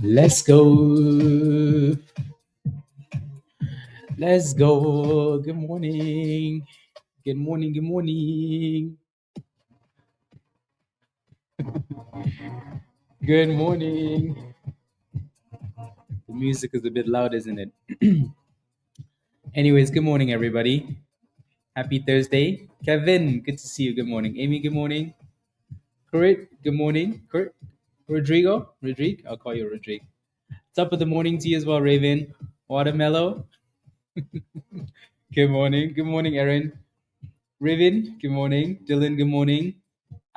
Let's go. Let's go. Good morning. Good morning. Good morning. Good morning. The music is a bit loud, isn't it? Anyways, good morning, everybody. Happy Thursday. Kevin, good to see you. Good morning. Amy, good morning. Kurt, good morning. Kurt, Rodrigo, I'll call you Rodrigo. Top of the morning to you as well, Raven. Watermellow, good morning. Good morning, Erin. Raven, good morning. Dylan, good morning.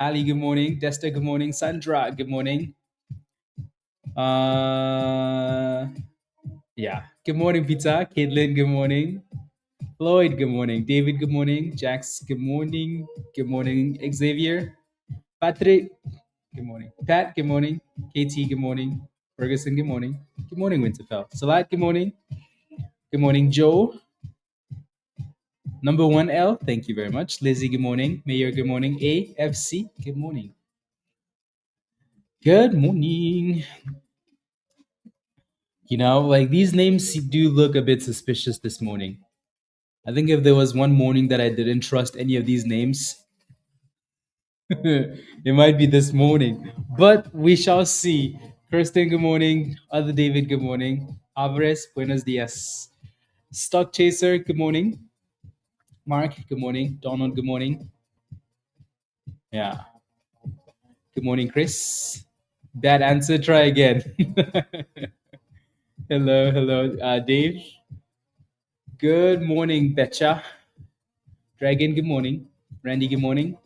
Ali, good morning. Desta, good morning. Sandra, good morning. Yeah. Good morning, Pizza. Caitlin, good morning. Floyd, good morning. David, good morning. Jax, good morning. Good morning, Xavier. Patrick, good morning. Pat, good morning. KT, good morning. Ferguson, good morning. Good morning, Winterfell. Salat, good morning. Good morning, Joe. Number 1L, thank you very much. Lizzie, good morning. Mayor, good morning. AFC, good morning. Good morning. You know, like these names do look a bit suspicious this morning. I think if there was one morning that I didn't trust any of these names, it might be this morning. But we shall see. Kirsten, good morning. Other David, good morning. Alvarez, buenos dias. Stock Chaser, good morning. Mark, good morning. Donald, good morning. Yeah. Good morning, Chris. Bad answer, try again. Hello, Dave. Good morning, Betcha. Dragon, good morning. Randy, good morning.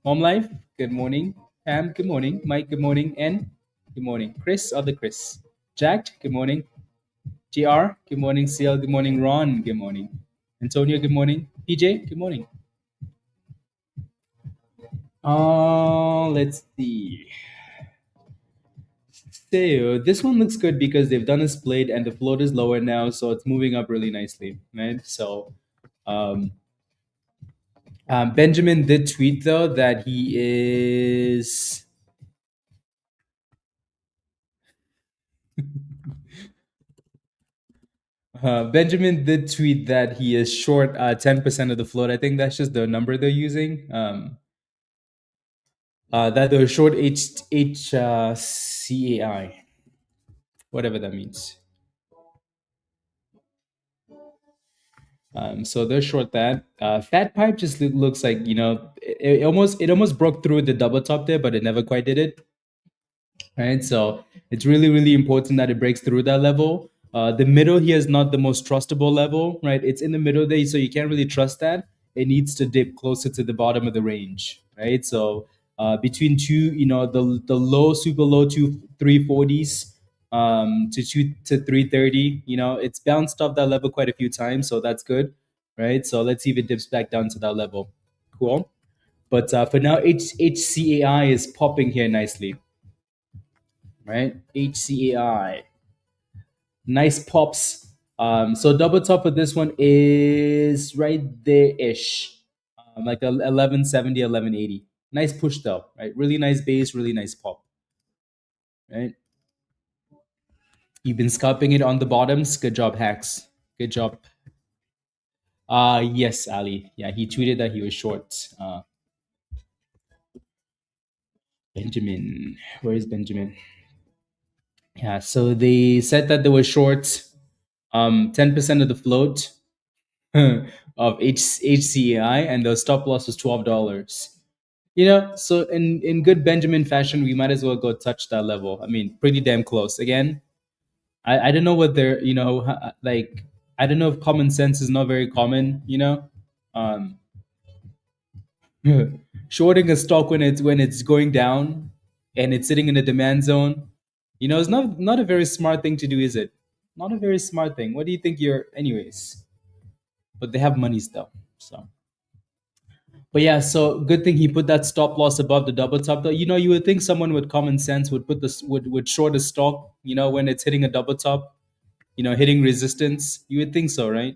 Mom Life, good morning. Pam, good morning. Mike, good morning. And good morning. Chris, other Chris. Jack, good morning. JR, good morning. CL, good morning. Ron, good morning. Antonio, good morning. PJ, good morning. Let's see. So this one looks good because they've done a split and the float is lower now, so it's moving up really nicely, right? So um, Benjamin did tweet though that he is Benjamin did tweet that he is short 10% of the float. I think that's just the number they're using. That they're short HCAI, whatever that means. So they're short that. Fat pipe just looks like it almost broke through the double top there, but it never quite did it. Right, so it's really important that it breaks through that level. The middle here is not the most trustable level, right? It's in the middle there, so you can't really trust that. It needs to dip closer to the bottom of the range, right? So between two, the low, super low 340s to 330, it's bounced off that level quite a few times, so that's good, right? So let's see if it dips back down to that level. Cool. But for now, HCAI is popping here nicely, right? HCAI. Nice pops. So double top for this one is right there-ish. Like 1170, 1180. Nice push though, right? Really nice base, really nice pop. Right? You've been scalping it on the bottoms. Good job, Hacks. Good job. Yes, Ali. Yeah, he tweeted that he was short. Benjamin. Where is Benjamin? Yeah, so they said that they were short 10% of the float of HCAI, and the stop loss was $12. So in good Benjamin fashion, we might as well go touch that level. I mean, pretty damn close. Again, I don't know what they're like. I don't know if common sense is not very common. Um, shorting a stock when it's going down and it's sitting in a demand zone, it's not a very smart thing to do, is it? Not a very smart thing. What do you think you're, anyways? But they have money still, so. But yeah, so good thing he put that stop loss above the double top. Though, you would think someone with common sense would put this would short a stock, when it's hitting a double top. hitting resistance. You would think so, right?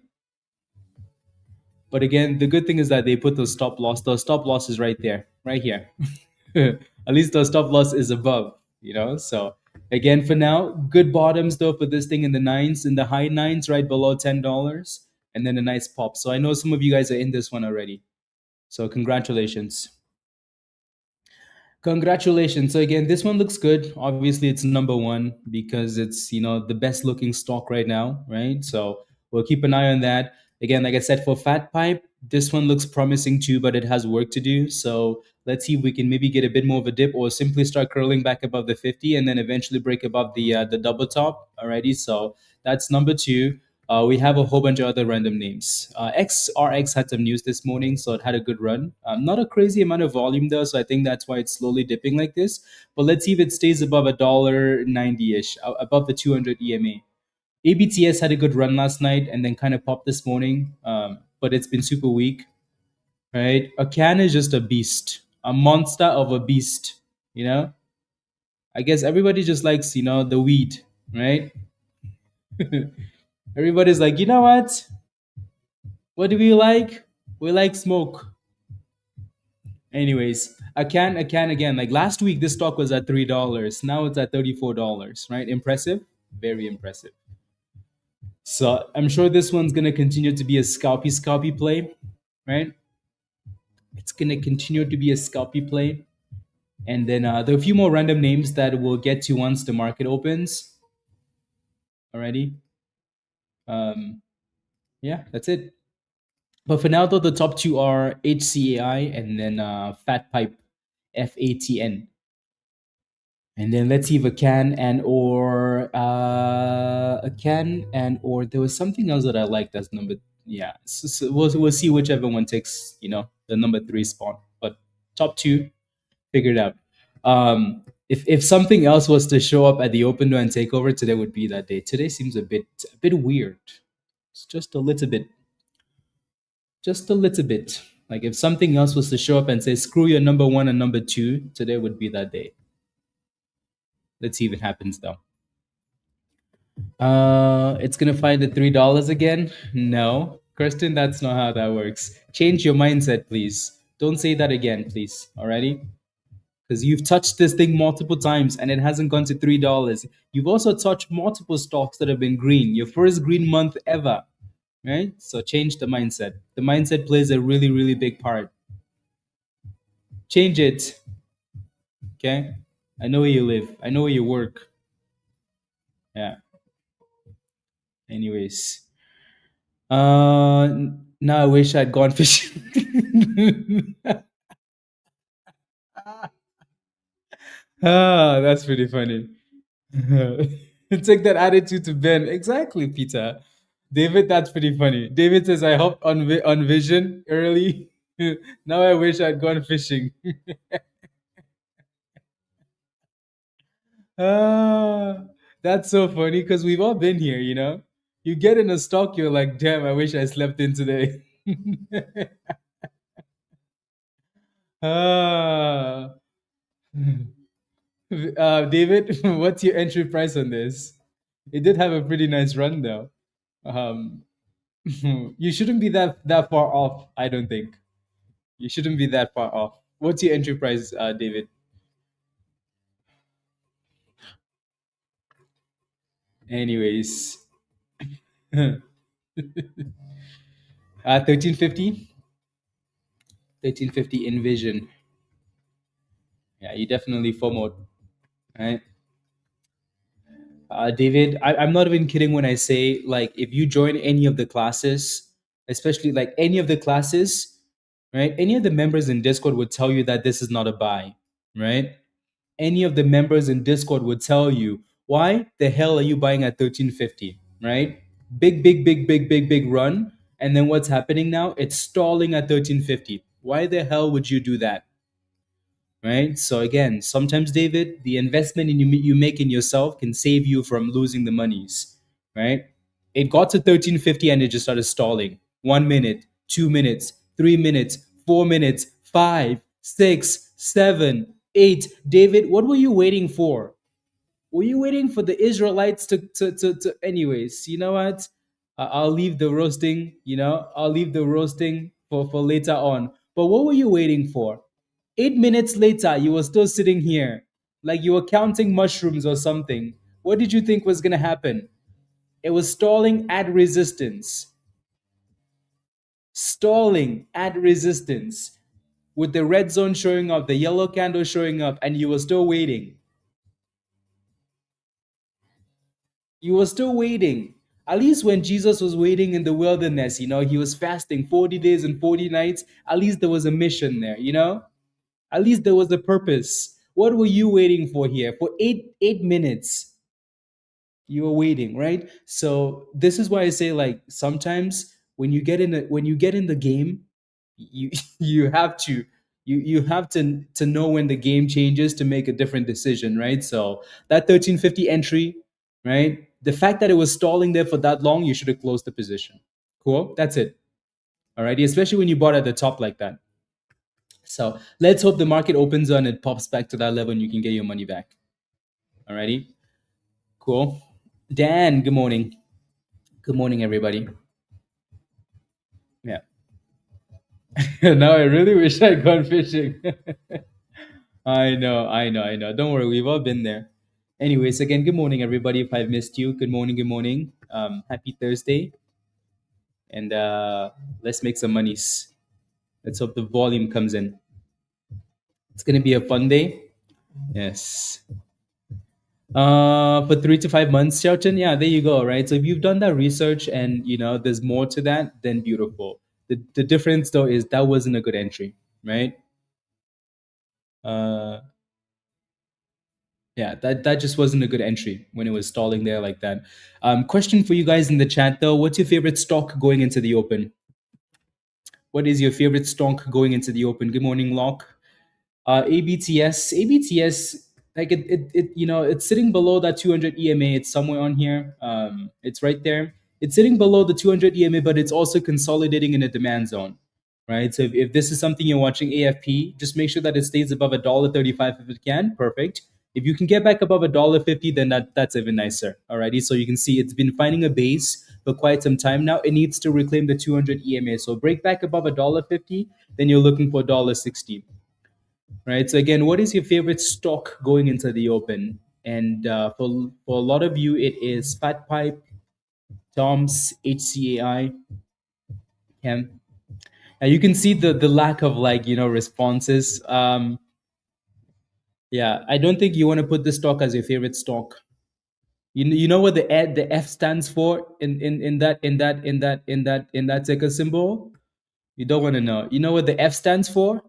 But again, the good thing is that they put the stop loss. The stop loss is right there, right here. At least the stop loss is above. So again, for now, good bottoms though for this thing in the nines, in the high nines, right below $10, and then a nice pop. So I know some of you guys are in this one already. So congratulations. Congratulations. So again, this one looks good. Obviously, it's number one because it's the best looking stock right now, right? So we'll keep an eye on that. Again, like I said, for Fat Pipe, this one looks promising too, but it has work to do. So let's see if we can maybe get a bit more of a dip or simply start curling back above the 50 and then eventually break above the double top. Alrighty. So that's number two. We have a whole bunch of other random names. XRX had some news this morning, so it had a good run. Not a crazy amount of volume though, so I think that's why it's slowly dipping like this. But let's see if it stays above $1.90-ish, above the 200 EMA. ABTS had a good run last night and then kind of popped this morning, but it's been super weak, right? AKAN is just a beast, a monster of a beast, you know? I guess everybody just likes, the weed, right? Everybody's like, you know what? What do we like? We like smoke. Anyways, I can again. Like last week, this stock was at $3. Now it's at $34. Right? Impressive, very impressive. So I'm sure this one's gonna continue to be a scalpy play, right? It's gonna continue to be a scalpy play, and then there are a few more random names that we'll get to once the market opens. Alrighty. Yeah, that's it. But for now, though, the top two are HCAI and then Fat Pipe, FATN. And then let's see if a can and or there was something else that I liked as number. Yeah, so we'll see whichever one takes the number three spot. But top two, figured out. If something else was to show up at the open door and take over, today would be that day. Today seems a bit weird. It's just a little bit. Like if something else was to show up and say, screw your number one and number two, today would be that day. Let's see if it happens though. It's gonna find the $3 again. No, Kirsten, that's not how that works. Change your mindset, please. Don't say that again, please. Alrighty? Because you've touched this thing multiple times and it hasn't gone to $3. You've also touched multiple stocks that have been green. Your first green month ever. Right? So change the mindset. The mindset plays a really, really big part. Change it. Okay? I know where you live. I know where you work. Yeah. Anyways. Now I wish I'd gone fishing. That's pretty funny. Take that attitude to Ben. Exactly, Peter. David, that's pretty funny. David says, I hopped on Vision early. Now I wish I'd gone fishing. Ah, that's so funny because we've all been here. You get in a stock, you're like, damn, I wish I slept in today. Ah. David, what's your entry price on this? It did have a pretty nice run though. Um, you shouldn't be that far off, I don't think. You shouldn't be that far off. What's your entry price, David? Anyways, 1350, 1350 Envision. Yeah, you definitely FOMO, right? David, I'm not even kidding when I say like if you join any of the classes, especially like any of the classes, right? Any of the members in Discord would tell you that this is not a buy, right? Any of the members in Discord would tell you why the hell are you buying at 1350, right? Big run, and then what's happening now? It's stalling at 1350. Why the hell would you do that? Right? So again, sometimes David, the investment you make in yourself can save you from losing the monies, right? It got to 1350 and it just started stalling. 1 minute, 2 minutes, 3 minutes, 4 minutes, five, six, seven, eight. David, what were you waiting for? Were you waiting for the Israelites to anyways, you know what? I'll leave the roasting, I'll leave the roasting for later on. But what were you waiting for? 8 minutes later, you were still sitting here like you were counting mushrooms or something. What did you think was going to happen? It was stalling at resistance. Stalling at resistance with the red zone showing up, the yellow candle showing up, and you were still waiting. You were still waiting. At least when Jesus was waiting in the wilderness, he was fasting 40 days and 40 nights. At least there was a mission there. At least there was a purpose. What were you waiting for here? For eight minutes, you were waiting, right? So this is why I say, like, sometimes when you get in the game, you you have to you have to know when the game changes to make a different decision, right? So that 1350 entry, right? The fact that it was stalling there for that long, you should have closed the position. Cool. That's it. Alrighty, especially when you bought at the top like that. So let's hope the market opens and it pops back to that level and you can get your money back. Alrighty. Cool. Dan, good morning. Good morning, everybody. Yeah. Now I really wish I'd gone fishing. I know. Don't worry, we've all been there. Anyways, again, good morning, everybody. If I've missed you, good morning, good morning. Happy Thursday. And let's make some monies. Let's hope the volume comes in. It's going to be a fun day. Yes. For 3 to 5 months, Shelton. Yeah, there you go. Right. So if you've done that research and there's more to that, then beautiful. The difference though is that wasn't a good entry, right? Uh, yeah, that just wasn't a good entry when it was stalling there like that. Question for you guys in the chat though: what's your favorite stock going into the open? What is your favorite stock going into the open? Good morning, Locke. ABTS, like it's sitting below that 200 EMA. It's somewhere on here. It's right there. It's sitting below the 200 EMA, but it's also consolidating in a demand zone, right? So if this is something you're watching AFP, just make sure that it stays above $1.35 if it can. Perfect. If you can get back above $1.50, then that's even nicer. Alrighty. So you can see it's been finding a base for quite some time now. It needs to reclaim the 200 EMA. So break back above $1.50, then you're looking for $1.60. Right. So again, what is your favorite stock going into the open? And for a lot of you, it is Fat Pipe, Tom's, HCAI. Yeah. Now you can see the lack of responses. Yeah, I don't think you want to put this stock as your favorite stock. You know what the F stands for in that ticker symbol? You don't want to know. You know what the F stands for?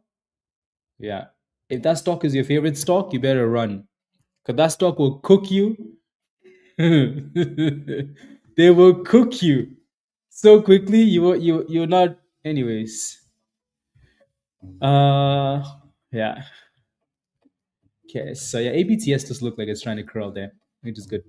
Yeah. If that stock is your favorite stock, you better run. Because that stock will cook you. They will cook you so quickly you're not anyways. Yeah. Okay, so yeah, ABTS just look like it's trying to curl there, which is good.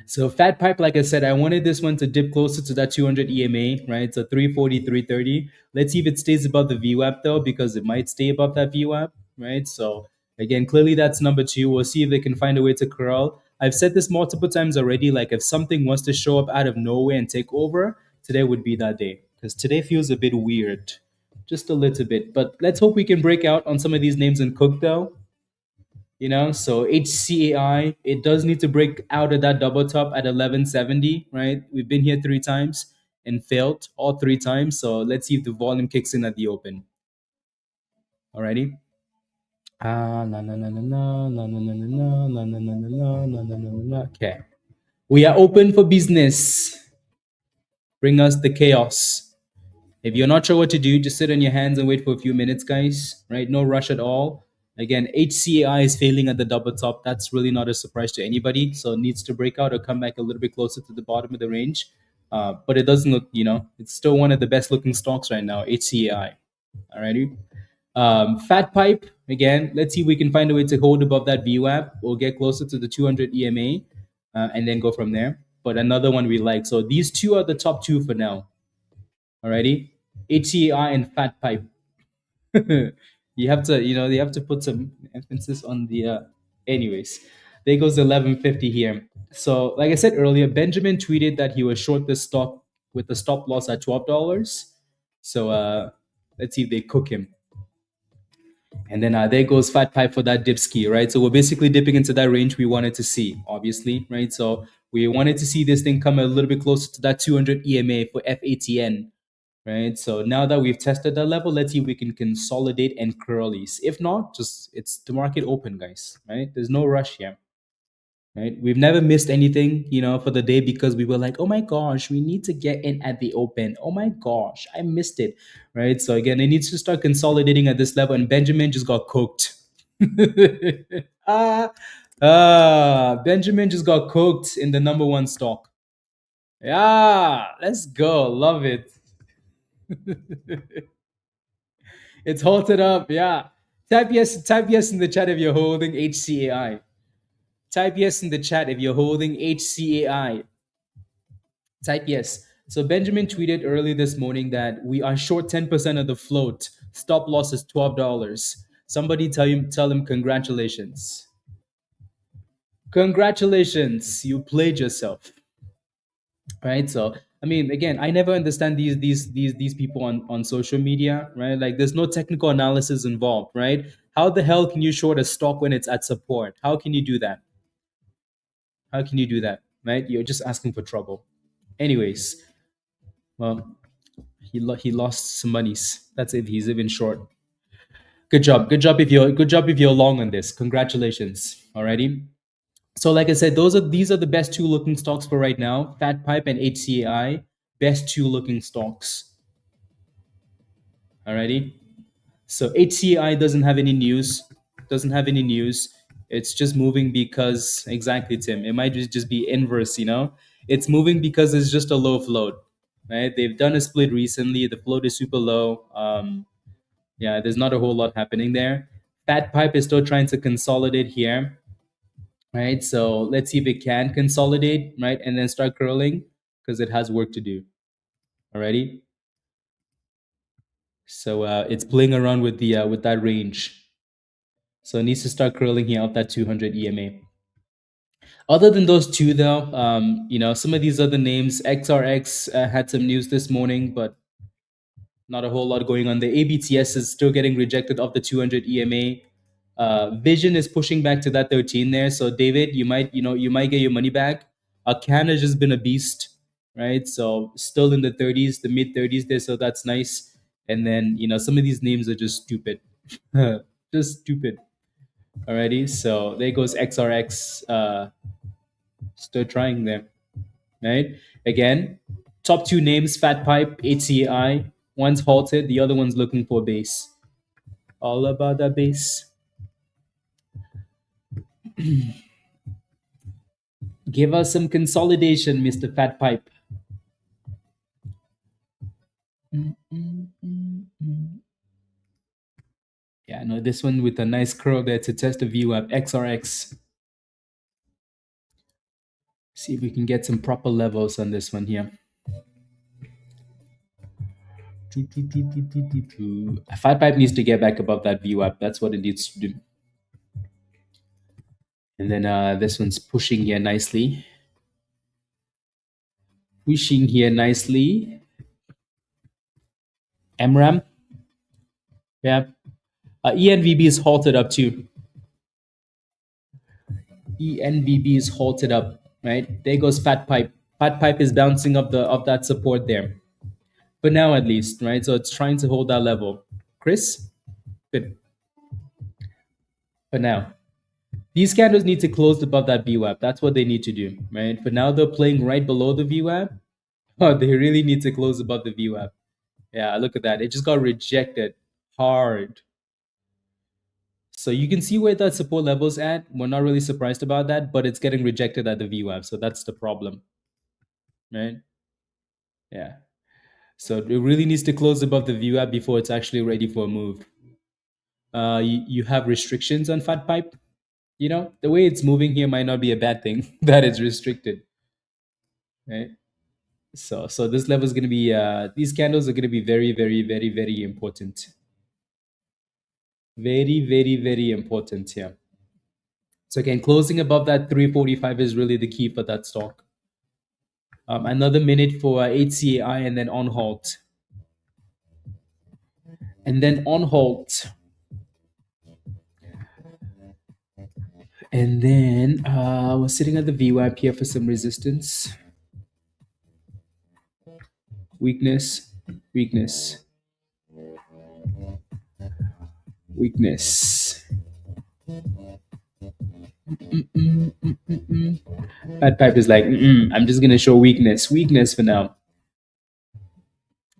So Fat Pipe, like I said, I wanted this one to dip closer to that 200 EMA, right? So 340, 330. Let's see if it stays above the VWAP though, because it might stay above that VWAP, right? So again, clearly that's number two. We'll see if they can find a way to curl. I've said this multiple times already. Like if something wants to show up out of nowhere and take over, today would be that day. Because today feels a bit weird, just a little bit. But let's hope we can break out on some of these names and cook though. So HCAI, it does need to break out of that double top at 1170, right? We've been here 3 times and failed all 3 times. So let's see if the volume kicks in at the open. Alrighty. Okay. We are open for business. Bring us the chaos. If you're not sure what to do, just sit on your hands and wait for a few minutes, guys. Right? No rush at all. Again, HCAI is failing at the double top. That's really not a surprise to anybody. So it needs to break out or come back a little bit closer to the bottom of the range. But it doesn't look, it's still one of the best looking stocks right now, HCAI. Alrighty. Fat Pipe, again, let's see if we can find a way to hold above that VWAP. We'll get closer to the 200 EMA and then go from there. But another one we like. So these two are the top two for now. Alrighty, HCAI and Fat Pipe. You have to put some emphasis on the. Anyways, There goes 1150 here. So, like I said earlier, Benjamin tweeted that he was short this stock with the stop loss at $12. So, let's see if they cook him. And then there goes Fat Pipe for that dip ski, right? So we're basically dipping into that range we wanted to see, obviously, right? So we wanted to see this thing come a little bit closer to that 200 EMA for FATN, right? So now that we've tested that level, let's see if we can consolidate and curlies. If not, just it's the market open, guys, right? There's no rush here. Right? We've never missed anything, for the day because we were like, oh my gosh, we need to get in at the open. Oh my gosh, I missed it. Right. So again, it needs to start consolidating at this level. And Benjamin just got cooked. ah, Benjamin just got cooked in the number one stock. Yeah, let's go. Love it. It's halted up. Yeah. Type yes in the chat if you're holding HCAI. Type yes in the chat if you're holding HCAI. Type yes. So Benjamin tweeted early this morning that we are short 10% of the float. Stop loss is $12. Somebody tell him congratulations. Congratulations, you played yourself. Right? So I mean, again, I never understand these people on social media, right? Like there's no technical analysis involved, right? How the hell can you short a stock when it's at support? How can you do that? How can you do that? Right? You're just asking for trouble. Anyways, well, he lost some monies. That's if he's even short. Good job. Good job if you're long on this. Congratulations. Alrighty. So like I said, these are the best two looking stocks for right now. Fat Pipe and HCAI, best two looking stocks. Alrighty. So HCAI doesn't have any news. Doesn't have any news. It's just moving because exactly, Tim. It might just be inverse, It's moving because it's just a low float. Right? They've done a split recently. The float is super low. Yeah, there's not a whole lot happening there. Fat Pipe is still trying to consolidate here, right? So let's see if it can consolidate, right? And then start curling because it has work to do. Alrighty. So it's playing around with that range. So it needs to start curling here out that 200 EMA. Other than those two, though, some of these other names, XRX had some news this morning, but not a whole lot going on. The ABTS is still getting rejected off the 200 EMA. VISN is pushing back to that 13 there. So David, you might get your money back. AKAN has just been a beast, right? So still in the 30s, the mid 30s there. So that's nice. And then some of these names are just stupid, just stupid. Alrighty. So there goes XRX. Still trying there, right? Again, top two names: Fat Pipe, HCAI. One's halted, the other one's looking for base. All about that base. Give us some consolidation, Mr. Fat Pipe. Yeah, no, this one with a nice curl there to test the view of XRX. See if we can get some proper levels on this one here. Fat Pipe needs to get back above that view up. That's what it needs to do. And then this one's pushing here nicely. Pushing here nicely. MRAM. Yeah. ENVB is halted up too. ENVB is halted up, right? There goes Fat Pipe. Fat Pipe is bouncing up that support there. For now at least, right? So it's trying to hold that level. Chris? Good. For now. These candles need to close above that VWAP. That's what they need to do, right? For now, they're playing right below the VWAP. Oh, they really need to close above the VWAP. Yeah, look at that. It just got rejected hard. So you can see where that support level's at. We're not really surprised about that, but it's getting rejected at the VWAP. So that's the problem, right? Yeah. So it really needs to close above the VWAP before it's actually ready for a move. You have restrictions on Fat Pipe. The way it's moving here might not be a bad thing that it's restricted, right? So this level is going to be these candles are going to be very, very, very, very important. Very, very, very important here. So again, closing above that 345 is really the key for that stock. Another minute for HCAI and then on halt. And then on halt. And then we're sitting at the VWAP here for some resistance. Weakness, weakness, weakness. That pipe is like, I'm just going to show weakness, weakness for now.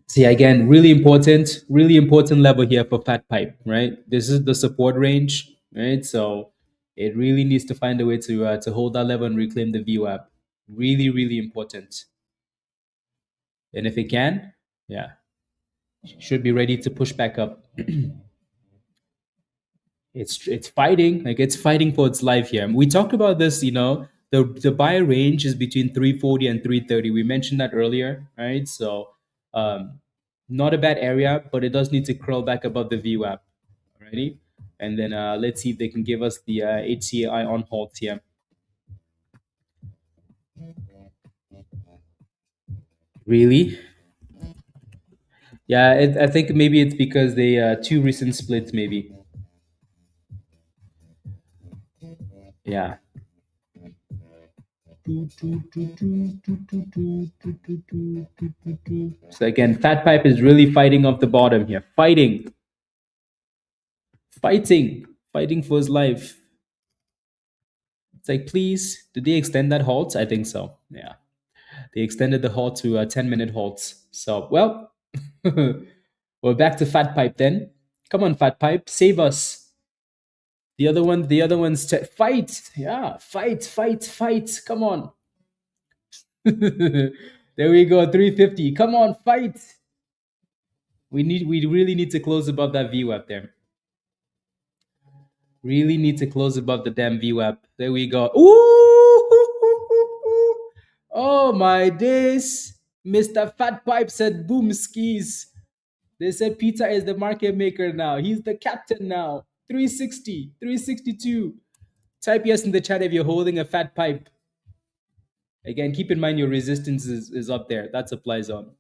See, again, really important level here for fat pipe, right? This is the support range, right? So it really needs to find a way to hold that level and reclaim the VWAP. Really, really important. And if it can, yeah, should be ready to push back up. It's fighting, like it's fighting for its life here. We talked about this, the buy range is between 340 and 330. We mentioned that earlier, right? So um, not a bad area, but it does need to curl back above the VWAP. Alrighty. And then let's see if they can give us the HCAI on halt here. Really? Yeah, I think maybe it's because they two recent splits, maybe. Yeah. So again, Fat Pipe is really fighting off the bottom here. Fighting for his life. It's like, please, did they extend that halt? I think so. Yeah. They extended the halt to 10-minute halts. So, well, we're back to Fat Pipe then. Come on, Fat Pipe, save us. The other one's fight. Yeah, fight. Come on. There we go, 350. Come on, fight. We really need to close above that VWAP there. Really need to close above the damn VWAP. There we go. Ooh! Oh my days. Mr. Fat Pipe said boom skis. They said Peter is the market maker now. He's the captain now. 360, 362. Type yes in the chat if you're holding a fat pipe. Again, keep in mind your resistance is up there. That's supply zone.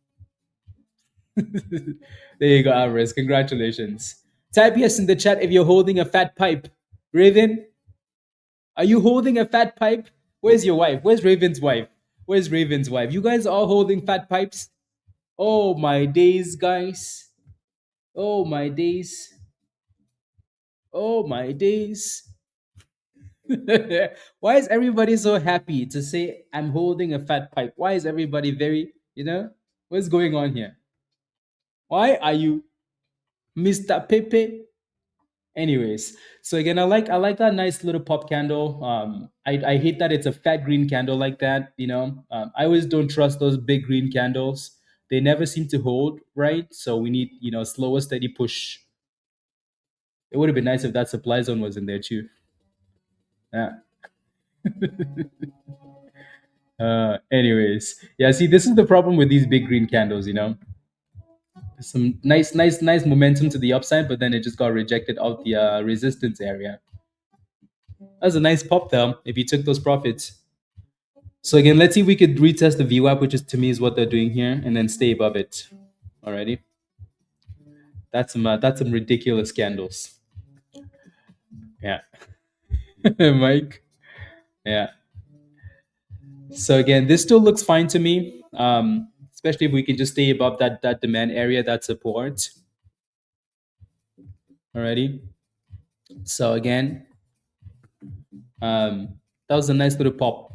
There you go, Alvarez. Congratulations. Type yes in the chat if you're holding a fat pipe. Raven, are you holding a fat pipe? Where's your wife? Where's Raven's wife? Where's Raven's wife? You guys are holding fat pipes? Oh my days, guys. Oh my days. Oh my days. Why is everybody so happy to say I'm holding a fat pipe? Why is everybody what's going on here? Why are you Mr. Pepe? Anyways, so again, I like that nice little pop candle. I hate that it's a fat green candle like that. I always don't trust those big green candles. They never seem to hold right. So we need slower, steady push. It would have been nice if that supply zone was in there too. Yeah. Anyways, yeah. See, this is the problem with these big green candles. Some nice momentum to the upside, but then it just got rejected out the resistance area. That's a nice pop there if you took those profits. So again, let's see if we could retest the VWAP, which is to me is what they're doing here, and then stay above it. Alrighty, that's some ridiculous candles. Yeah, Mike. Yeah. So again, this still looks fine to me, especially if we can just stay above that demand area, that support. Alrighty. So again, that was a nice little pop.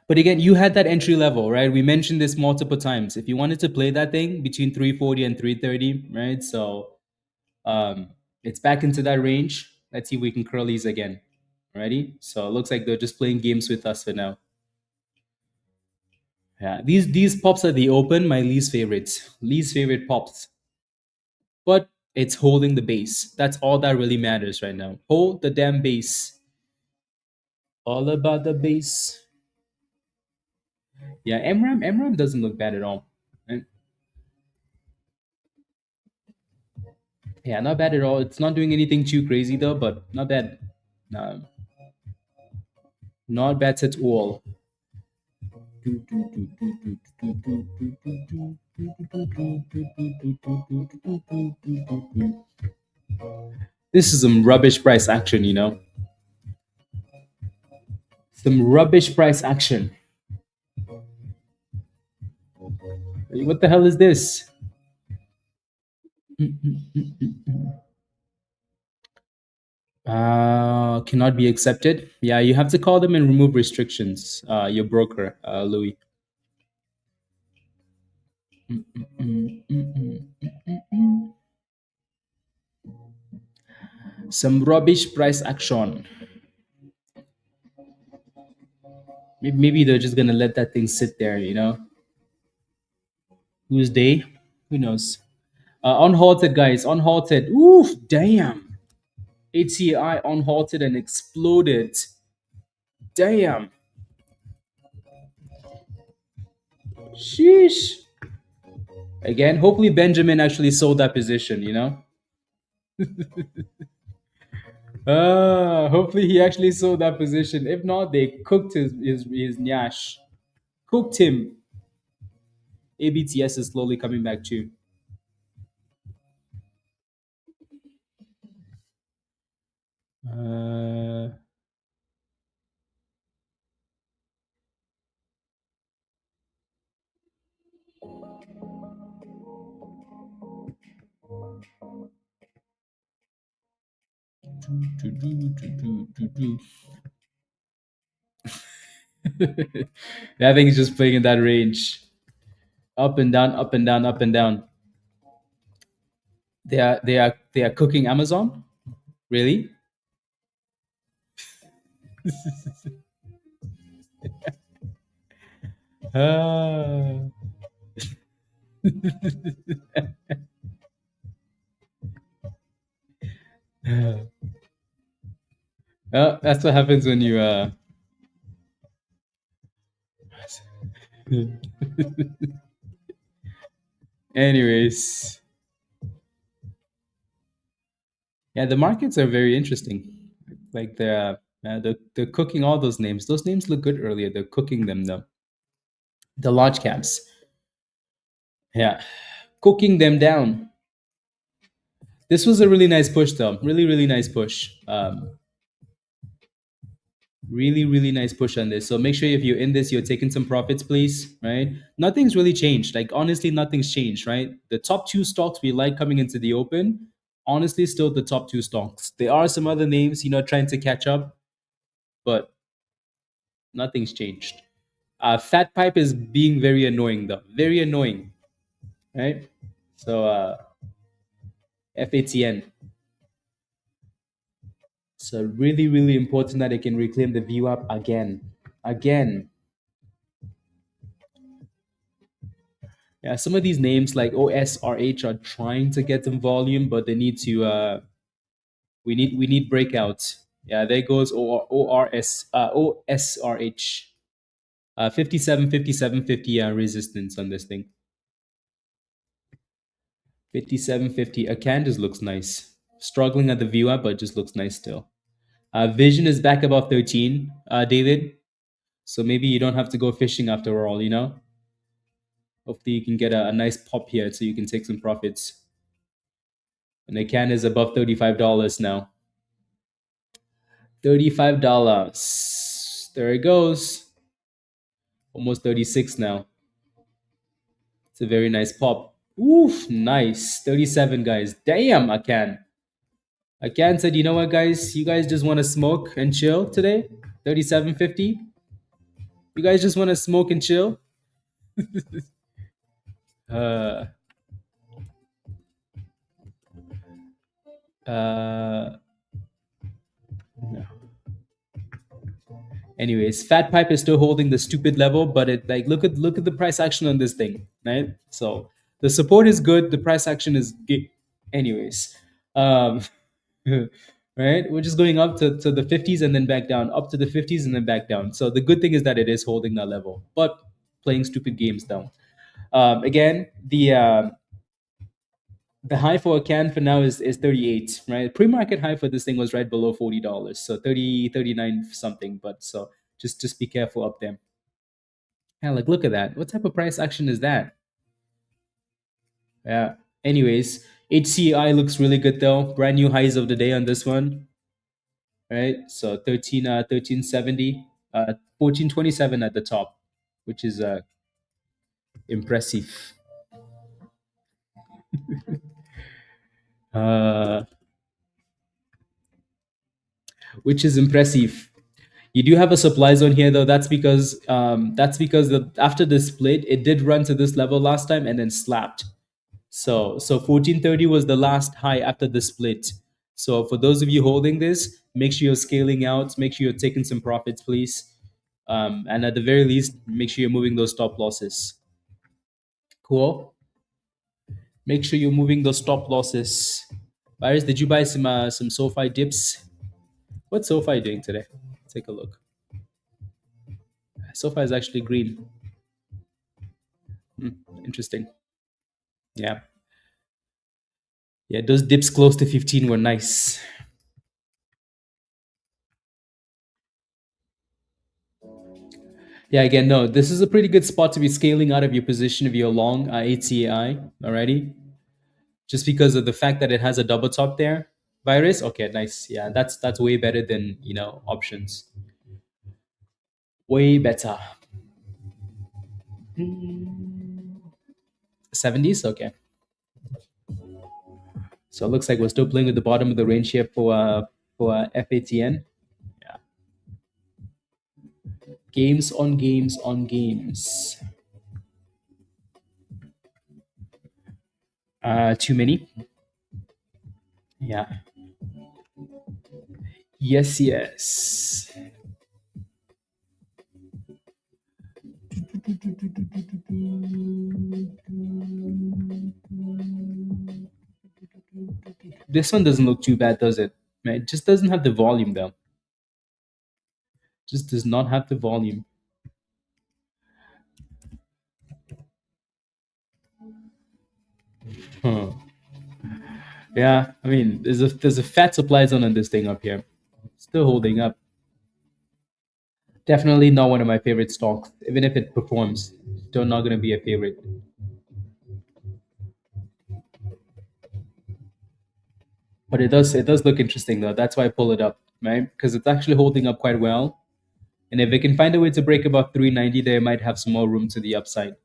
But again, you had that entry level, right? We mentioned this multiple times. If you wanted to play that thing between 340 and 330, right? So it's back into that range. Let's see if we can curl these again. Ready? So it looks like they're just playing games with us for now. Yeah, these pops are the open, my least favorites. Least favorite pops. But it's holding the base. That's all that really matters right now. Hold the damn base. All about the base. Yeah, MRAM doesn't look bad at all. And Yeah, not bad at all. It's not doing anything too crazy though, but not bad. Um, Not bad at all. This is some rubbish price action, you know? Some rubbish price action. What the hell is this? Cannot be accepted. Yeah, you have to call them and remove restrictions. Your broker, Louis. Some rubbish price action. Maybe they're just gonna let that thing sit there, you know? Who's they? Who knows? Unhalted, guys. Unhalted. Oof, damn. HCAI unhalted and exploded. Damn. Sheesh. Again, hopefully Benjamin actually sold that position, you know? Hopefully he actually sold that position. If not, they cooked his nyash. Cooked him. ABTS is slowly coming back too. Uh, I think he's just playing in that range. Up and down, up and down, up and down. They are cooking Amazon? Really? Ah. Well, that's what happens when you anyways. Yeah, the markets are very interesting. Like they're cooking all those names. Those names look good earlier. They're cooking them though. The large caps. Yeah. Cooking them down. This was a really nice push though. Really, really nice push. Really, really nice push on this. So make sure if you're in this, you're taking some profits, please. Right? Nothing's really changed. Like honestly, nothing's changed, right? The top two stocks we like coming into the open, honestly, still the top two stocks. There are some other names, trying to catch up, but nothing's changed. Fat pipe is being very annoying though. Very annoying. Right? So FATN. So really, really important that it can reclaim the view up again. Again. Yeah, some of these names like OSRH are trying to get some volume, but they need to we need breakouts. Yeah, there goes OSRH. 57, 57, 50 resistance on this thing. 57.50. AKAN just looks nice. Struggling at the view up, but just looks nice still. VISN is back above 13, David. So maybe you don't have to go fishing after all, you know? Hopefully you can get a nice pop here so you can take some profits. And AKAN is above $35 now. $35. There it goes. Almost 36 now. It's a very nice pop. Oof, nice. 37, guys. Damn, AKAN said, you know what, guys? You guys just want to smoke and chill today? 37.50. You guys just want to smoke and chill? uh, uh, no. Anyways, Fat Pipe is still holding the stupid level, but it like look at the price action on this thing, right? So the support is good, the price action is anyways. Um right? We're just going up to the 50s and then back down, up to the 50s and then back down. So the good thing is that it is holding that level, but playing stupid games down. Again, the The high for a can for now is 38, right? Pre-market high for this thing was right below $40. So 30, 39 something. But so just be careful up there. Yeah, like look at that. What type of price action is that? Yeah. Anyways, HCI looks really good though. Brand new highs of the day on this one. Right? So 1370, 1427 at the top, which is impressive. Uh which is impressive. You do have a supply zone here though. That's because after the split, it did run to this level last time and then slapped. So 1430 was the last high after the split. So for those of you holding this, make sure you're scaling out. Make sure you're taking some profits, please. And at the very least, make sure you're moving those stop losses. Cool. Make sure you're moving those stop losses. Virus, did you buy some SoFi dips? What's SoFi doing today? Take a look. SoFi is actually green. Interesting. Yeah. Yeah, those dips close to 15 were nice. Yeah, again, no, this is a pretty good spot to be scaling out of your position if you're long HCAI already, just because of the fact that it has a double top there. Virus, okay, nice. Yeah, that's way better than options. Way better. 70s, okay. So it looks like we're still playing with the bottom of the range here for FATN. Yeah, games on games on games. Too many. Yeah. Yes, yes. This one doesn't look too bad, does it? It just doesn't have the volume though. Just does not have the volume. Huh. Yeah, I mean, there's a fat supply zone on this thing up here. Still holding up. Definitely not one of my favorite stocks. Even if it performs, still not going to be a favorite. But it does look interesting though. That's why I pull it up, right? Because it's actually holding up quite well. And if it can find a way to break above 390, they might have some more room to the upside.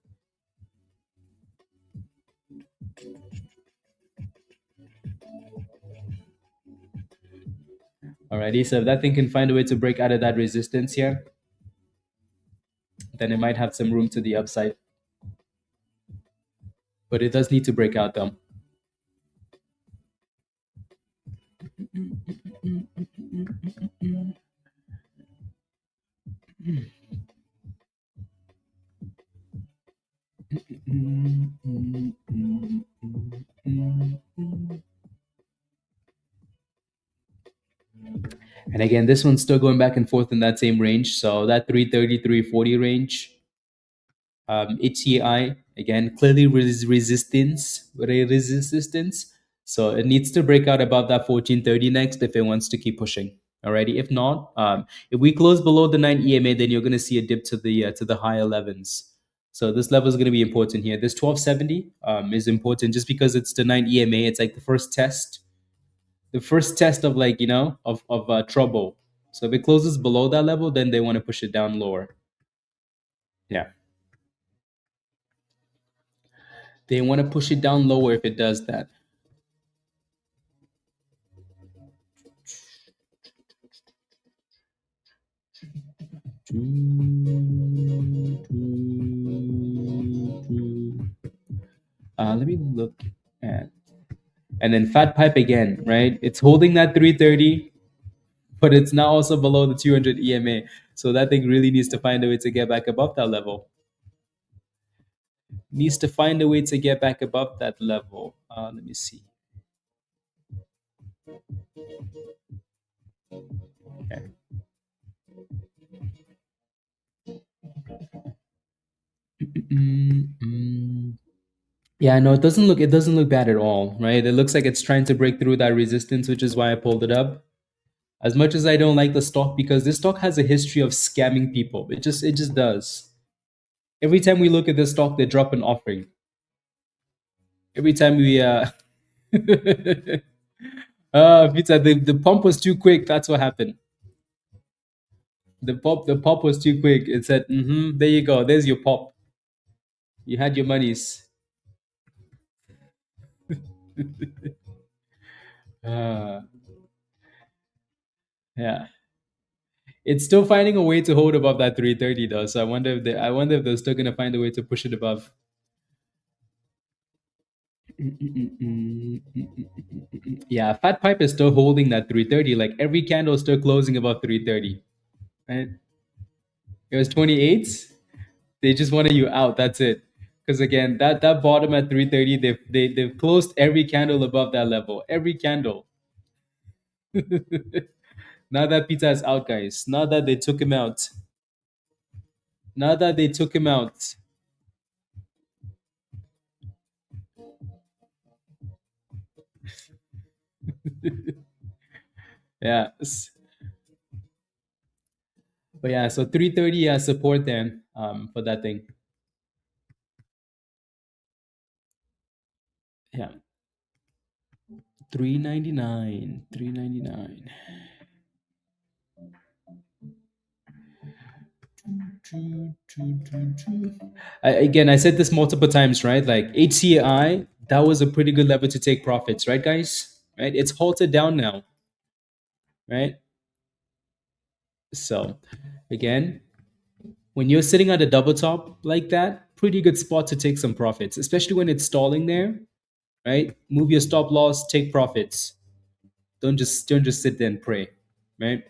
Alrighty, so if that thing can find a way to break out of that resistance here, then it might have some room to the upside. But it does need to break out though. And again, this one's still going back and forth in that same range. So that 330, 340 range. HCI, again, clearly resistance. So it needs to break out above that 1430 next if it wants to keep pushing. Alrighty. If not, if we close below the 9 EMA, then you're going to see a dip to the high 11s. So this level is going to be important here. This 1270 is important just because it's the 9 EMA. It's like the first test of like of trouble. So if it closes below that level, then they want to push it down lower. Yeah, they want to push it down lower if it does that. Let me look at, and then fat pipe again, right? It's holding that 330, but it's now also below the 200 EMA. So that thing really needs to find a way to get back above that level. Needs to find a way to get back above that level. Let me see. Okay. Yeah, no, it doesn't look bad at all, right? It looks like it's trying to break through that resistance, which is why I pulled it up. As much as I don't like the stock, because this stock has a history of scamming people. It just does. Every time we look at this stock, they drop an offering. Every time we Pizza, the pump was too quick. That's what happened. The pop was too quick. It said, there you go. There's your pop. You had your monies. Uh, yeah. It's still finding a way to hold above that 330 though. So I wonder if they're still gonna find a way to push it above. Yeah, Fat Pipe is still holding that 330. Like every candle is still closing above 330. Right? It was 28. They just wanted you out. That's it. Because again, that bottom at 330, they've closed every candle above that level. Every candle. Now that pizza is out, guys. Now that they took him out. Now that they took him out. Yeah. But yeah, so 330 support then for that thing. Yeah. 399. 399. Again, I said this multiple times, right? Like HCAI, that was a pretty good level to take profits, right, guys? Right? It's halted down now, right? So, again, when you're sitting at a double top like that, pretty good spot to take some profits, especially when it's stalling there, right? Move your stop loss, take profits. Don't just sit there and pray, right?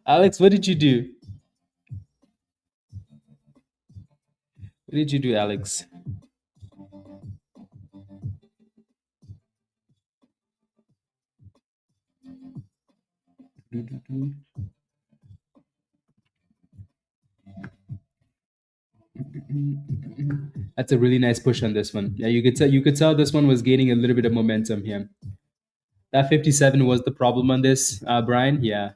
Alex, what did you do? What did you do, Alex? That's a really nice push on this one. Yeah, you could tell this one was gaining a little bit of momentum here. That 57 was the problem on this, Brian. Yeah,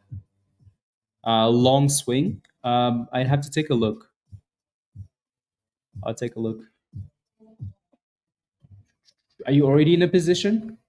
long swing. I'd have to take a look. I'll take a look. Are you already in a position?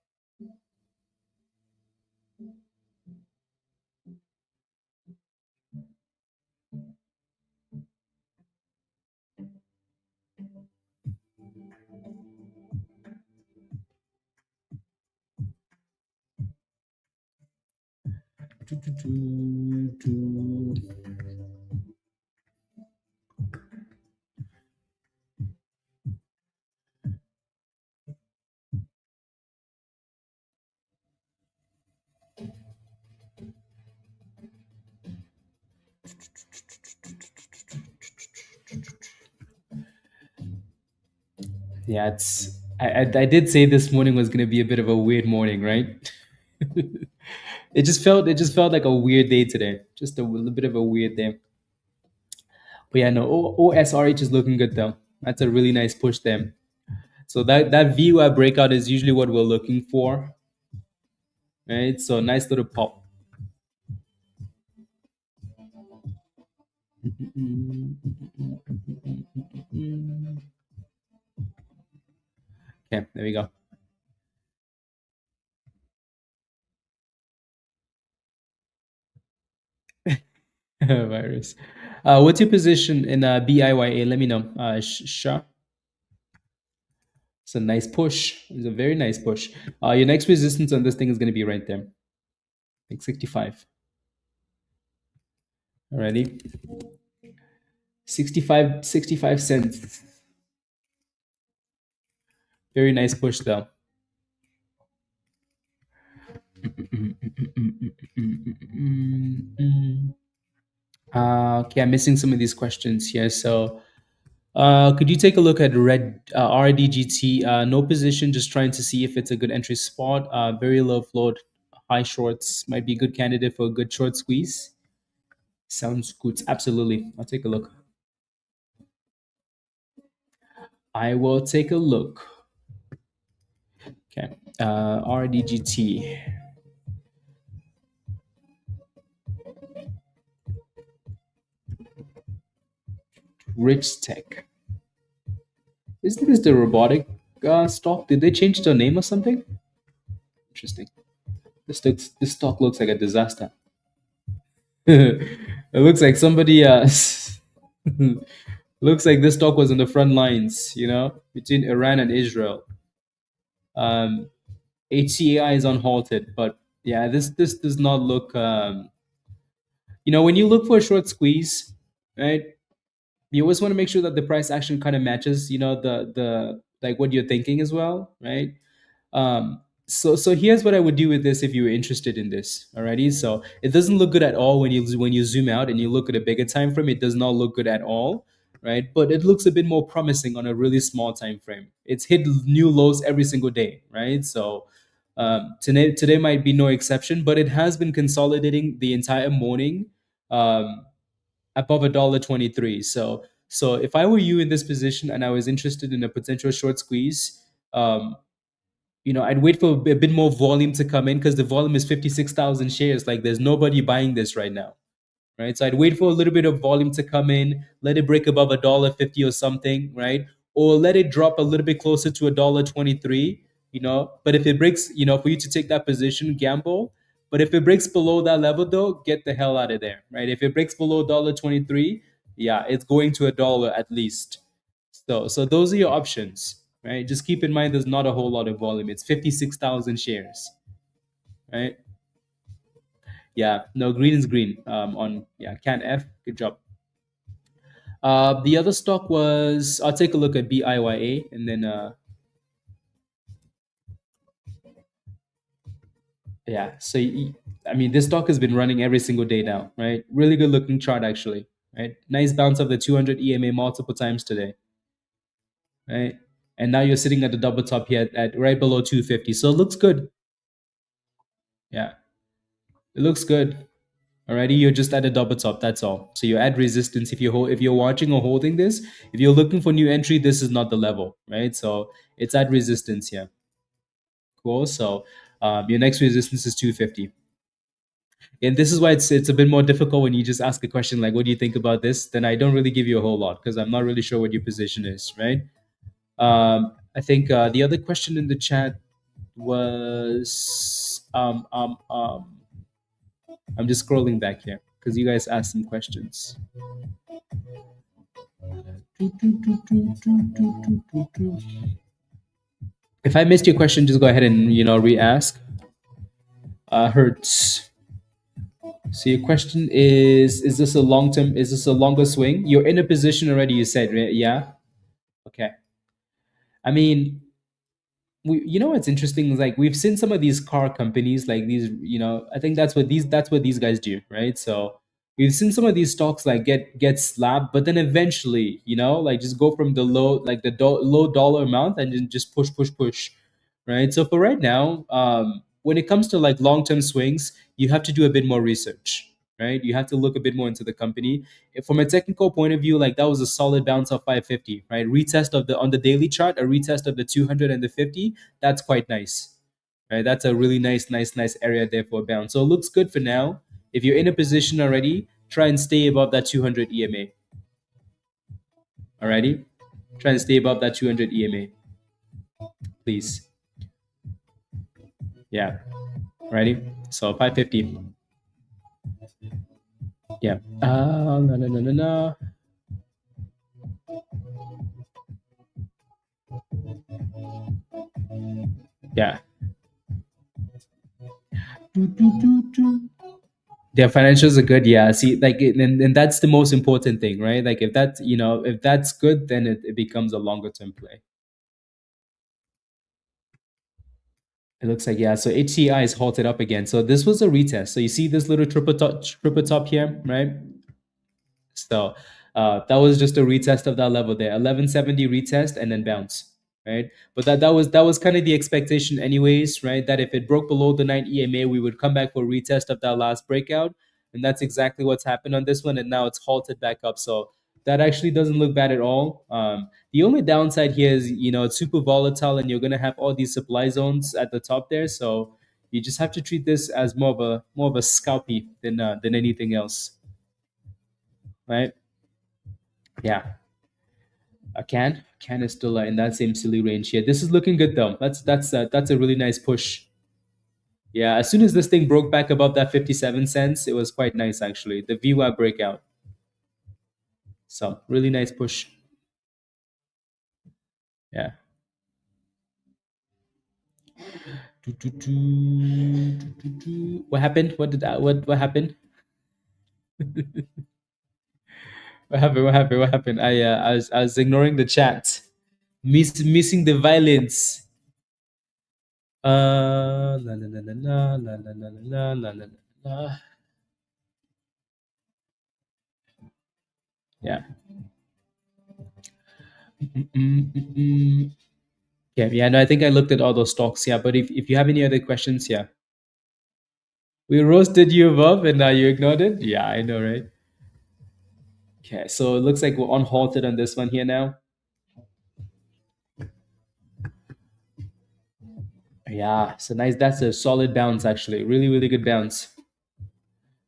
Yeah, it's. I did say this morning was going to be a bit of a weird morning, right? It just felt like a weird day today. Just a little bit of a weird day. But yeah, no, OSRH is looking good though. That's a really nice push there. So that VWAP breakout is usually what we're looking for, right? So nice little pop. Okay, there we go. Virus. What's your position in BIYA? Let me know. Shah. It's a nice push. It's a very nice push. Your next resistance on this thing is going to be right there, like 65. Alrighty. 65 cents. Very nice push though. Okay, I'm missing some of these questions here. So, could you take a look at red RDGT? No position, just trying to see if it's a good entry spot. Very low float, high shorts might be a good candidate for a good short squeeze. Sounds good. Absolutely. I'll take a look. I will take a look. Okay. RDGT. Rich Tech. Isn't this the robotic stock? Did they change the name or something? Interesting. This stock looks like a disaster. It looks like somebody looks like this stock was in the front lines, between Iran and Israel. Um, HCAI is unhalted, but yeah, this does not look. When you look for a short squeeze, right? You always want to make sure that the price action kind of matches, the like what you're thinking as well, right? So here's what I would do with this if you were interested in this. Alrighty, so it doesn't look good at all when you zoom out and you look at a bigger time frame. It does not look good at all, right? But it looks a bit more promising on a really small time frame. It's hit new lows every single day, right? So today might be no exception, but it has been consolidating the entire morning above $1.23. So if I were you in this position and I was interested in a potential short squeeze, I'd wait for a bit more volume to come in because the volume is 56,000 shares. Like there's nobody buying this right now, right? So I'd wait for a little bit of volume to come in, let it break above $1.50 or something, right? Or let it drop a little bit closer to $1.23, But if it breaks, for you to take that position, gamble. But if it breaks below that level, though, get the hell out of there, right? If it breaks below $1.23, yeah, it's going to $1 at least. So those are your options, right? Just keep in mind there's not a whole lot of volume. It's 56,000 shares, right? Yeah, no, green is green. On yeah, can F. Good job. The other stock was I'll take a look at BIYA and then yeah. So I mean, this stock has been running every single day now, right? Really good looking chart actually, right? Nice bounce of the 200 EMA multiple times today, right? And now you're sitting at the double top here at right below 250. So it looks good. Yeah, it looks good. Alrighty, you're just at a double top. That's all. So you're at resistance. If you're watching or holding this, if you're looking for new entry, this is not the level, right? So it's at resistance here. Cool. So your next resistance is 250. And this is why it's a bit more difficult when you just ask a question like, "What do you think about this?" Then I don't really give you a whole lot because I'm not really sure what your position is, right? I think the other question in the chat was I'm just scrolling back here because you guys asked some questions. If I missed your question, just go ahead and re-ask. Hertz. So your question is this a long term? Is this a longer swing? You're in a position already. You said, right? Yeah. Okay. I mean, what's interesting is like we've seen some of these car companies like these. I think that's what these guys do, right? So we've seen some of these stocks like get slapped, but then eventually, like just go from the low like the low dollar amount and then just push, right? So for right now, when it comes to like long term swings, you have to do a bit more research, right? You have to look a bit more into the company. From a technical point of view, like that was a solid bounce of 550, right? Retest of the on the daily chart, a retest of the 200 and the 50. That's quite nice, right? That's a really nice area there for a bounce. So it looks good for now. If you're in a position already, try and stay above that 200 EMA. Alrighty, try and stay above that 200 EMA, please. Yeah. Ready? So 550. Yeah. No. Yeah. Their financials are good. Yeah. See, like, and that's the most important thing, right? Like, if that's good, then it becomes a longer term play. It looks like, yeah. So HCI is halted up again. So this was a retest. So you see this little triple top here, right? So that was just a retest of that level there. 1170 retest and then bounce. right? But that was kind of the expectation anyways, right? That if it broke below the 9 EMA, we would come back for a retest of that last breakout, and that's exactly what's happened on this one. And now it's halted back up, so that actually doesn't look bad at all. The only downside here is it's super volatile, and you're gonna have all these supply zones at the top there, so you just have to treat this as more of a scalpy than anything else, right? Yeah. Can is still in that same silly range here. This is looking good though. That's a really nice push. Yeah, as soon as this thing broke back above that 57 cents, it was quite nice actually. The VWAP breakout. So really nice push. Yeah. What happened? What happened? What happened? What happened? What happened? I was ignoring the chat. Missing the violence. La la la la la la la la la la la la. Yeah. Yeah, yeah, no, I think I looked at all those stocks, yeah. But if you have any other questions, yeah. We roasted you above and now you ignored it? Yeah, I know, right? Okay, so it looks like we're on halted on this one here now. Yeah, so nice. That's a solid bounce, actually. Really, really good bounce.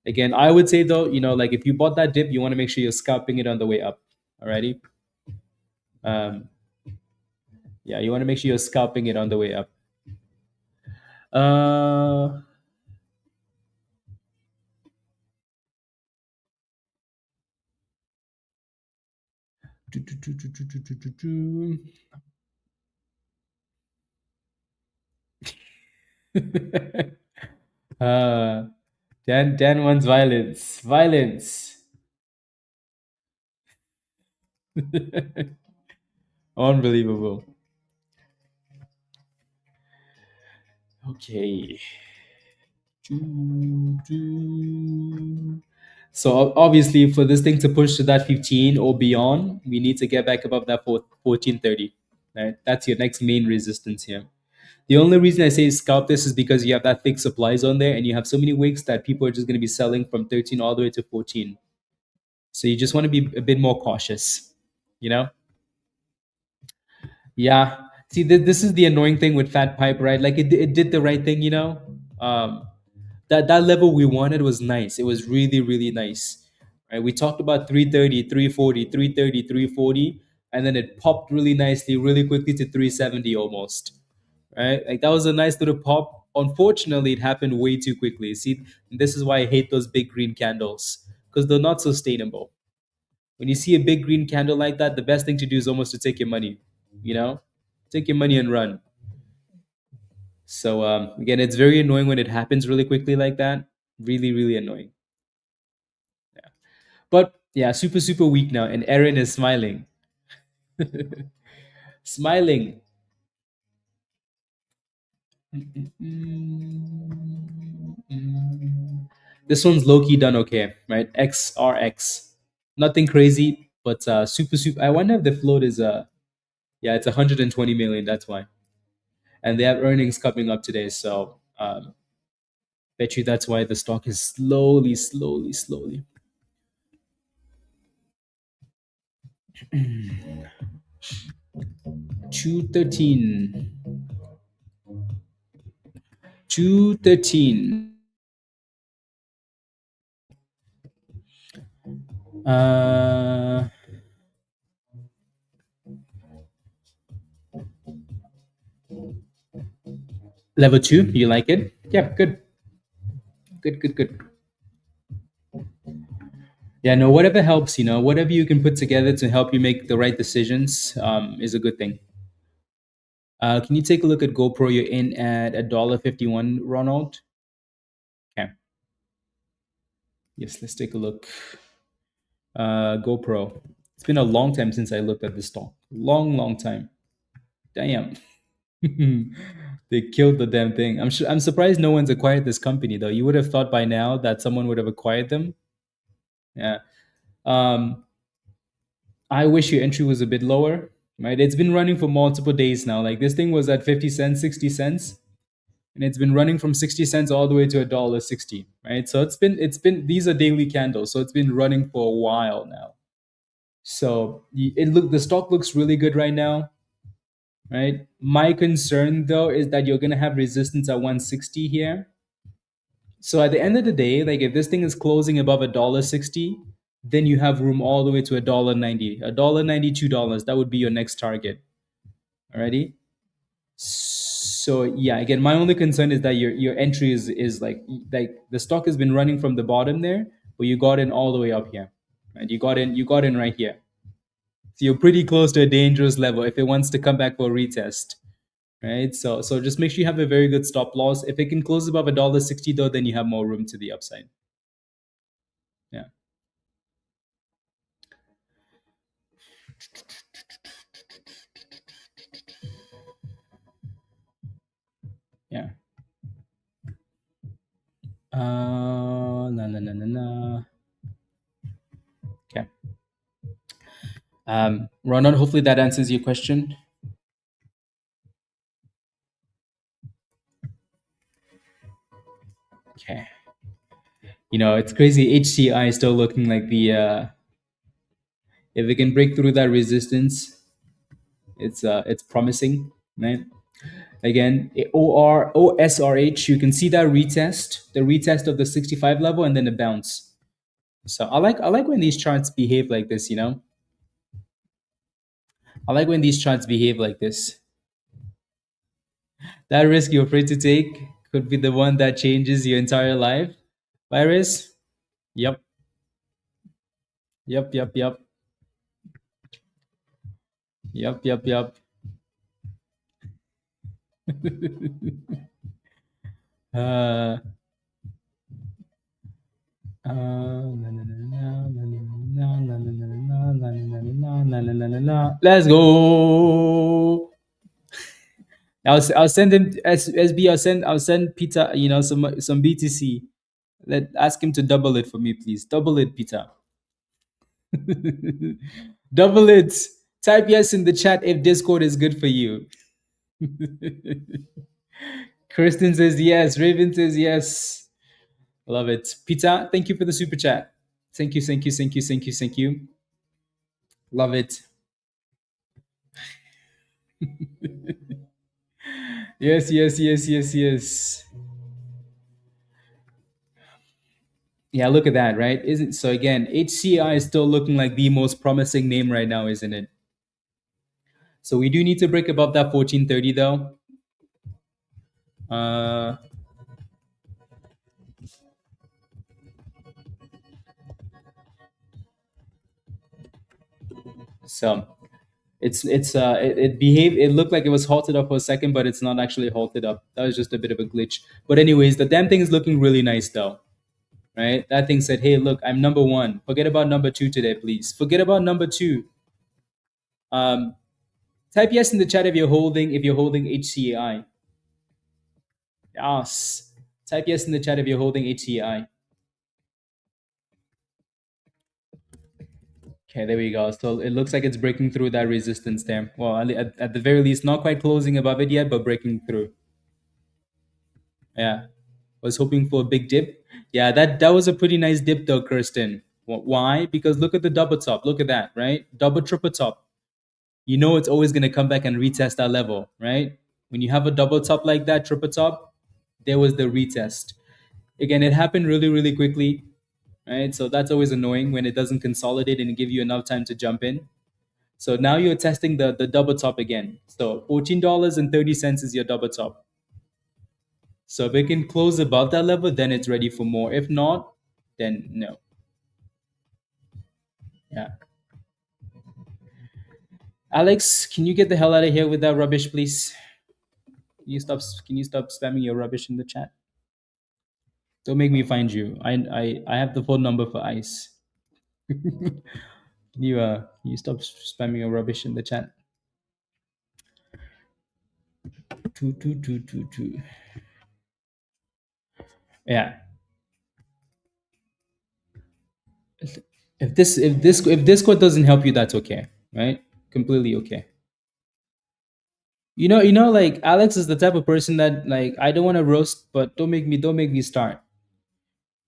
Again, I would say though, like if you bought that dip, you want to make sure you're scalping it on the way up. Alrighty. Um, yeah, you want to make sure you're scalping it on the way up. Uh, do, do, do, do, do, do, do, do, do. Dan wants violence. Violence. Unbelievable. Okay. So obviously, for this thing to push to that 15 or beyond, we need to get back above that 1430. Right? That's your next main resistance here. The only reason I say scalp this is because you have that thick supply zone there, and you have so many wicks that people are just going to be selling from 13 all the way to 14. So you just want to be a bit more cautious, you know? Yeah. See, this is the annoying thing with Fat Pipe, right? Like it did the right thing, Um, that level we wanted was nice. It was really, really nice. Right? We talked about 330, 340, 330, 340, and then it popped really nicely, really quickly to 370 almost. Right? Like that was a nice little pop. Unfortunately, it happened way too quickly. See, this is why I hate those big green candles because they're not sustainable. When you see a big green candle like that, the best thing to do is almost to take your money, you know? Take your money and run. So again, it's very annoying when it happens really quickly like that. Really, really annoying. But yeah, super, super weak now. And Aaron is smiling. Smiling. This one's low key done okay, right? XRX. Nothing crazy, but super, super. I wonder if the float is, yeah, it's 120 million. That's why. And they have earnings coming up today. So bet you that's why the stock is slowly, slowly, slowly. 213. 213. Uh, level 2, you like it? Yeah, good. Good, good, good. Yeah, no, whatever helps, whatever you can put together to help you make the right decisions is a good thing. Can you take a look at GoPro? You're in at $1.51, Ronald. Okay. Yes, let's take a look. GoPro. It's been a long time since I looked at this stock. Long, long time. Damn. They killed the damn thing. I'm surprised no one's acquired this company though. You would have thought by now that someone would have acquired them. Yeah. Um, I wish your entry was a bit lower. right? It's been running for multiple days now. Like this thing was at 50 cents, 60 cents, and it's been running from 60 cents all the way to $1.60, right? So it's been these are daily candles, so it's been running for a while now. So the stock looks really good right now, right? My concern though is that you're gonna have resistance at 160 here. So at the end of the day, like if this thing is closing above $1.60, then you have room all the way to $1.90, $1.90, $2. That would be your next target. Alrighty. So yeah, again, my only concern is that your entry is like the stock has been running from the bottom there, but you got in all the way up here. Right? You got in right here. So you're pretty close to a dangerous level if it wants to come back for a retest. Right. So just make sure you have a very good stop loss. If it can close above $1.60 though, then you have more room to the upside. Yeah. Yeah. No. Okay. Ronan, hopefully that answers your question. Okay. It's crazy. HCI is still looking like if it can break through that resistance, it's promising, right? Again, OSRH, you can see that the retest of the 65 level and then a bounce. So I like when these charts behave like this, I like when these charts behave like this. That risk you're afraid to take could be the one that changes your entire life. Virus? Yep. Yep, yep, yep. Yep, yep, yep. uh, Let's go. I'll send him SB. I'll send Peter. Some BTC. Ask him to double it for me, please. Double it, Peter. Double it. Type yes in the chat if Discord is good for you. Kristen says yes. Raven says yes. Love it. Peter, thank you for the super chat. Thank you, thank you, thank you, thank you, thank you. Love it. Yes, yes, yes, yes, yes. Yeah, look at that, right? Isn't so again, HCI is still looking like the most promising name right now, isn't it? So we do need to break above that 1430 though. Uh so it looked like it was halted up for a second, but it's not actually halted up. That was just a bit of a glitch. But anyways, the damn thing is looking really nice though. Right? That thing said, hey, look, I'm number one. Forget about number two today, please. Forget about number two. Um, type yes in the chat if you're holding HCAI. Yes. Type yes in the chat if you're holding HCAI. Okay, there we go. So it looks like it's breaking through that resistance there. Well, at the very least, not quite closing above it yet, but breaking through. Yeah. Was hoping for a big dip. Yeah, that was a pretty nice dip though, Kirsten. Why? Because look at the double top. Look at that, right? Double triple top. You know it's always going to come back and retest that level, right? When you have a double top like that, triple top, there was the retest. Again, it happened really, really quickly, right? So that's always annoying when it doesn't consolidate and give you enough time to jump in. So now you're testing the double top again. So $14.30 is your double top. So if it can close above that level, then it's ready for more. If not, then no. Yeah. Alex, can you get the hell out of here with that rubbish, please? Can you stop spamming your rubbish in the chat? Don't make me find you. I have the phone number for ICE. Can you stop spamming your rubbish in the chat? Two. Yeah. If Discord doesn't help you, that's okay, right? Completely okay. Like Alex is the type of person that like I don't want to roast, but don't make me start,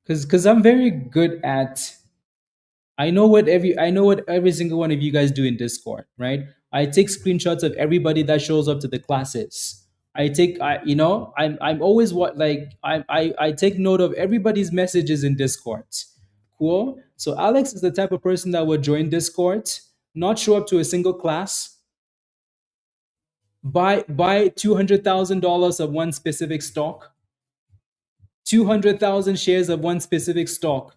because I'm very good at. I know what every single one of you guys do in Discord, right? I take screenshots of everybody that shows up to the classes. I'm always I take note of everybody's messages in Discord. Cool. So Alex is the type of person that would join Discord, not show up to a single class, buy $200,000 of one specific stock, 200,000 shares of one specific stock,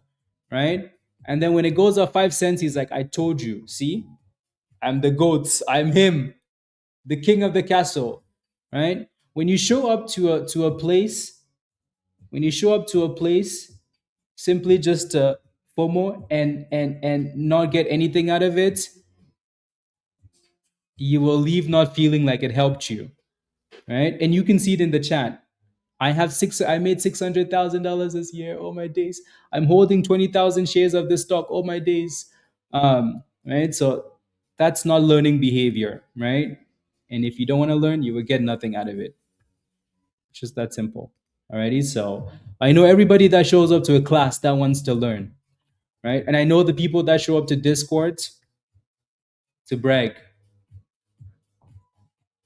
right? And then when it goes up 5 cents, he's like, I told you, see, I'm the goats, I'm him, the king of the castle, right? When you show up to a place, when you show up to a place simply just to FOMO and not get anything out of it, you will leave not feeling like it helped you, right? And you can see it in the chat. I made $600,000 this year. Oh my days! I'm holding 20,000 shares of this stock. Oh my days! Right. So that's not learning behavior, right? And if you don't want to learn, you will get nothing out of it. It's just that simple. Alrighty. So I know everybody that shows up to a class that wants to learn, right? And I know the people that show up to Discord to brag.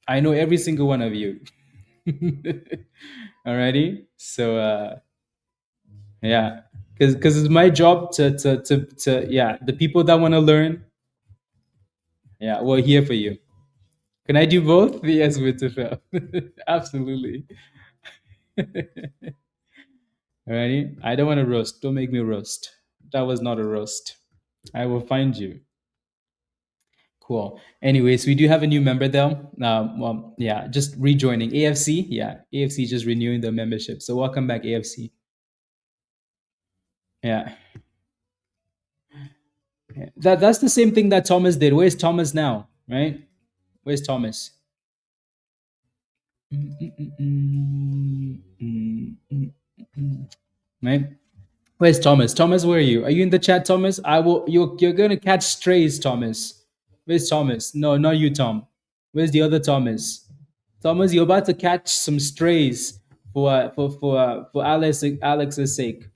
I know every single one of you. Alrighty. So yeah, because it's my job to yeah, the people that want to learn, yeah, we're here for you. Can I do both? Yes, with Tefel. Absolutely. Alrighty. I don't want to roast. Don't make me roast. That was not a roast. I will find you. Cool. Anyways, we do have a new member though. Well, yeah, just rejoining AFC. Yeah, AFC just renewing the membership. So welcome back, AFC. Yeah. Yeah. That's the same thing that Thomas did. Where's Thomas now? Right? Where's Thomas? Right? Where's Thomas? Thomas, where are you? Are you in the chat, Thomas? I will. You're gonna catch strays, Thomas. Where's Thomas? No, not you, Tom. Where's the other Thomas? Thomas, you're about to catch some strays for Alex's sake.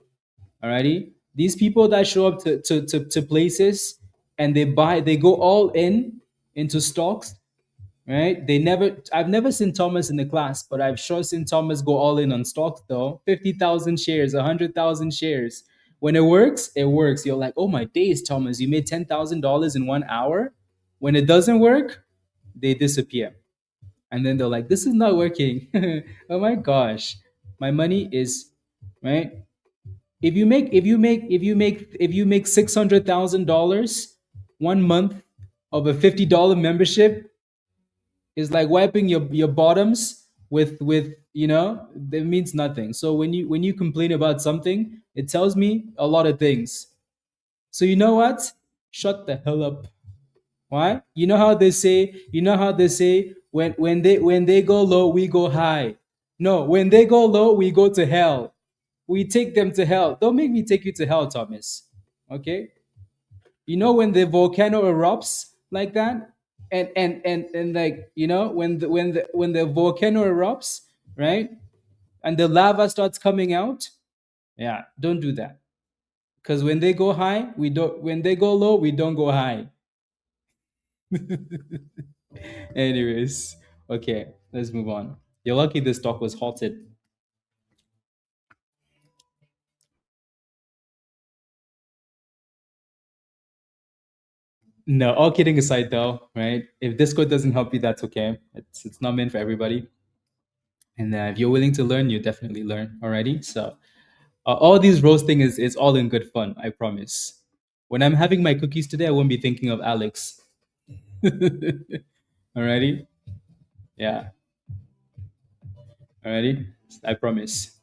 Alrighty. These people that show up to places and they go all in into stocks, right? I've never seen Thomas in the class, but I've sure seen Thomas go all in on stocks though. 50,000 shares, 100,000 shares. When it works, it works. You're like, oh my days, Thomas, you made $10,000 in 1 hour. When it doesn't work, they disappear. And then they're like, this is not working. Oh my gosh. My money is right. If you make $600,000 1 month of a $50 membership, is like wiping your bottoms with that means nothing. So when you complain about something, it tells me a lot of things. So you know what? Shut the hell up. Why? You know how they say when they go low, we go high. No, when they go low, we go to hell. We take them to hell. Don't make me take you to hell, Thomas. Okay? You know when the volcano erupts like that, and like when the volcano erupts, right? And the lava starts coming out. Yeah, don't do that. Because when they go high, we don't. When they go low, we don't go high. Anyways, okay, let's move on. You're lucky this stock was halted. No, all kidding aside, though, right? If Discord doesn't help you, that's okay. It's not meant for everybody. And if you're willing to learn, you definitely learn already. So all these roasting is all in good fun. I promise. When I'm having my cookies today, I won't be thinking of Alex. Alrighty, yeah, alrighty. I promise.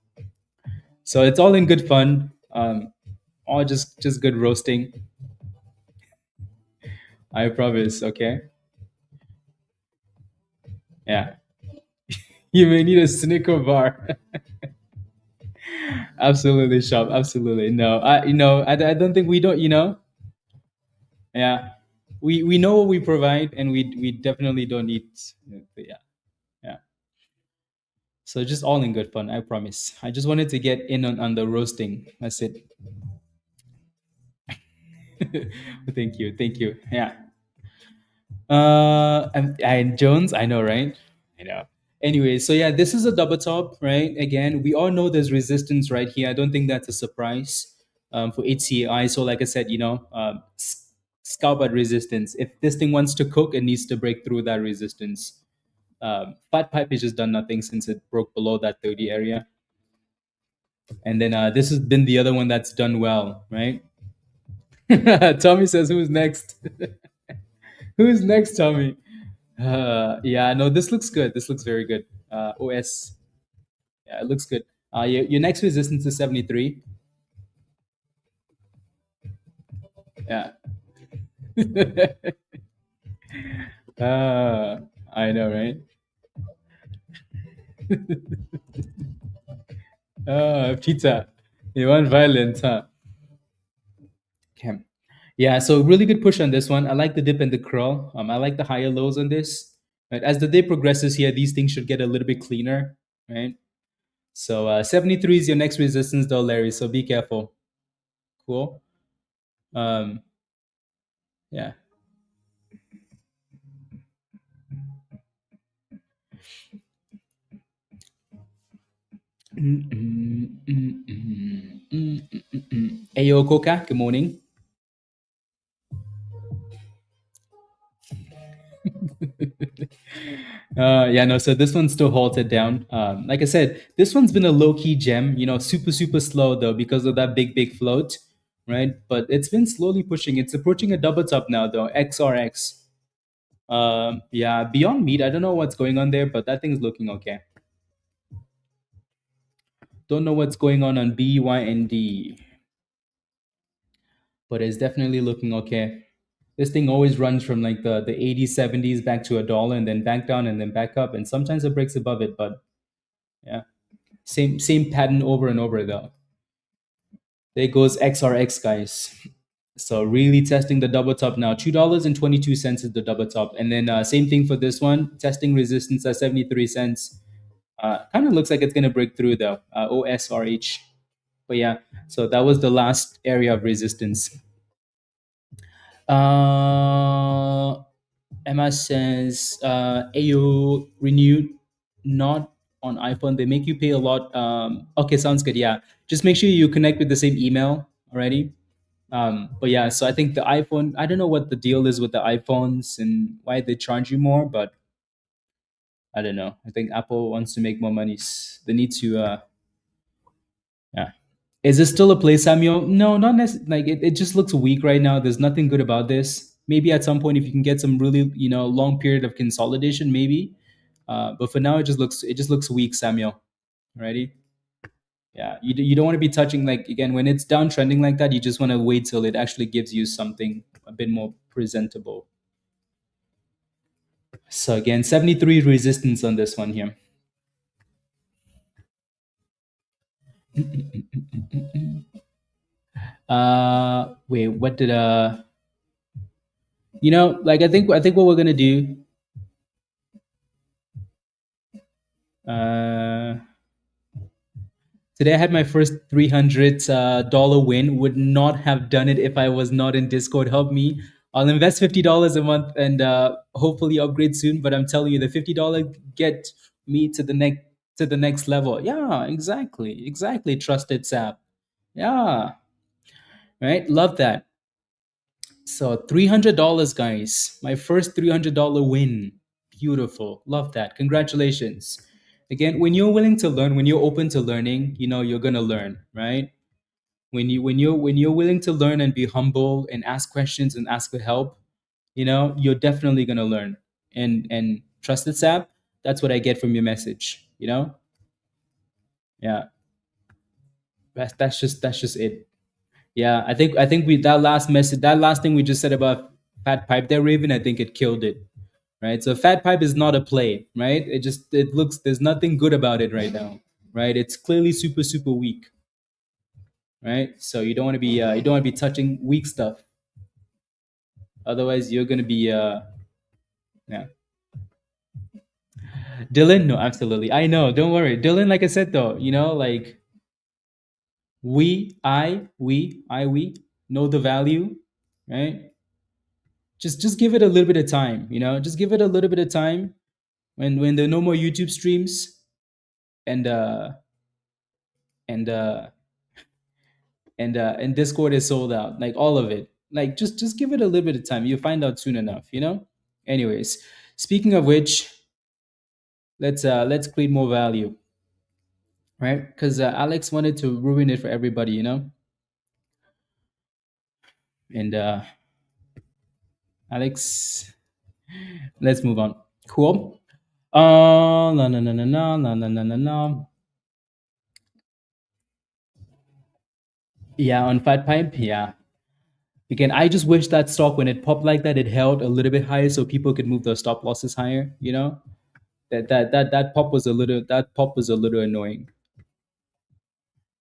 So it's all in good fun. All just good roasting. I promise. Okay. Yeah. You may need a Snicker bar. Absolutely, shop. Absolutely. No, I don't think we don't. Yeah. We know what we provide, and we definitely don't need. Yeah. So just all in good fun, I promise. I just wanted to get in on the roasting. That's it. Thank you, thank you. Yeah. And Jones, I know, right? I know. Anyway, so yeah, this is a double top, right? Again, we all know there's resistance right here. I don't think that's a surprise for HCAI. So, like I said, scalp at resistance. If this thing wants to cook, it needs to break through that resistance. Fat pipe has just done nothing since it broke below that 30 area. And then this has been the other one that's done well, right? Tommy says, "Who's next? Who's next, Tommy?" Yeah, no, this looks good. This looks very good. OS, yeah, it looks good. Your next resistance is 73. Yeah. uh, I know, right? Pizza. You want violence, huh? Okay. Yeah, so really good push on this one. I like the dip and the curl. I like the higher lows on this. Right, as the day progresses here, these things should get a little bit cleaner, right? So 73 is your next resistance, though, Larry. So be careful. Cool. Um, yeah. Ayo, Coca. Good morning. Yeah, no, so this one's still halted down. Like I said, this one's been a low key gem, super, super slow though because of that big float, right? But it's been slowly pushing. It's approaching a double top now though, XRX. Yeah, Beyond Meat, I don't know what's going on there, but that thing's looking okay. Don't know what's going on BYND, but it's definitely looking okay. This thing always runs from like the 80s, 70s back to a dollar and then back down and then back up. And sometimes it breaks above it, but yeah. Same pattern over and over though. There goes XRX, guys. So really testing the double top now. $2.22 is the double top. And then same thing for this one, testing resistance at 73 cents. Kind of looks like it's going to break through though, OSRH. But yeah, so that was the last area of resistance. Uh, Emma says, AO renewed, not on iPhone. They make you pay a lot. Okay, sounds good. Yeah. Just make sure you connect with the same email already. But yeah, so I think the iPhone, I don't know what the deal is with the iPhones and why they charge you more, but I don't know. I think Apple wants to make more money. They need to, yeah. Is this still a play, Samuel? No, not necessarily. Like it just looks weak right now. There's nothing good about this. Maybe at some point, if you can get some really, long period of consolidation, maybe. But for now, it just looks weak, Samuel. Ready? Yeah, you don't want to be touching like again when it's downtrending like that. You just want to wait till it actually gives you something a bit more presentable. So again, 73 resistance on this one here. Wait, what did like I think what we're gonna do. Uh, Today I had my first $300 win. Would not have done it if I was not in Discord. Help me. I'll invest $50 a month and hopefully upgrade soon. But I'm telling you, the $50 get me to the next level. Yeah, exactly. Trusted Sap. Yeah, right. Love that. So $300, guys. My first $300 win. Beautiful. Love that. Congratulations. Again, when you're willing to learn, when you're open to learning, you're gonna learn, right? When you're willing to learn and be humble and ask questions and ask for help, you're definitely gonna learn. And trusted Sap, that's what I get from your message. Yeah. That's just it. Yeah, I think we that last message, that last thing we just said about Fat Pipe there, Raven, I think it killed it. Right? So Fat Pipe is not a play, right? It looks there's nothing good about it right now. Right? It's clearly super, super weak. Right? So you don't want to be touching weak stuff. Otherwise you're gonna be yeah. Dylan, no, absolutely. I know. Don't worry. Dylan, like I said though, like we know the value, right? Just give it a little bit of time, Just give it a little bit of time when there are no more YouTube streams and and uh and Discord is sold out, like all of it. Like just give it a little bit of time. You'll find out soon enough. Anyways, speaking of which, let's create more value, right? Because Alex wanted to ruin it for everybody. And Alex, let's move on. Cool. No, no, no, no, no, no, no, no, no, no. Yeah, on Fat Pipe, yeah. Again, I just wish that stock when it popped like that, it held a little bit higher so people could move their stop losses higher. That pop was a little annoying.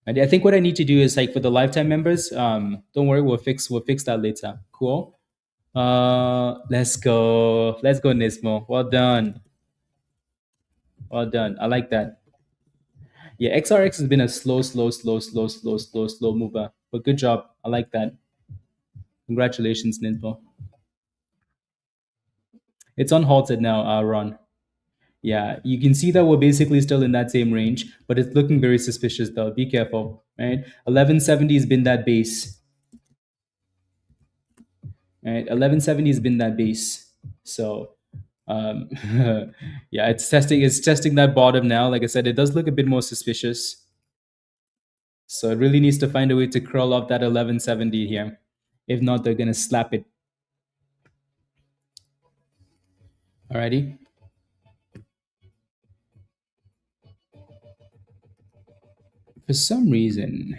And I think what I need to do is like for the lifetime members, don't worry, we'll fix that later. Cool. Let's go, Nismo. Well done. Well done. I like that. Yeah, XRX has been a slow, slow, slow, slow, slow, slow, slow mover. But good job. I like that. Congratulations, Nismo. It's unhalted now, Ron. Yeah, you can see that we're basically still in that same range, but it's looking very suspicious though. Be careful, right? 1170 has been that base, right? 1170 has been that base. So, um, yeah, it's testing that bottom now. Like I said, it does look a bit more suspicious. So it really needs to find a way to curl up that 1170 here. If not, they're gonna slap it. Alrighty. For some reason,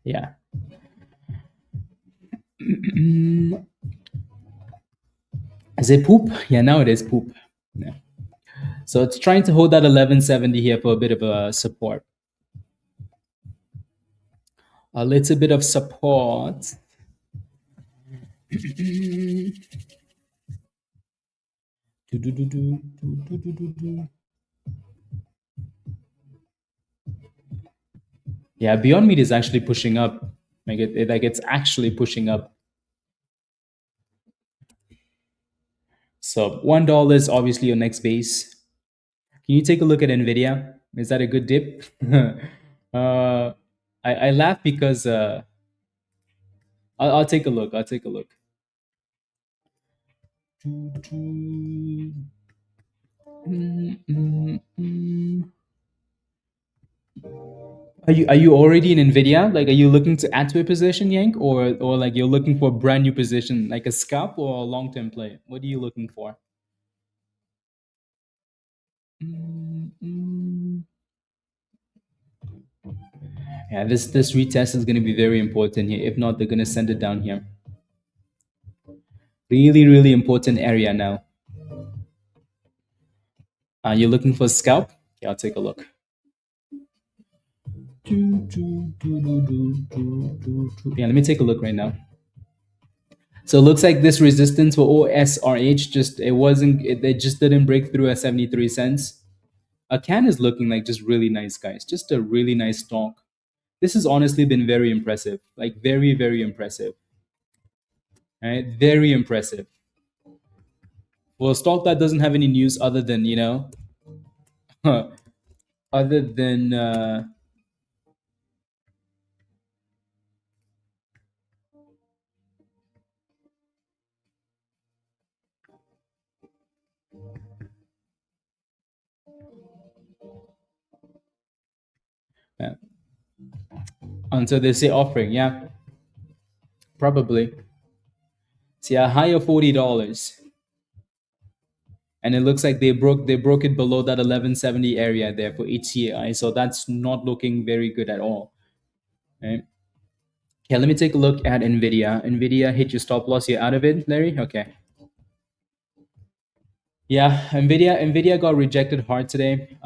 yeah. Is it poop? Yeah, now it is poop. Yeah. So it's trying to hold that 1170 here for a bit of a support. A little bit of support. Yeah, Beyond Meat is actually pushing up. It's actually pushing up. So $1 is obviously your next base. Can you take a look at NVIDIA? Is that a good dip? I laugh because I'll take a look. I'll take a look. Are you already in Nvidia? Like, are you looking to add to a position, Yank, or like you're looking for a brand new position, like a scalp or a long term play? What are you looking for? Yeah, this retest is going to be very important here. If not, they're going to send it down here. Really, really important area now. You're looking for a scalp? Yeah, I'll take a look. Yeah, let me take a look right now. So it looks like this resistance for OSRH it just didn't break through at 73 cents. AKAN is looking like just really nice, guys. Just a really nice stock. This has honestly been very impressive. Like very, very impressive. Right? Very impressive. For a stock that doesn't have any news other than, other than yeah. Until they say offering, yeah. Probably. See a high of $40. And it looks like they broke it below that 1170 area there for HCAI. So that's not looking very good at all. Right? Yeah, let me take a look at NVIDIA. NVIDIA hit your stop loss. You're out of it, Larry? Okay. Yeah, NVIDIA got rejected hard today.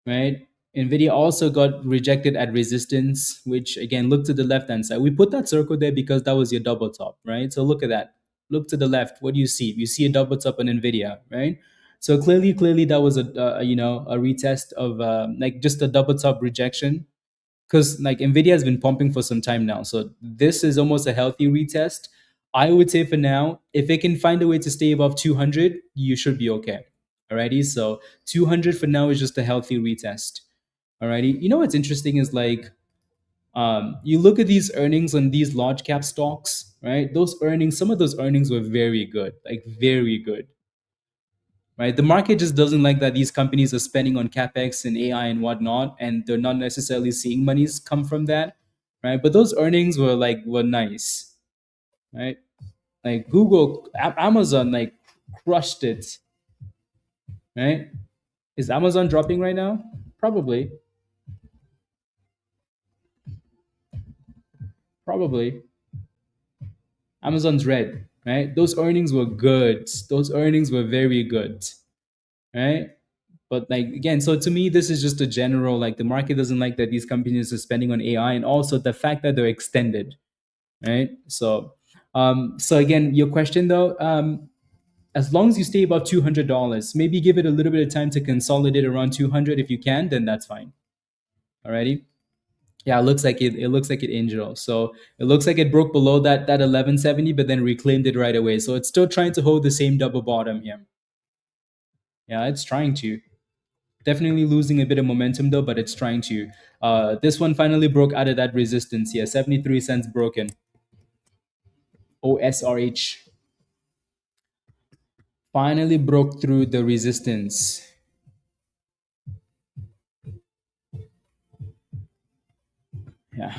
Right? NVIDIA also got rejected at resistance, which again, look to the left-hand side. We put that circle there because that was your double top, right? So look at that. Look to the left. What do you see? You see a double top on NVIDIA, right? So clearly, that was a retest of like just a double top rejection, because like NVIDIA has been pumping for some time now. So this is almost a healthy retest. I would say for now, if it can find a way to stay above 200, you should be okay. Alrighty. So 200 for now is just a healthy retest. Alrighty. You know what's interesting is like you look at these earnings on these large cap stocks, right? Those earnings, some of those earnings were very good, like very good, right? The market just doesn't like that these companies are spending on capex and AI and whatnot, and they're not necessarily seeing monies come from that, right? But those earnings were nice, right? Like Google, Amazon, like crushed it, right? Is Amazon dropping right now? Probably, probably. Amazon's red, right? Those earnings were good. Those earnings were very good, right? But like again, so to me, this is just a general like the market doesn't like that these companies are spending on AI, and also the fact that they're extended, right? So again, your question though, as long as you stay above $200, maybe give it a little bit of time to consolidate around 200 if you can, then that's fine. Alrighty. Yeah, it looks like it looks like it angel. So it looks like it broke below that 1170, but then reclaimed it right away. So it's still trying to hold the same double bottom here. Yeah, it's trying to. Definitely losing a bit of momentum though, but it's trying to. This one finally broke out of that resistance here. 73 cents broken. OSRH finally broke through the resistance. Yeah.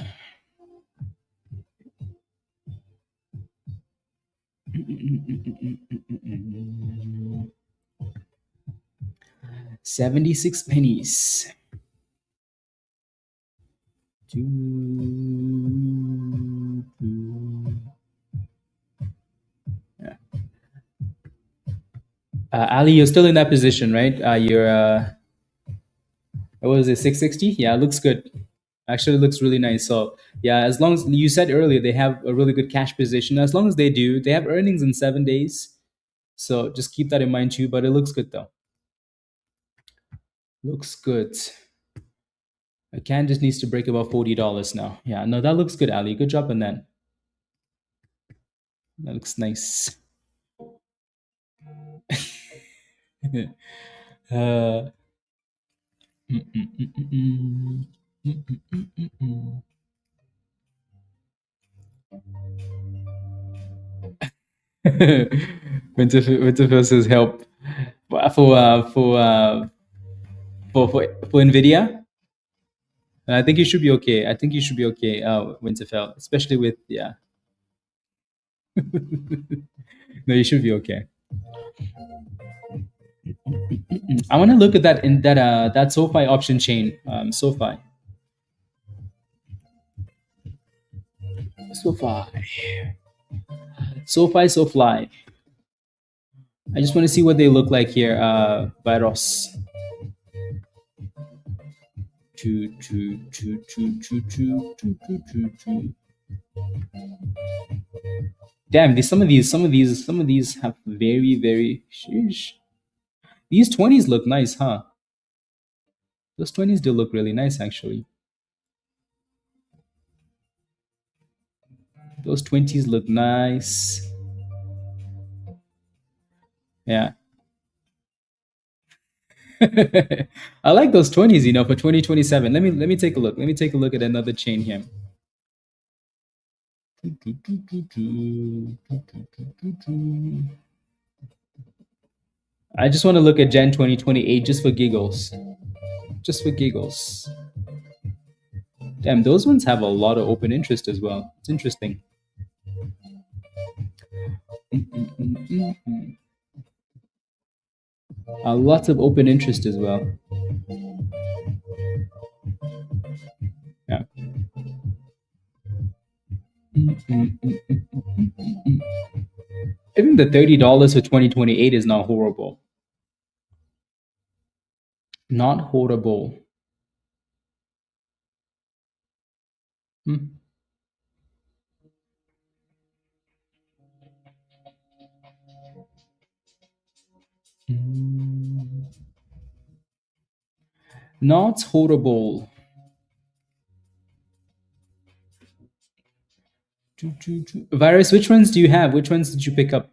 76 pennies. Yeah. Ali, you're still in that position, right? You're what was it, 660? Yeah, it looks good. Actually, it looks really nice. So yeah, as long as you said earlier, they have a really good cash position. As long as they do, they have earnings in 7 days. So just keep that in mind too. But it looks good though. Looks good. AKAN just needs to break above $40 now. Yeah, no, that looks good, Ali. Good job on that. That looks nice. uh, Winterfell says help for for Nvidia. I think you should be okay. I think you should be okay, Winterfell, especially with yeah. No, you should be okay. I want to look at that in that SoFi option chain. SoFi, SoFi. I just want to see what they look like here. Virus. Damn, some of these have very. Sheesh. These 20s look nice, huh? Those 20s do look really nice, actually. Those 20s look nice. Yeah. I like those 20s, for 2027. Let me take a look. Let me take a look at another chain here. I just want to look at Jan 2028 just for giggles. Just for giggles. Damn, those ones have a lot of open interest as well. It's interesting. A lot of open interest as well. Yeah. Even the $30 for 2028 is not horrible. Not horrible. Hmm. Mm, not horrible. Virus, which ones do you have? Which ones did you pick up?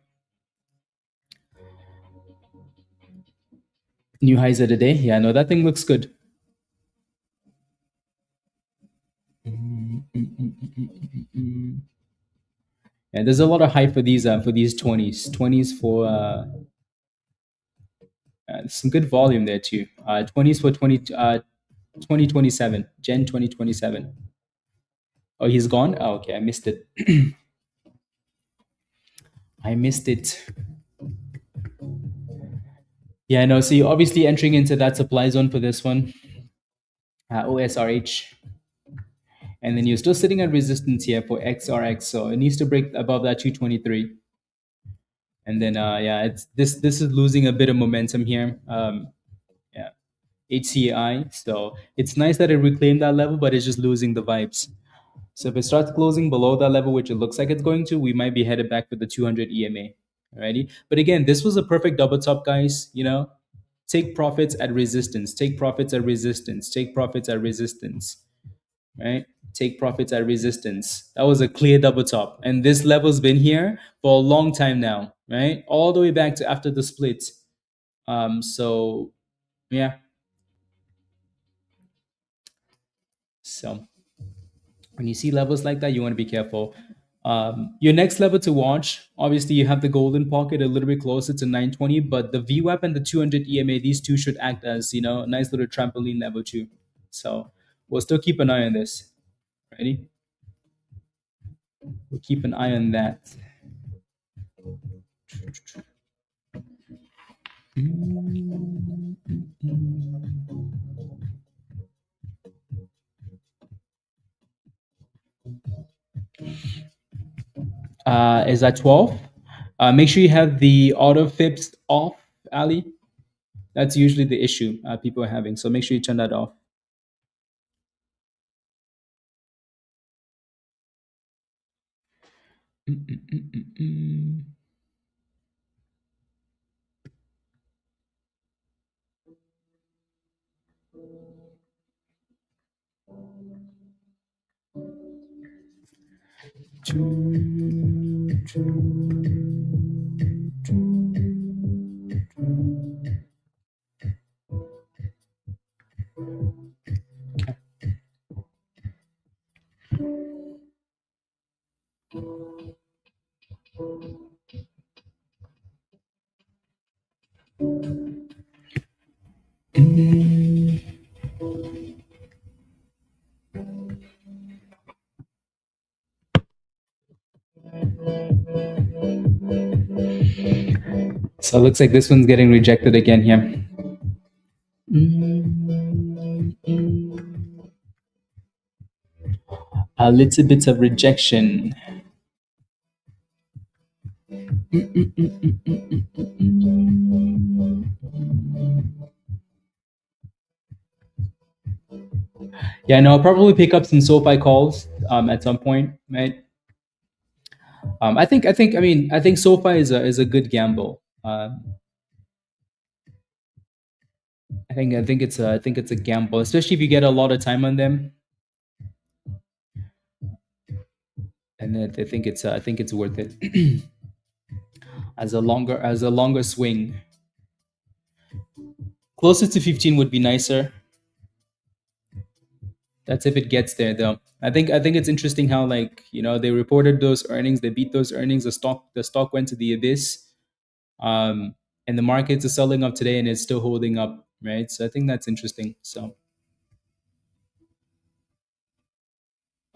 New highs of the day? Yeah, no, that thing looks good. Yeah, there's a lot of hype for these 20s some good volume there too. 20s for 2027, Gen 2027. Oh, he's gone. Oh, okay, I missed it. I missed it. Yeah, no. So you're obviously entering into that supply zone for this one, OSRH, and then you're still sitting at resistance here for XRX. So it needs to break above that 223, and then yeah, it's this is losing a bit of momentum here. Yeah, HCAI. So it's nice that it reclaimed that level, but it's just losing the vibes. So if it starts closing below that level, which it looks like it's going to, we might be headed back for the 200 EMA. Alrighty. But again, this was a perfect double top, guys. You know, take profits at resistance, take profits at resistance, take profits at resistance, right? Take profits at resistance. That was a clear double top. And this level's been here for a long time now, right? All the way back to after the split. So yeah. So when you see levels like that, you want to be careful. Your next level to watch, obviously, you have the golden pocket a little bit closer to 920, but the VWAP and the 200 EMA, these two should act as, a nice little trampoline level too. So we'll still keep an eye on this. Ready? We'll keep an eye on that. Is that 12? Make sure you have the auto fibs off, Ali. That's usually the issue people are having. So make sure you turn that off. So it looks like this one's getting rejected again here. A little bit of rejection. Yeah, no, I'll probably pick up some SoFi calls at some point, right? I think SoFi is a good gamble. I think it's a gamble, especially if you get a lot of time on them. And I think it's worth it as a longer swing. Closer to 15 would be nicer. That's if it gets there, though. I think it's interesting how, like, they reported those earnings, they beat those earnings, the stock went to the abyss, and the markets are selling up today, and it's still holding up, right? So I think that's interesting. So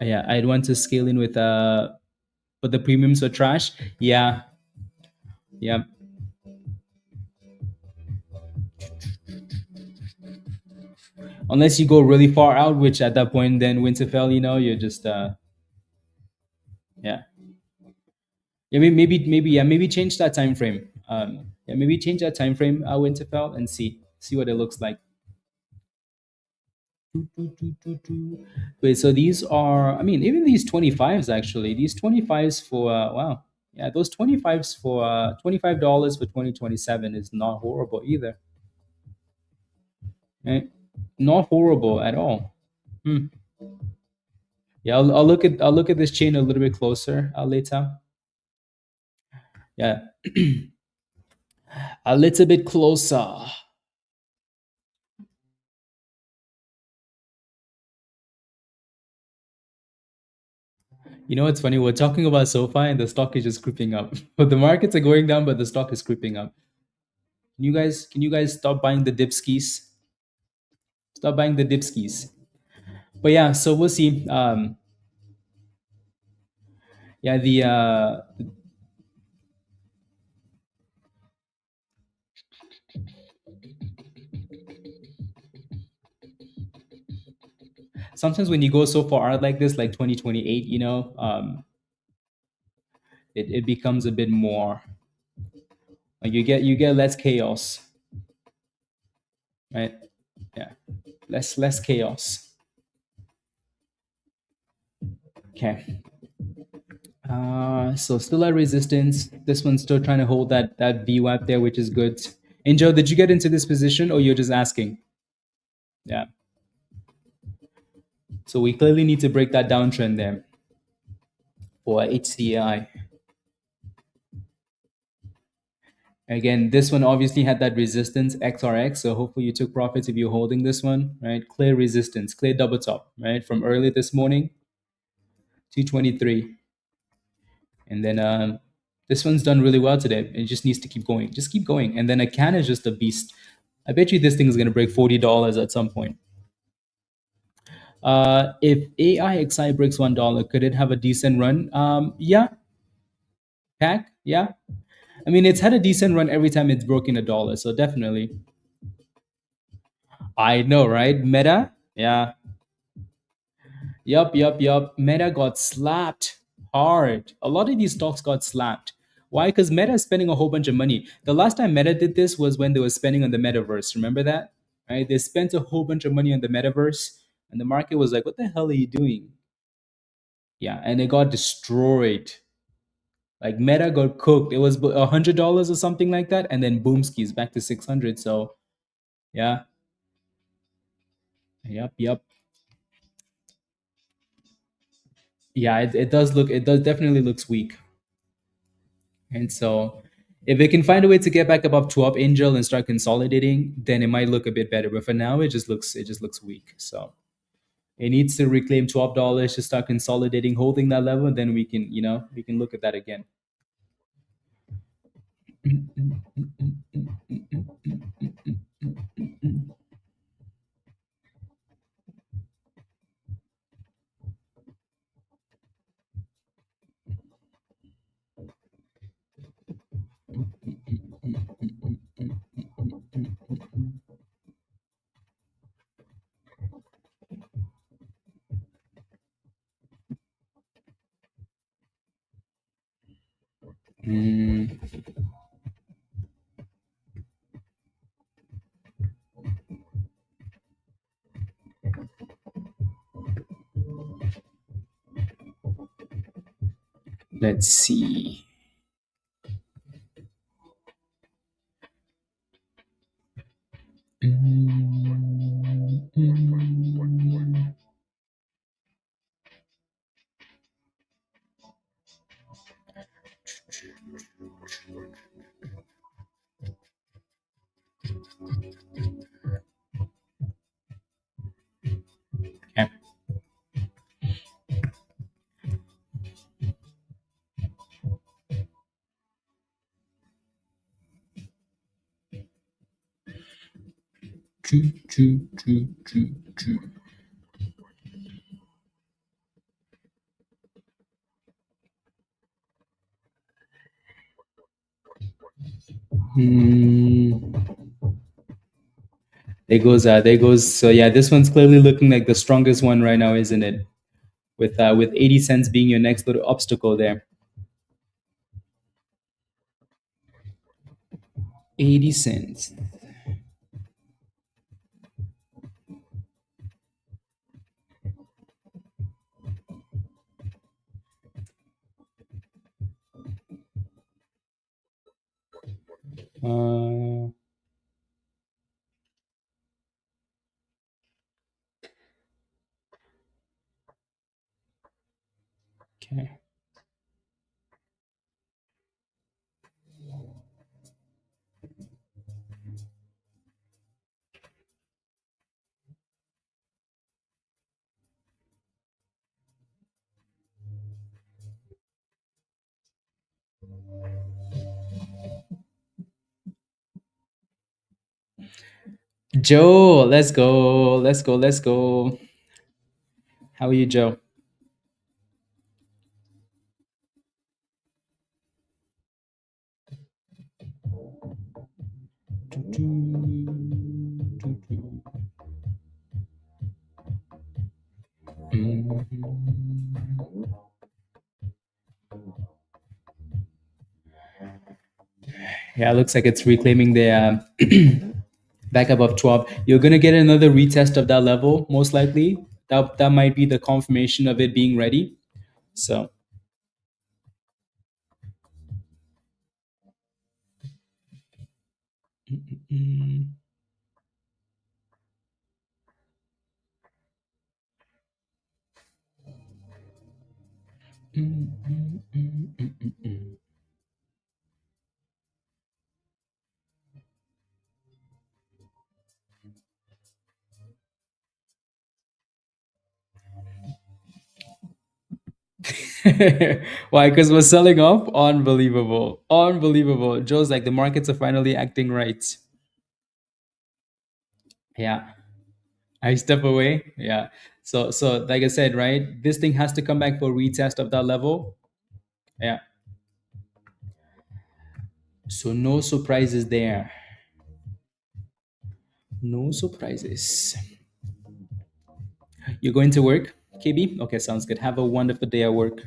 yeah, I'd want to scale in with but the premiums are trash. Yeah, yeah. Unless you go really far out, which at that point, then Winterfell, you're just yeah. Yeah, maybe change that time frame. Yeah, maybe change that time frame, Winterfell, and see what it looks like. Wait, so these are, I mean, even these 25s actually, these 25s for wow, Yeah, those 25s for $25 for 2027 is not horrible either. Right? Not horrible at all. Hmm. Yeah, I'll look at this chain a little bit closer later. Yeah, a little bit closer. You know what's funny? We're talking about SoFi and the stock is just creeping up. But the markets are going down, but the stock is creeping up. Can you guys stop buying the dipskis? Stop buying the dipskis. But yeah, so we'll see. Yeah, the sometimes when you go so far out like this, like 2028, it becomes a bit more like you get less chaos, right? Yeah, less chaos. Okay. So still at resistance. This one's still trying to hold that VWAP there, which is good. Angel, did you get into this position or you're just asking? Yeah. So we clearly need to break that downtrend there for HCAI. Again, this one obviously had that resistance XRX, so hopefully you took profits if you're holding this one, right? Clear resistance, clear double top, right? From early this morning, 223. And then this one's done really well today. It just needs to keep going. Just keep going. And then AKAN is just a beast. I bet you this thing is going to break $40 at some point. If AIXI breaks $1, could it have a decent run? Yeah, pack, yeah. I mean, it's had a decent run every time it's broken $1, so definitely. I know, right? Meta, yeah. Yup. Meta got slapped hard. A lot of these stocks got slapped. Why? Because Meta is spending a whole bunch of money. The last time Meta did this was when they were spending on the metaverse. Remember that? Right? They spent a whole bunch of money on the metaverse, and the market was like, "What the hell are you doing?" Yeah, and it got destroyed. Like Meta got cooked. It was $100 or something like that, and then boom skis back to 600. So yeah, yep. Yeah, it does definitely looks weak. And so if it can find a way to get back above 12 angel and start consolidating, then it might look a bit better. But for now, it just looks weak. So it needs to reclaim $12 to start consolidating, holding that level, and then we can look at that again. Mm, let's see. Okay. Choo. Hmm. There goes. So yeah, this one's clearly looking like the strongest one right now, isn't it? With 80 cents being your next little obstacle there. 80 cents. Uh, okay. Joe, let's go. Let's go. Let's go. How are you, Joe? Yeah, it looks like it's reclaiming the back above 12. You're gonna get another retest of that level, most likely. That might be the confirmation of it being ready. So mm, mm, mm, mm, mm, mm, mm. Why? Because we're selling off? Unbelievable. Unbelievable. Joe's like the markets are finally acting right. Yeah. I step away. Yeah. So like I said, right? This thing has to come back for a retest of that level. Yeah. So no surprises there. No surprises. You're going to work, KB? Okay, sounds good. Have a wonderful day at work.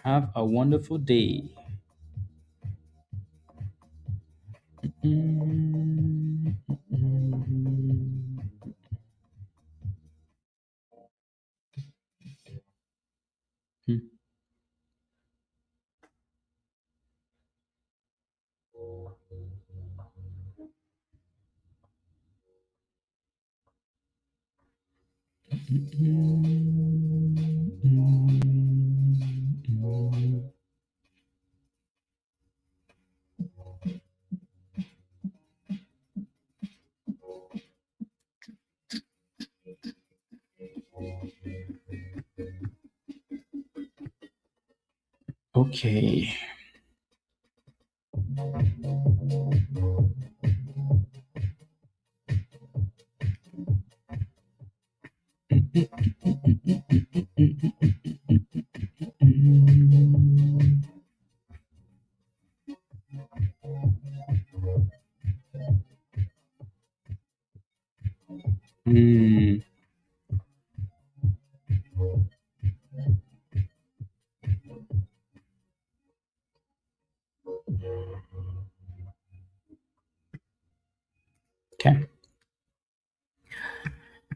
Have a wonderful day. Mm, mm, mm, mm. Okay. Mm, okay.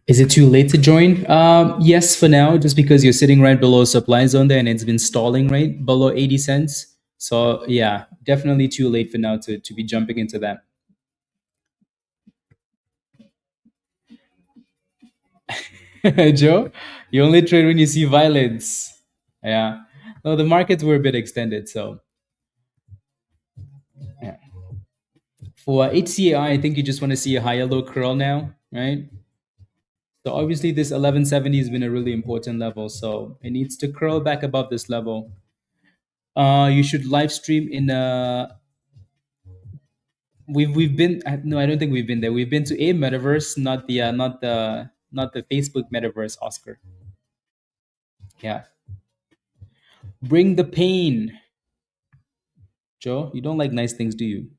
Is it too late to join? Yes, for now, just because you're sitting right below supply zone there and it's been stalling right below 80 cents. So yeah, definitely too late for now to be jumping into that. Joe, you only trade when you see violence. Yeah. No, the markets were a bit extended. So yeah. For HCAI, I think you just want to see a higher low curl now, right? So obviously this 1170 has been a really important level. So it needs to curl back above this level. You should live stream in we've been no, I don't think we've been there. We've been to a metaverse, not the Facebook metaverse, Oscar. Yeah. Bring the pain. Joe, you don't like nice things, do you?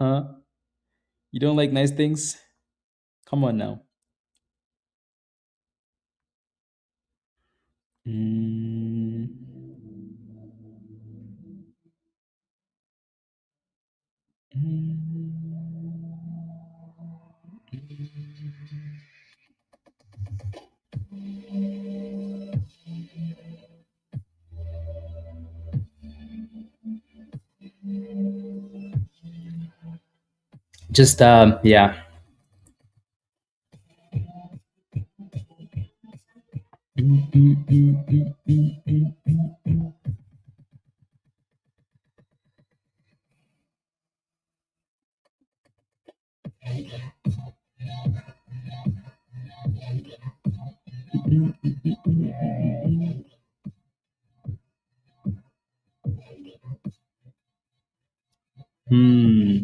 Huh? You don't like nice things? Come on now. Mm, mm, Just yeah.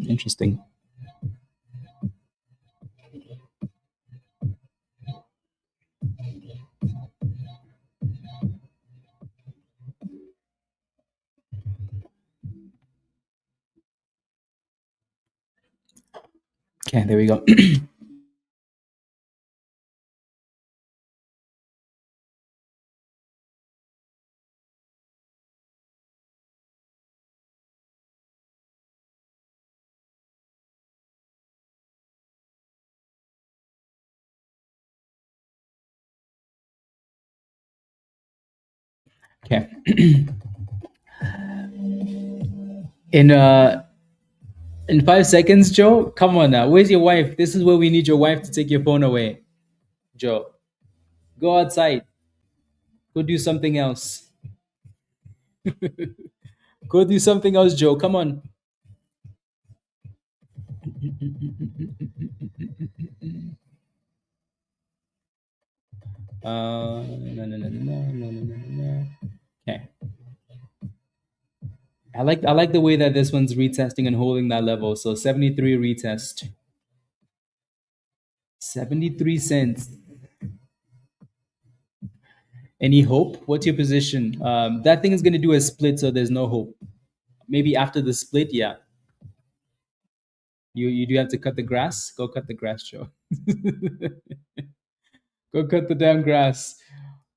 Interesting. Okay, there we go. Okay. In uh in 5 seconds, Joe. Come on now. Where's your wife? This is where we need your wife to take your phone away. Joe, go outside. Go do something else. Go do something else, Joe. Come on. No, no, no, no, no, no, no, no, no. Okay. I like the way that this one's retesting and holding that level. So 73 retest. 73 cents. Any hope? What's your position? That thing is going to do a split, so there's no hope. Maybe after the split, yeah. You do have to cut the grass. Go cut the grass, Joe. Go cut the damn grass.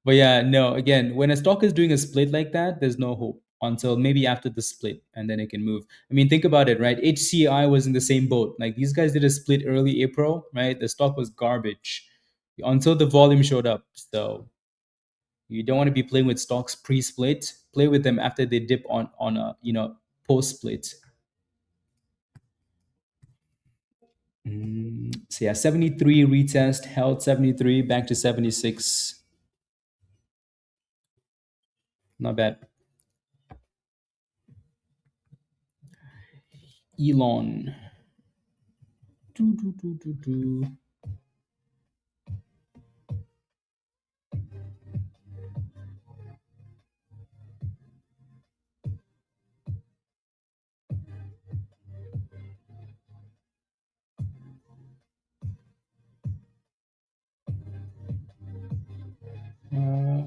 But yeah, no. Again, when a stock is doing a split like that, there's no hope until maybe after the split, and then it can move. I mean, think about it, right? HCI was in the same boat. Like these guys did a split early April, right? The stock was garbage until the volume showed up. So you don't want to be playing with stocks pre-split. Play with them after they dip on a post-split. So yeah, 73 retest, held 73, back to 76. Not bad. Elon. Do, do, do, do, do. Uh,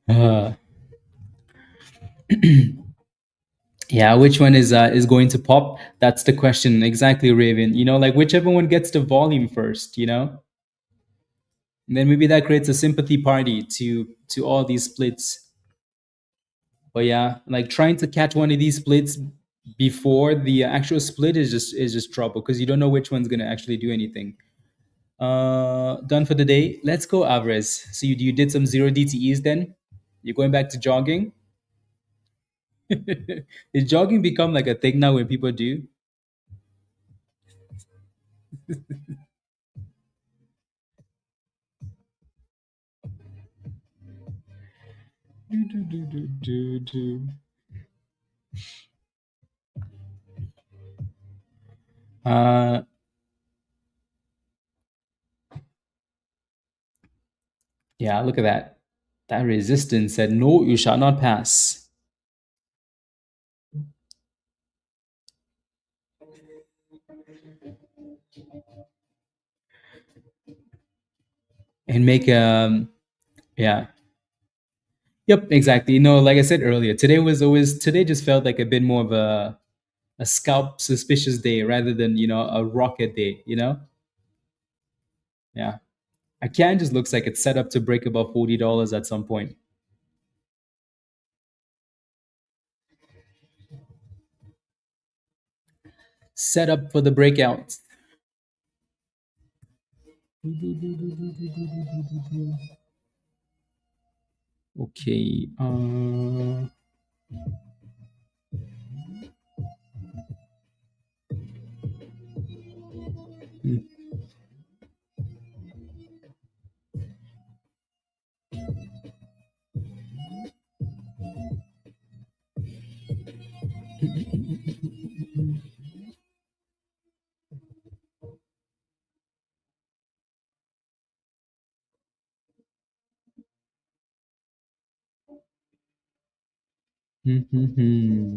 uh, yeah, which one is going to pop? That's the question. Exactly, Raven. Like whichever one gets the volume first. And then maybe that creates a sympathy party to all these splits. But yeah, like trying to catch one of these splits before the actual split is just trouble because you don't know which one's gonna actually do anything. Done for the day. Let's go, Alvarez. So you did some zero DTEs then? You're going back to jogging? Is jogging become like a thing now when people do? Do, do, do, do, do, do. Uh, yeah, look at that. That resistance said, no, you shall not pass. And make yeah. Yep, exactly. Like I said earlier, today just felt like a bit more of a scalp suspicious day rather than, a rocket day. Yeah. AKAN just looks like it's set up to break above $40 at some point. set up for the breakout. Okay. Mm-hmm.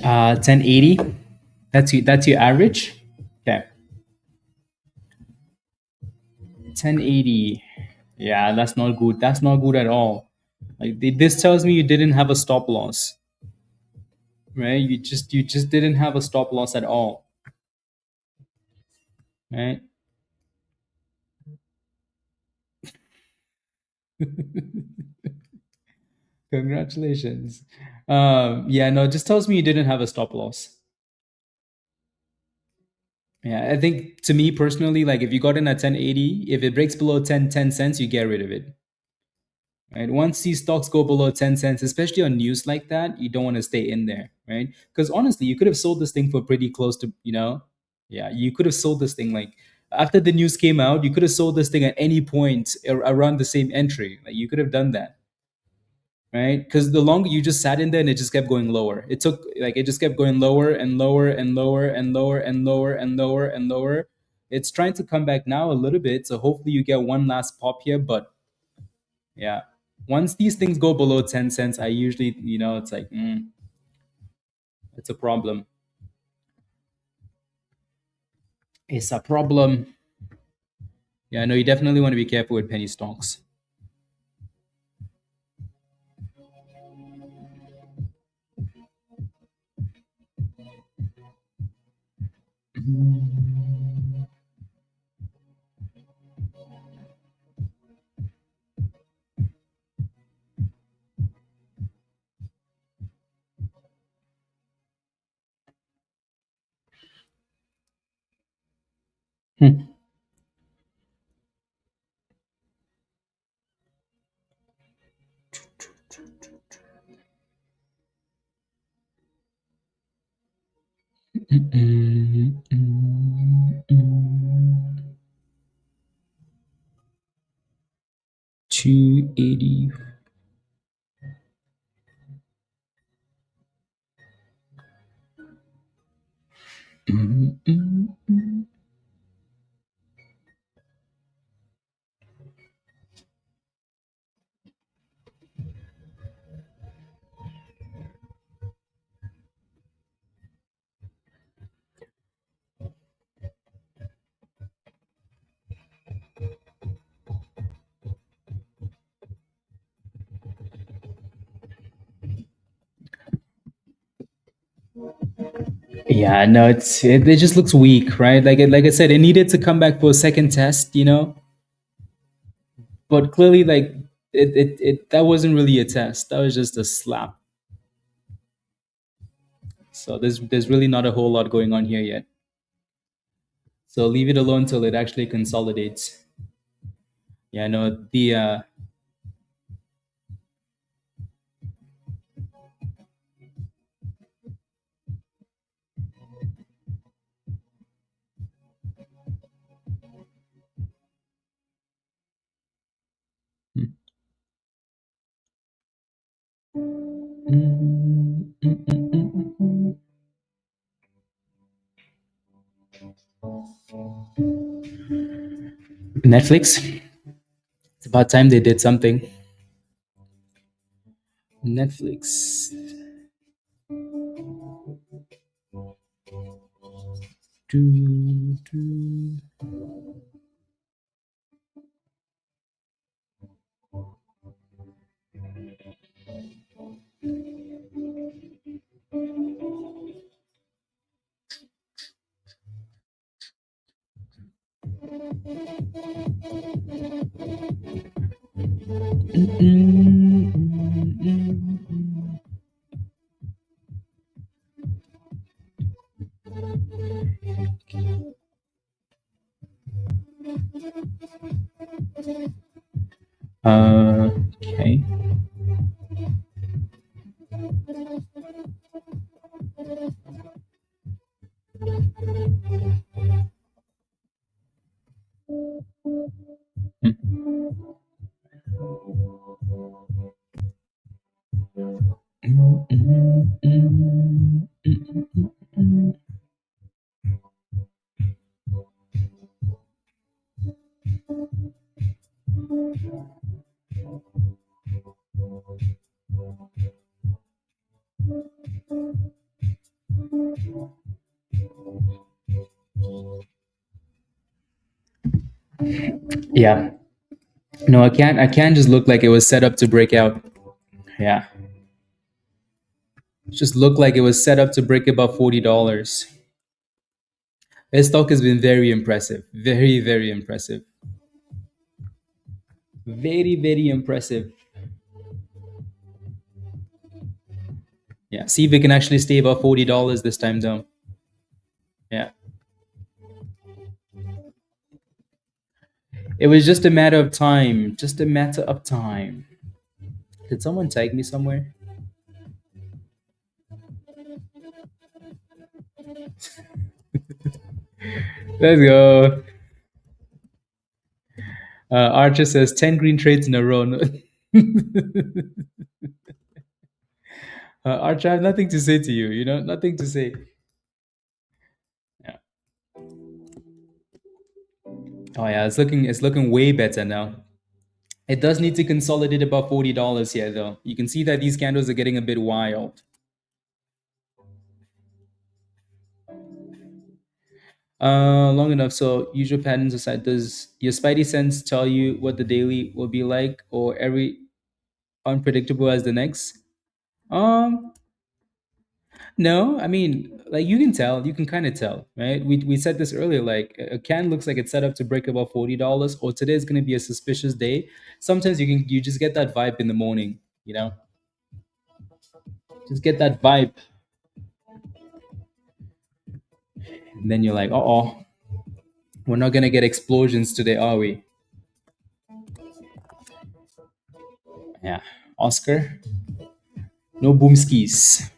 1080. That's your average. Okay. 1080. Yeah, that's not good. That's not good at all. Like this tells me you didn't have a stop loss, right? You just didn't have a stop loss at all, right? Congratulations. Yeah, no, it just tells me you didn't have a stop loss. Yeah, I think to me personally, like if you got in at 1080, if it breaks below 10 cents, you get rid of it. Right? Once these stocks go below 10 cents, especially on news like that, you don't want to stay in there, right? Because honestly, you could have sold this thing for pretty close to, yeah, you could have sold this thing like after the news came out, you could have sold this thing at any point around the same entry. Like you could have done that, right? Because the longer you just sat in there and it just kept going lower. It just kept going lower and lower and lower and lower and lower and lower and lower. It's trying to come back now a little bit. So hopefully you get one last pop here. But yeah, once these things go below 10 cents, I usually, it's like, it's a problem. It's a problem. Yeah, no, you definitely want to be careful with penny stocks. Hmm. Mm, mm, mm. 280. Mm, mm, mm. Yeah, no, it just looks weak, right? Like I said, it needed to come back for a second test, but clearly, like it that wasn't really a test. That was just a slap. So there's really not a whole lot going on here yet. So leave it alone till it actually consolidates. Yeah, no, the Netflix. It's about time they did something. Netflix. Do, do. Mm, mm, mm. Okay. Mm, mm, mm, mm, mm. Yeah. No, I can't. I can't just look like it was set up to break out. Yeah. Just looked like it was set up to break above $40. This stock has been very impressive. Very, very impressive. Very, very impressive. Yeah. See if we can actually stay above $40 this time down. Yeah. It was just a matter of time. Just a matter of time. Did someone tag me somewhere? Let's go. Archer says 10 green trades in a row. Archer, I have nothing to say to you. You know, nothing to say. Yeah. Oh yeah, it's looking way better now. It does need to consolidate above $40 here, though. You can see that these candles are getting a bit wild. Long enough. So usual patterns aside, does your spidey sense tell you what the daily will be like, or every unpredictable as the next? Um, no. I mean, like you can tell, you can kind of tell, right? We said this earlier. Like a can looks like it's set up to break above $40, or today is going to be a suspicious day. Sometimes you just get that vibe in the morning. You know, just get that vibe, and then you're like, oh, we're not gonna get explosions today, are we? Yeah, Oscar, no boomskis.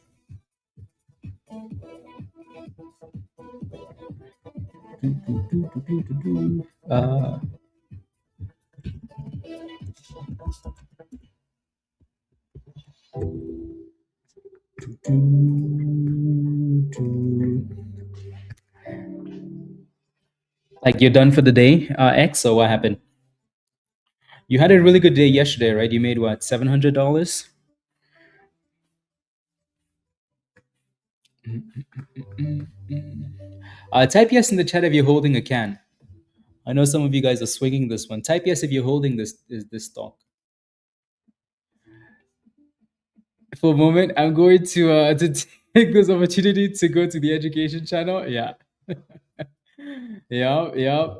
Uh, like you're done for the day, X, or what happened? You had a really good day yesterday, right? You made what, $700? Type yes in the chat if you're holding a can. I know some of you guys are swinging this one. Type yes if you're holding this stock. For a moment, I'm going to take this opportunity to go to the education channel. Yeah, yeah.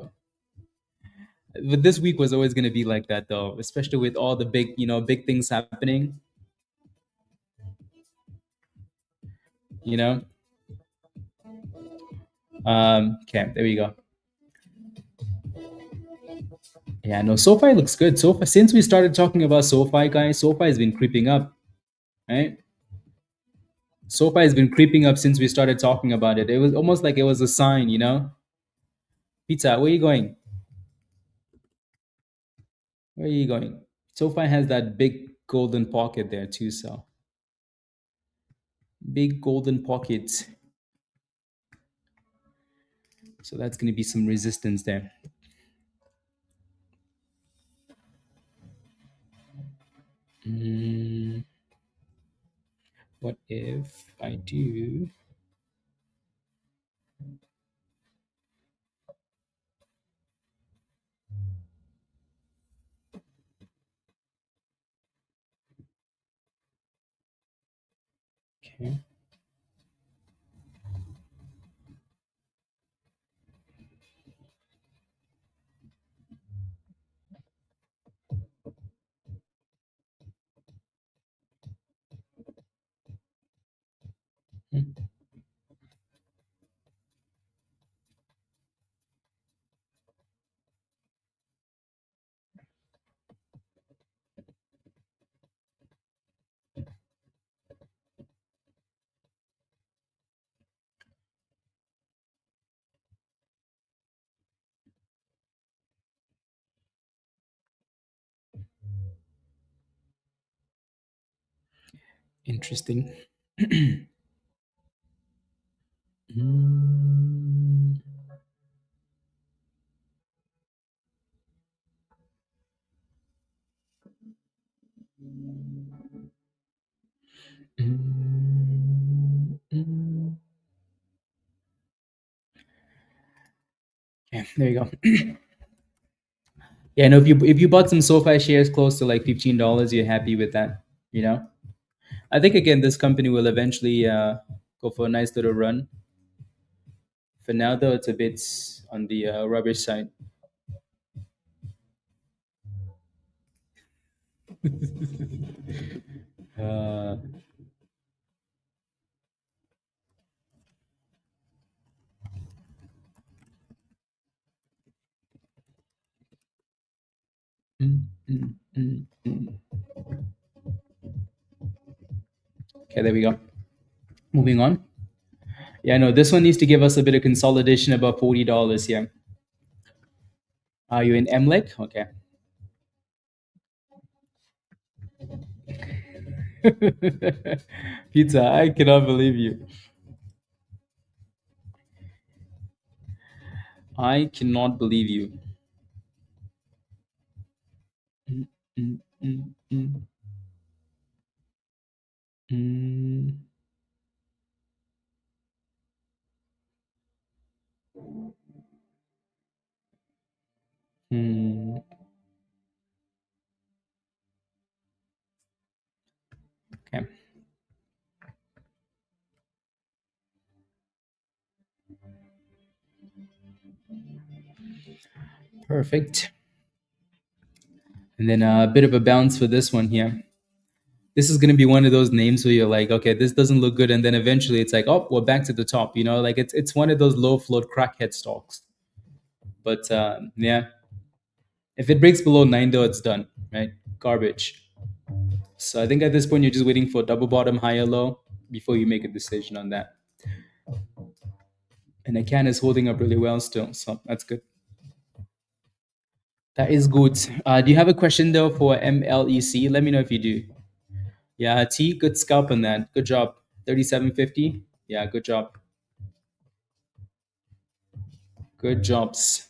But this week was always going to be like that, though, especially with all the big things happening. You know. Okay, there we go. Yeah, no, SoFi looks good. SoFi, since we started talking about SoFi, guys, SoFi has been creeping up, right? SoFi has been creeping up since we started talking about it. It was almost like it was a sign, you know. Pizza, where are you going? Where are you going? SoFi has that big golden pocket there too, so big golden pocket. So that's going to be some resistance there. What if I do? Okay. Interesting. Mm, mm. Yeah, there you go. Yeah, no, if you bought some SoFi shares close to like $15, you're happy with that, you know? I think again this company will eventually go for a nice little run. For now though, it's a bit on the rubbish side. Uh, mm, mm, mm, mm. Okay, there we go. Moving on. Yeah, no, this one needs to give us a bit of consolidation above $40 here. Are you in MLEC? Okay. Pizza, I cannot believe you. I cannot believe you. Mm, mm, mm, mm, mm, mm. Okay, perfect. And then a bit of a bounce for this one here. This is going to be one of those names where you're like, okay, this doesn't look good, and then eventually it's like, oh, we're back to the top. You know, like it's one of those low float crackhead stocks. But yeah, if it breaks below nine, though, it's done, right? Garbage. So I think at this point you're just waiting for double bottom, higher low before you make a decision on that. And AKAN is holding up really well still, so that's good. That is good. Do you have a question though for MLEC? Let me know if you do. Yeah, T, good scalp on that. Good job. 37.50. Yeah, good job. Good jobs.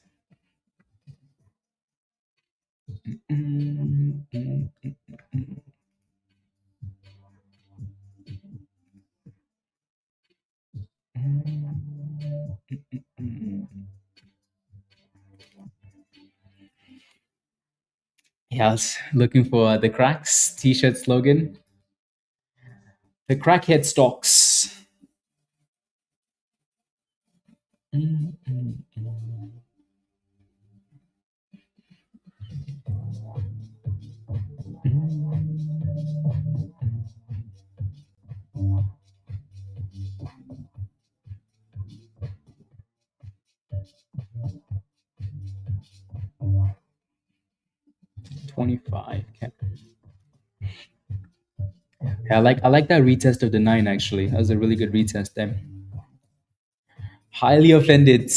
Mm, mm, mm. Yes, looking for the cracks t-shirt slogan. The crackhead stocks. Mm, mm, mm. 25. Okay. Yeah, I like that retest of the nine actually. That was a really good retest there. Highly offended.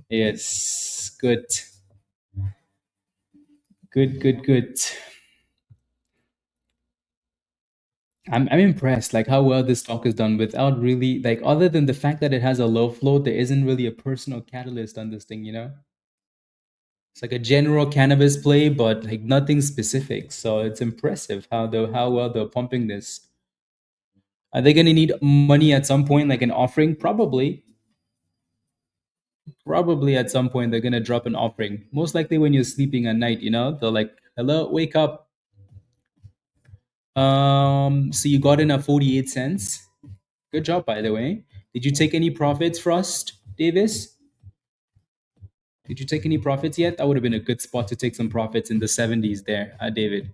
Yes. Good. Good, good, good. I'm impressed, like how well this stock is done without really, like, other than the fact that it has a low float, there isn't really a personal catalyst on this thing, you know? It's like a general cannabis play, but like nothing specific. So it's impressive how well they're pumping this. Are they gonna need money at some point, like an offering? Probably. Probably at some point they're gonna drop an offering. Most likely when you're sleeping at night, you know, they're like, hello, wake up. So you got in at 48 cents. Good job, by the way. Did you take any profits, Frost Davis? Did you take any profits yet? That would have been a good spot to take some profits in the 70s there, David.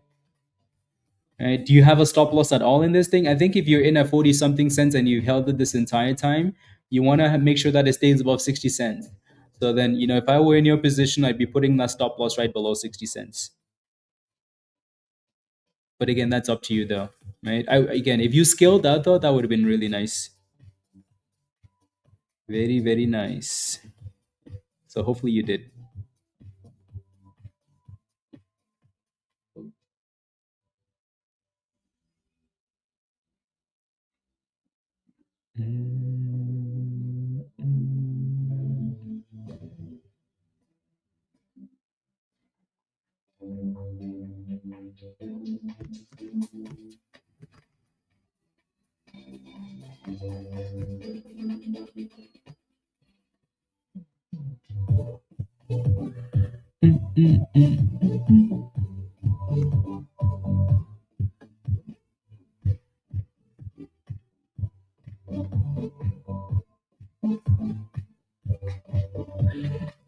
Right? Do you have a stop loss at all in this thing? I think if you're in at 40 something cents and you've held it this entire time, you want to make sure that it stays above 60 cents. So then, you know, if I were in your position, I'd be putting that stop loss right below 60 cents. But again, that's up to you though, right? Again, if you scaled that though, that would have been really nice. Very, very nice. So hopefully you did.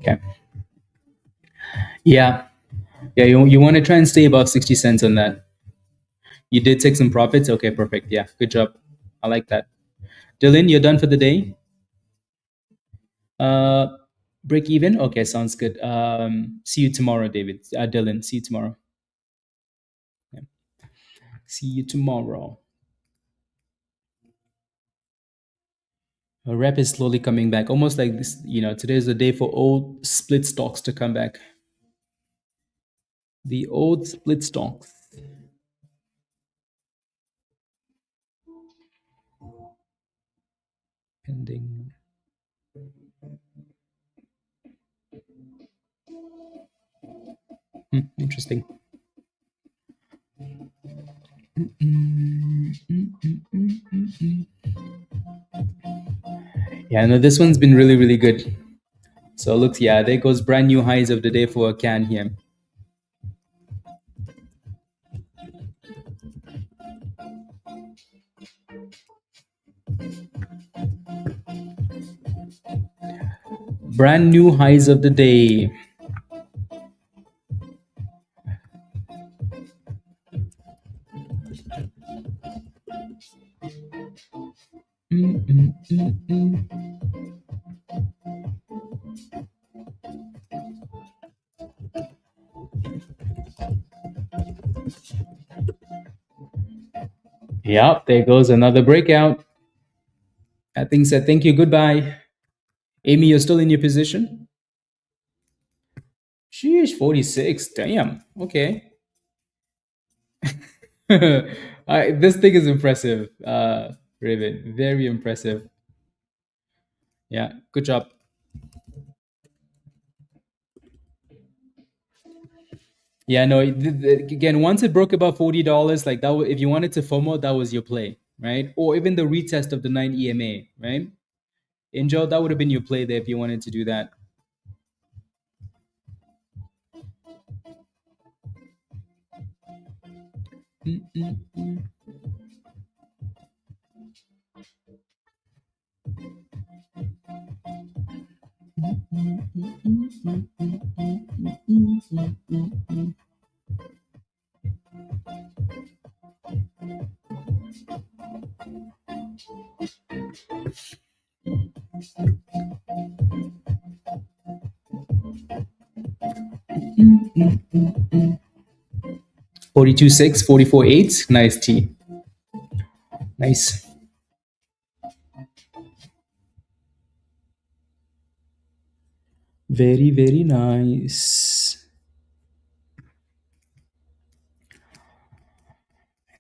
Okay. Yeah. Yeah. You want to try and stay above 60 cents on that. You did take some profits. Okay, perfect. Yeah. Good job. I like that. Dylan, you're done for the day? Uh, break even? Okay, sounds good. See you tomorrow, David. Dylan, see you tomorrow. Yeah. See you tomorrow. Rep is slowly coming back, almost like this. You know, today's the day for old split stocks to come back. The old split stocks. Pending. Interesting. Yeah, no, this one's been really, really good. So look, yeah, there goes brand new highs of the day for AKAN here. Brand new highs of the day. Yep, there goes another breakout. That thing said, thank you, goodbye. Amy, you're still in your position? Sheesh, 46. Damn. Okay. This thing is impressive, Raven. Very impressive. Yeah, good job. Yeah, no. Again, once it broke about $40, like that, if you wanted to FOMO, that was your play, right? Or even the retest of the 9 EMA, right? Angel, that would have been your play there if you wanted to do that. $42.6, $44.8. Nice T. Nice. Very, very nice.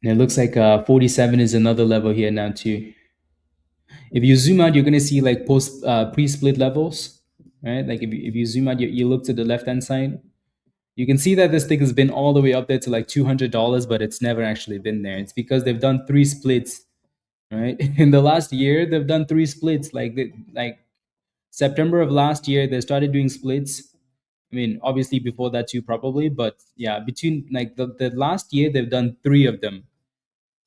And it looks like 47 is another level here now too. If you zoom out, you're going to see like pre-split levels, right? Like if you zoom out, you look to the left-hand side, you can see that this thing has been all the way up there to like $200, but it's never actually been there. It's because they've done 3 splits, right? In the last year, they've done 3 splits. Like September of last year, they started doing splits. I mean, obviously before that too, probably, but yeah, between like the last year, they've done 3 of them.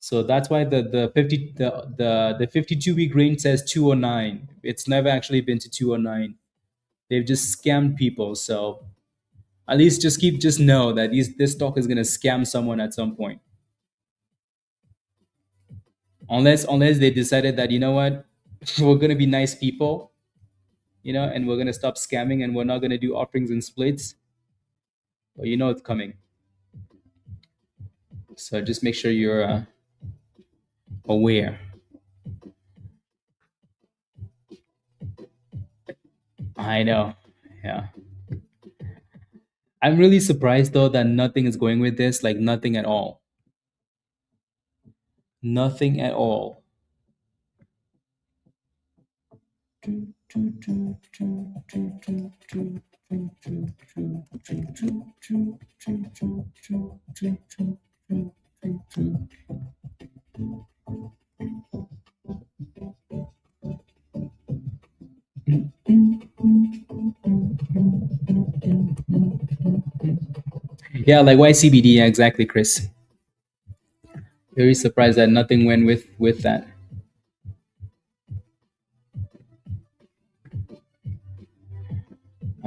So that's why the 52-week range says 209. It's never actually been to 209. They've just scammed people. So at least just know that this stock is gonna scam someone at some point. Unless they decided that, you know what, we're gonna be nice people, and we're gonna stop scamming and we're not gonna do offerings and splits. But it's coming. So just make sure you're aware. I know. Yeah. I'm really surprised though that nothing is going with this, like nothing at all. Nothing at all. Yeah, like why CBD? Yeah, exactly, Chris. Very surprised that nothing went with that.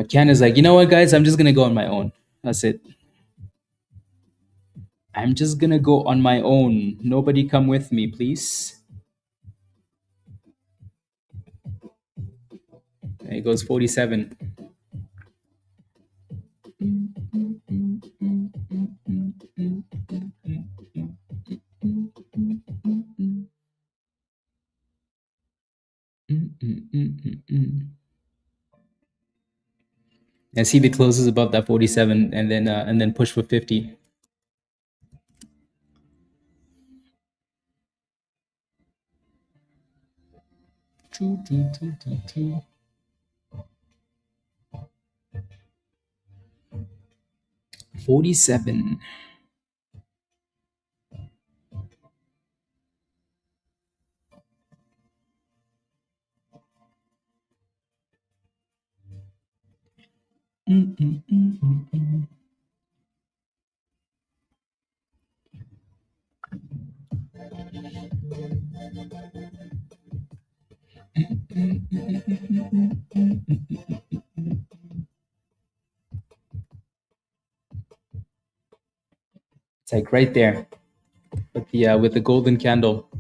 Ken is like, you know what, guys? I'm just gonna go on my own. That's it. I'm just gonna go on my own. Nobody come with me, please. There goes 47. And see if it closes above that 47 and then push for 50. Choo, choo, choo, choo, choo. 47. It's like right there with the golden candle.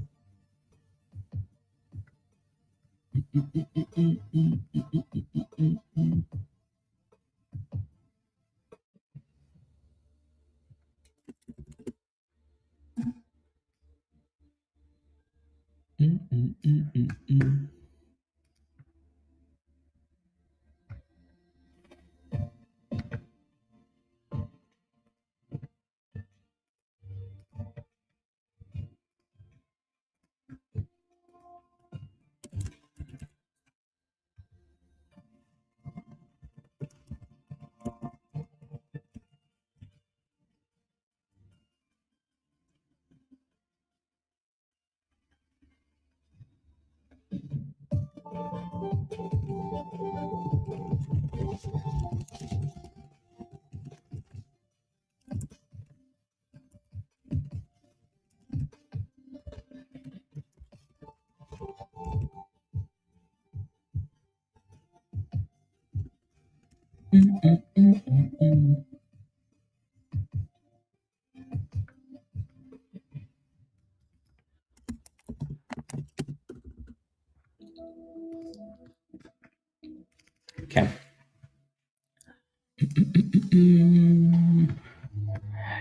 Okay.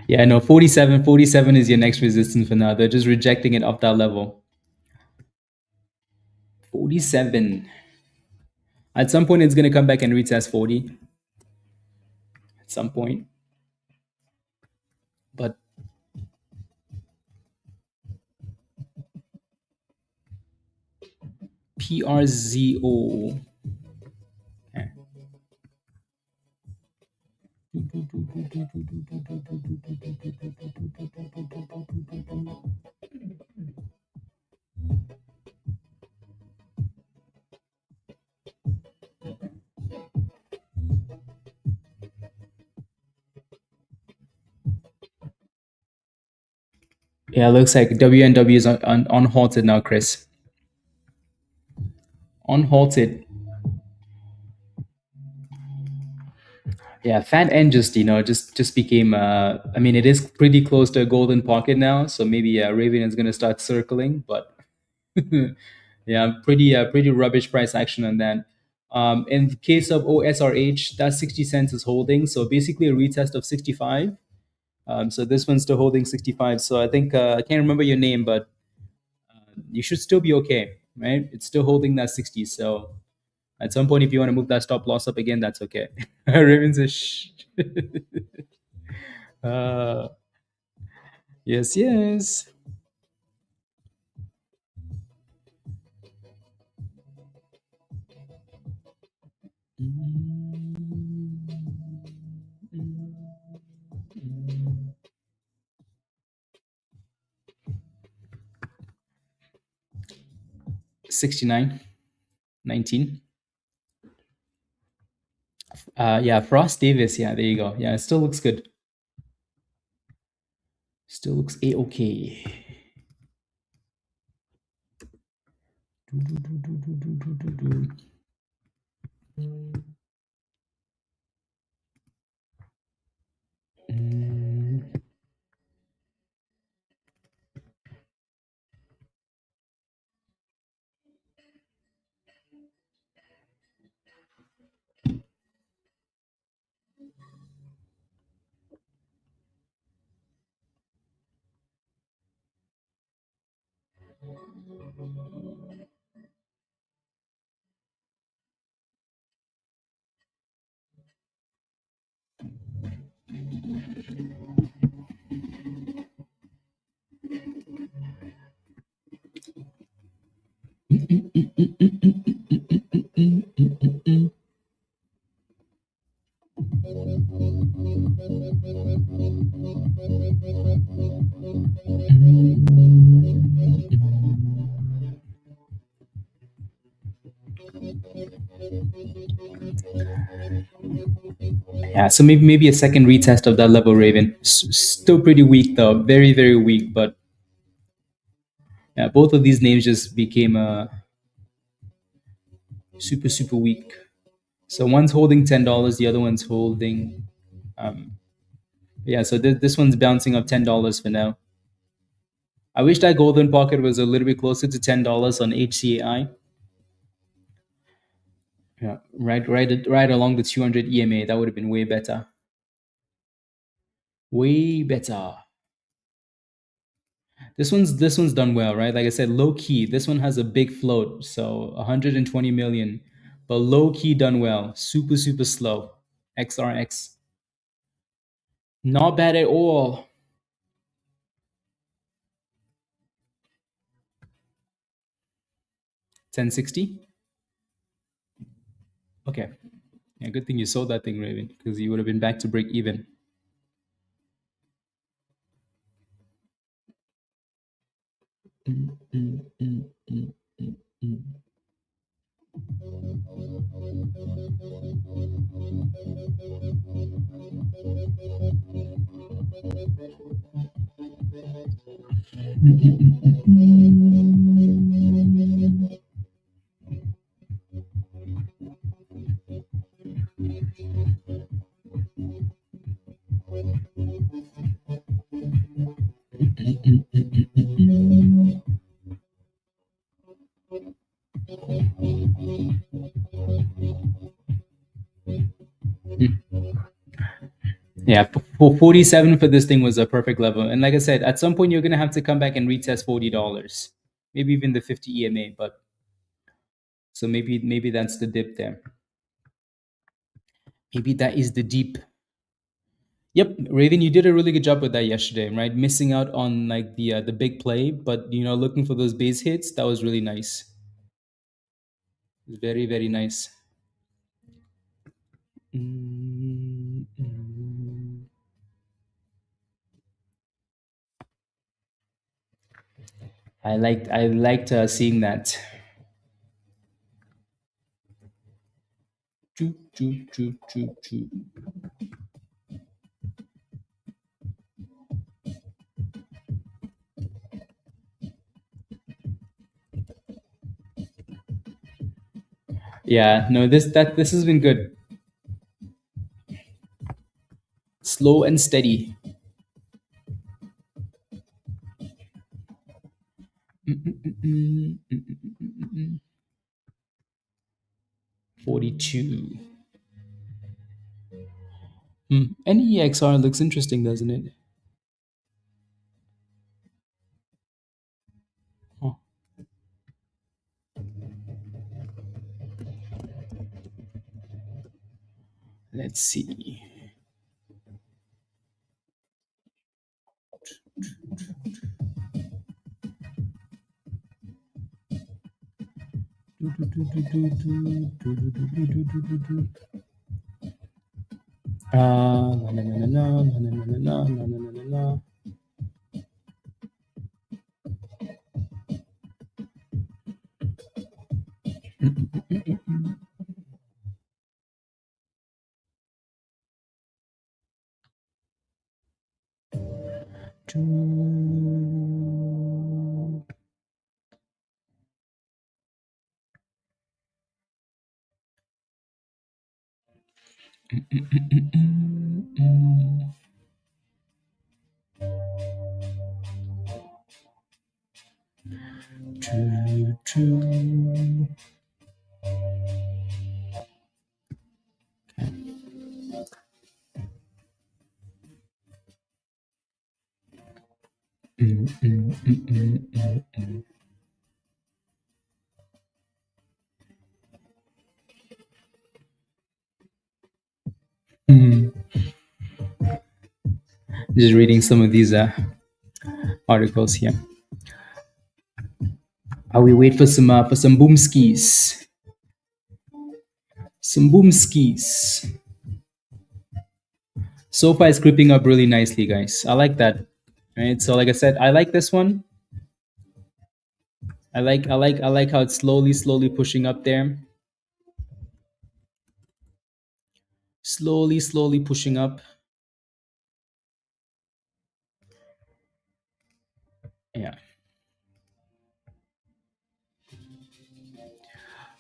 Yeah, no, 47 is your next resistance for now. They're just rejecting it off that level. 47. At some point, it's going to come back and retest 40. At some point. But PRZO. Okay. Yeah, it looks like WNW is on halted now, Chris. On halted. Yeah, FATN just just became. I mean, it is pretty close to a golden pocket now, so maybe Raven is going to start circling. But yeah, pretty rubbish price action on that. In the case of OSRH, that 60 cents is holding, so basically a retest of 65. So this one's still holding 65. So I think I can't remember your name, but you should still be okay, right? It's still holding that 60. So at some point, if you want to move that stop loss up again, that's okay. Raven says, shh. uh, yes, yes. Mm, 69, 19. Yeah, Frost Davis. Yeah, there you go. Yeah, it still looks good. Still looks a-okay. Mm. Yeah, so maybe a second retest of that level, Raven. Still pretty weak though, very weak. But yeah, both of these names just became super weak. So one's holding $10, the other one's holding. Um, yeah, so this one's bouncing up $10 for now. I wish that golden pocket was a little bit closer to $10 on HCAI. Yeah, right along the 200 EMA. That would have been way better. Way better. This one's done well, right? Like I said, low key. This one has a big float, so 120 million, but low key done well. Super slow. XRX, not bad at all. 1060. Okay, yeah, good thing you sold that thing, Raven, because you would have been back to break even. Yeah, for 47 for this thing was a perfect level. And like I said, at some point you're gonna have to come back and retest $40, maybe even the 50 EMA. But so maybe that's the dip there. Maybe that is the deep. Yep, Raven, you did a really good job with that yesterday, right? Missing out on like the big play, but looking for those base hits, that was really nice. Very, very nice. Mm, mm. I liked seeing that. Choo, choo, choo, choo, choo. Yeah, no, this has been good. Slow and steady. Mm, mm, mm. 42. NEXR looks interesting, doesn't it? Oh, let's see. Na, na, na, na, na, na, na, na, na, na, na, na, na. Choo, choo. Mm, mm, mm, mm, mm, mm. Mm. Just reading some of these articles here. We wait for some boomskis. Some boomskis. So far, it's creeping up really nicely, guys. I like that. Right. So, like I said, I like this one. I like how it's slowly pushing up there. Slowly pushing up. Yeah.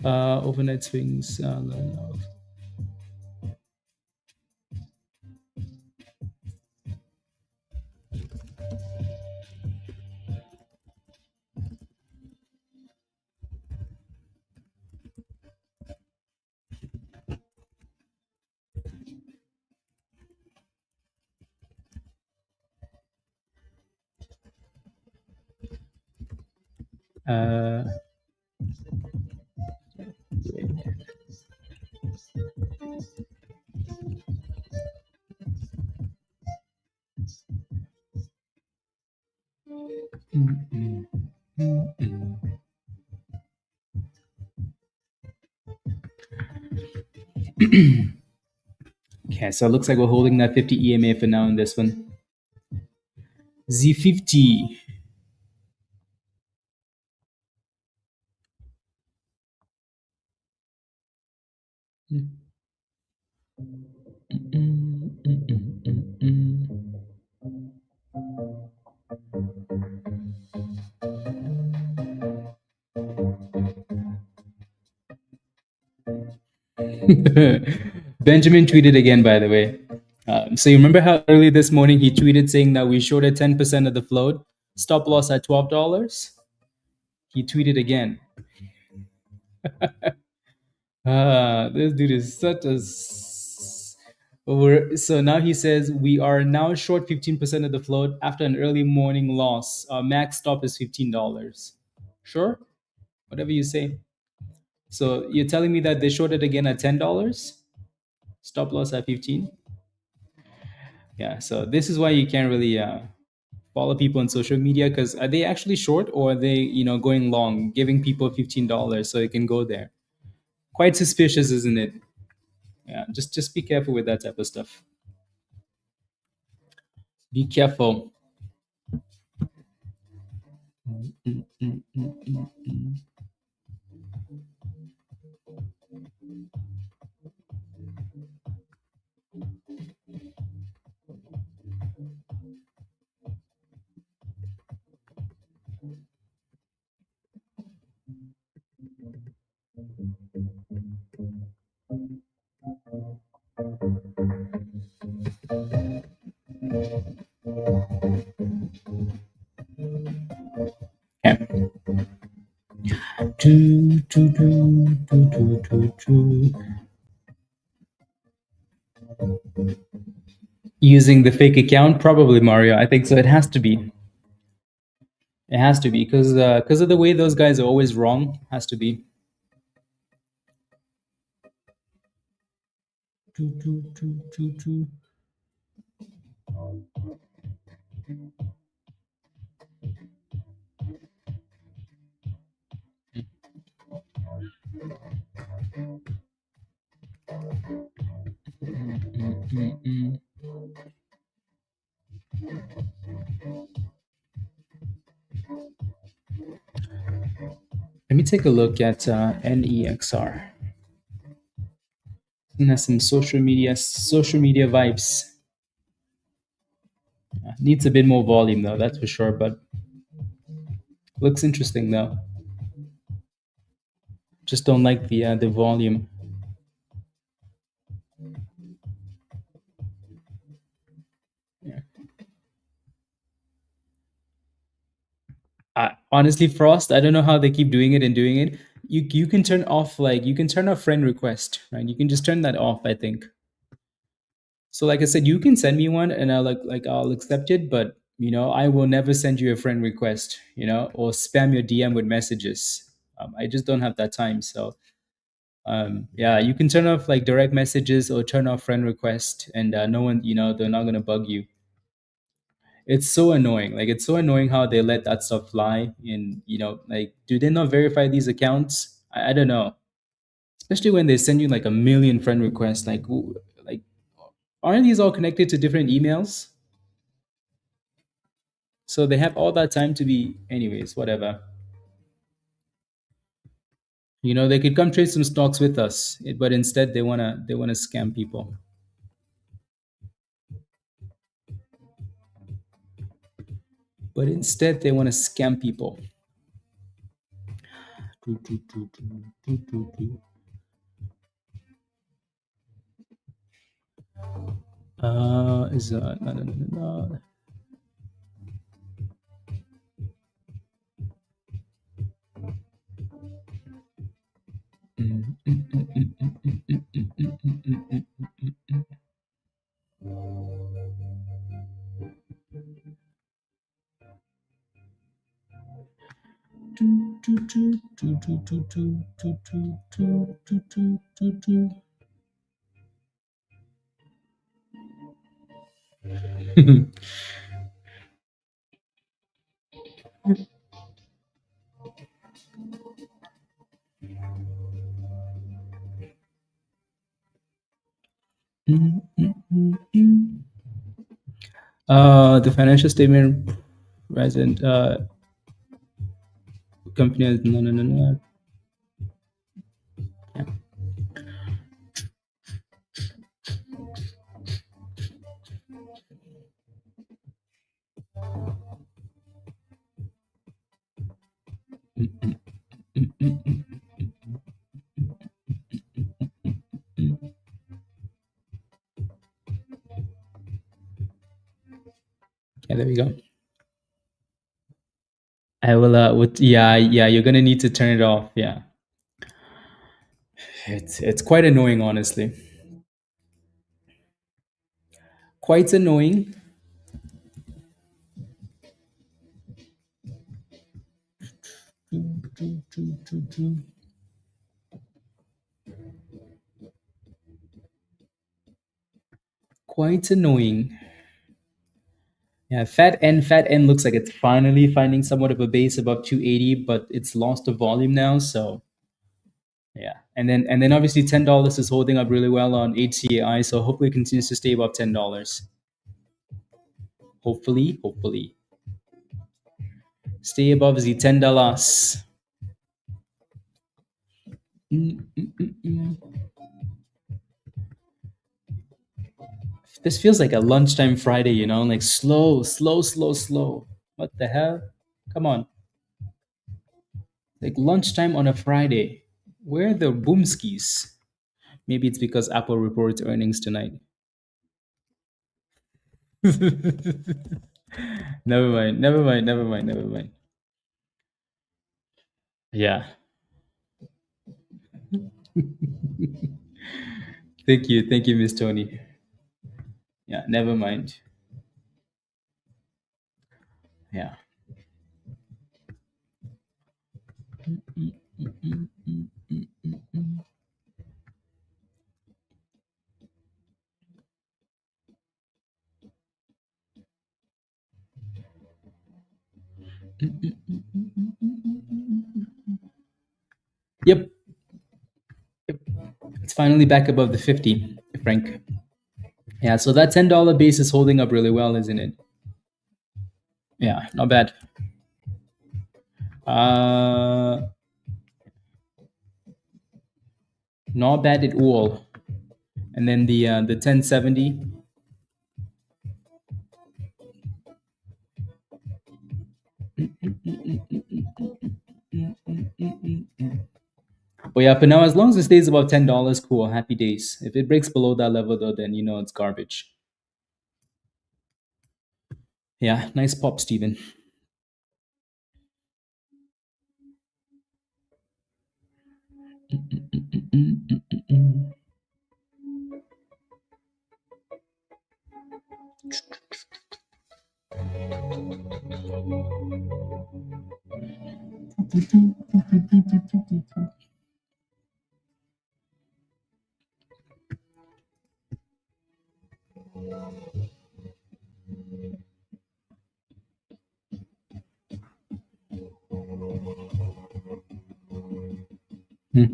Overnight swings. No. Uh, okay, so it looks like we're holding that 50 EMA for now in this one. Z50. Benjamin tweeted again, by the way. So you remember how early this morning he tweeted saying that we shorted 10% of the float, stop loss at $12? He tweeted again. This dude is such a. So now he says we are now short 15% of the float after an early morning loss. Our max stop is $15. Sure, whatever you say. So you're telling me that they shorted again at $10, stop loss at 15. Yeah. So this is why you can't really follow people on social media, because are they actually short or are they going long, giving people $15 so they can go there? quite suspicious, isn't it? Yeah, just be careful with that type of stuff. Be careful. Okay. Using the fake account, probably Mario. I think so. It has to be. It has to be because of the way those guys are always wrong. Has to be. Let me take a look at NEXR. It has some social media vibes. Needs a bit more volume though, that's for sure. But looks interesting though. Just don't like the volume. Yeah. Honestly, Frost, I don't know how they keep doing it and doing it. You can turn off you can turn off friend request, right? You can just turn that off, I think. So like I said, you can send me one and I'll accept it, but I will never send you a friend request, or spam your DM with messages. I just don't have that time. So yeah, you can turn off direct messages or turn off friend request, and no one, they're not gonna bug you. It's so annoying. It's so annoying how they let that stuff fly. And do they not verify these accounts? I don't know. Especially when they send you like a million friend requests. Like, aren't these all connected to different emails? So they have all that time to be, anyways, whatever. They could come trade some stocks with us, but instead they wanna scam people. But instead they wanna scam people. Is no, no, no, no, no. The financial statement resident company has no, no, no, no. Yeah. Yeah, there we go. I will yeah, you're gonna need to turn it off. Yeah. It's quite annoying, honestly. Quite annoying. Quite annoying. Yeah, FATN looks like it's finally finding somewhat of a base above 280, but it's lost the volume now. So Yeah, and then obviously $10 is holding up really well on HCAI, so hopefully it continues to stay above $10. Hopefully stay above the $10. This feels like a lunchtime Friday, like slow, slow, slow, slow. What the hell? Come on, like lunchtime on a Friday. Where are the boomskis? Maybe it's because Apple reports earnings tonight. Never mind, never mind, never mind, never mind. Yeah. Thank you, Miss Tony. Yeah, never mind. Yeah. Yep. Yep. It's finally back above the 50, Frank. Yeah, so that $10 base is holding up really well, isn't it? Yeah, not bad. Uh, not bad at all. And then the 1070. But yeah, but now as long as it stays above $10, cool, happy days. If it breaks below that level though, then it's garbage. Yeah, nice pop, Steven. Hmm.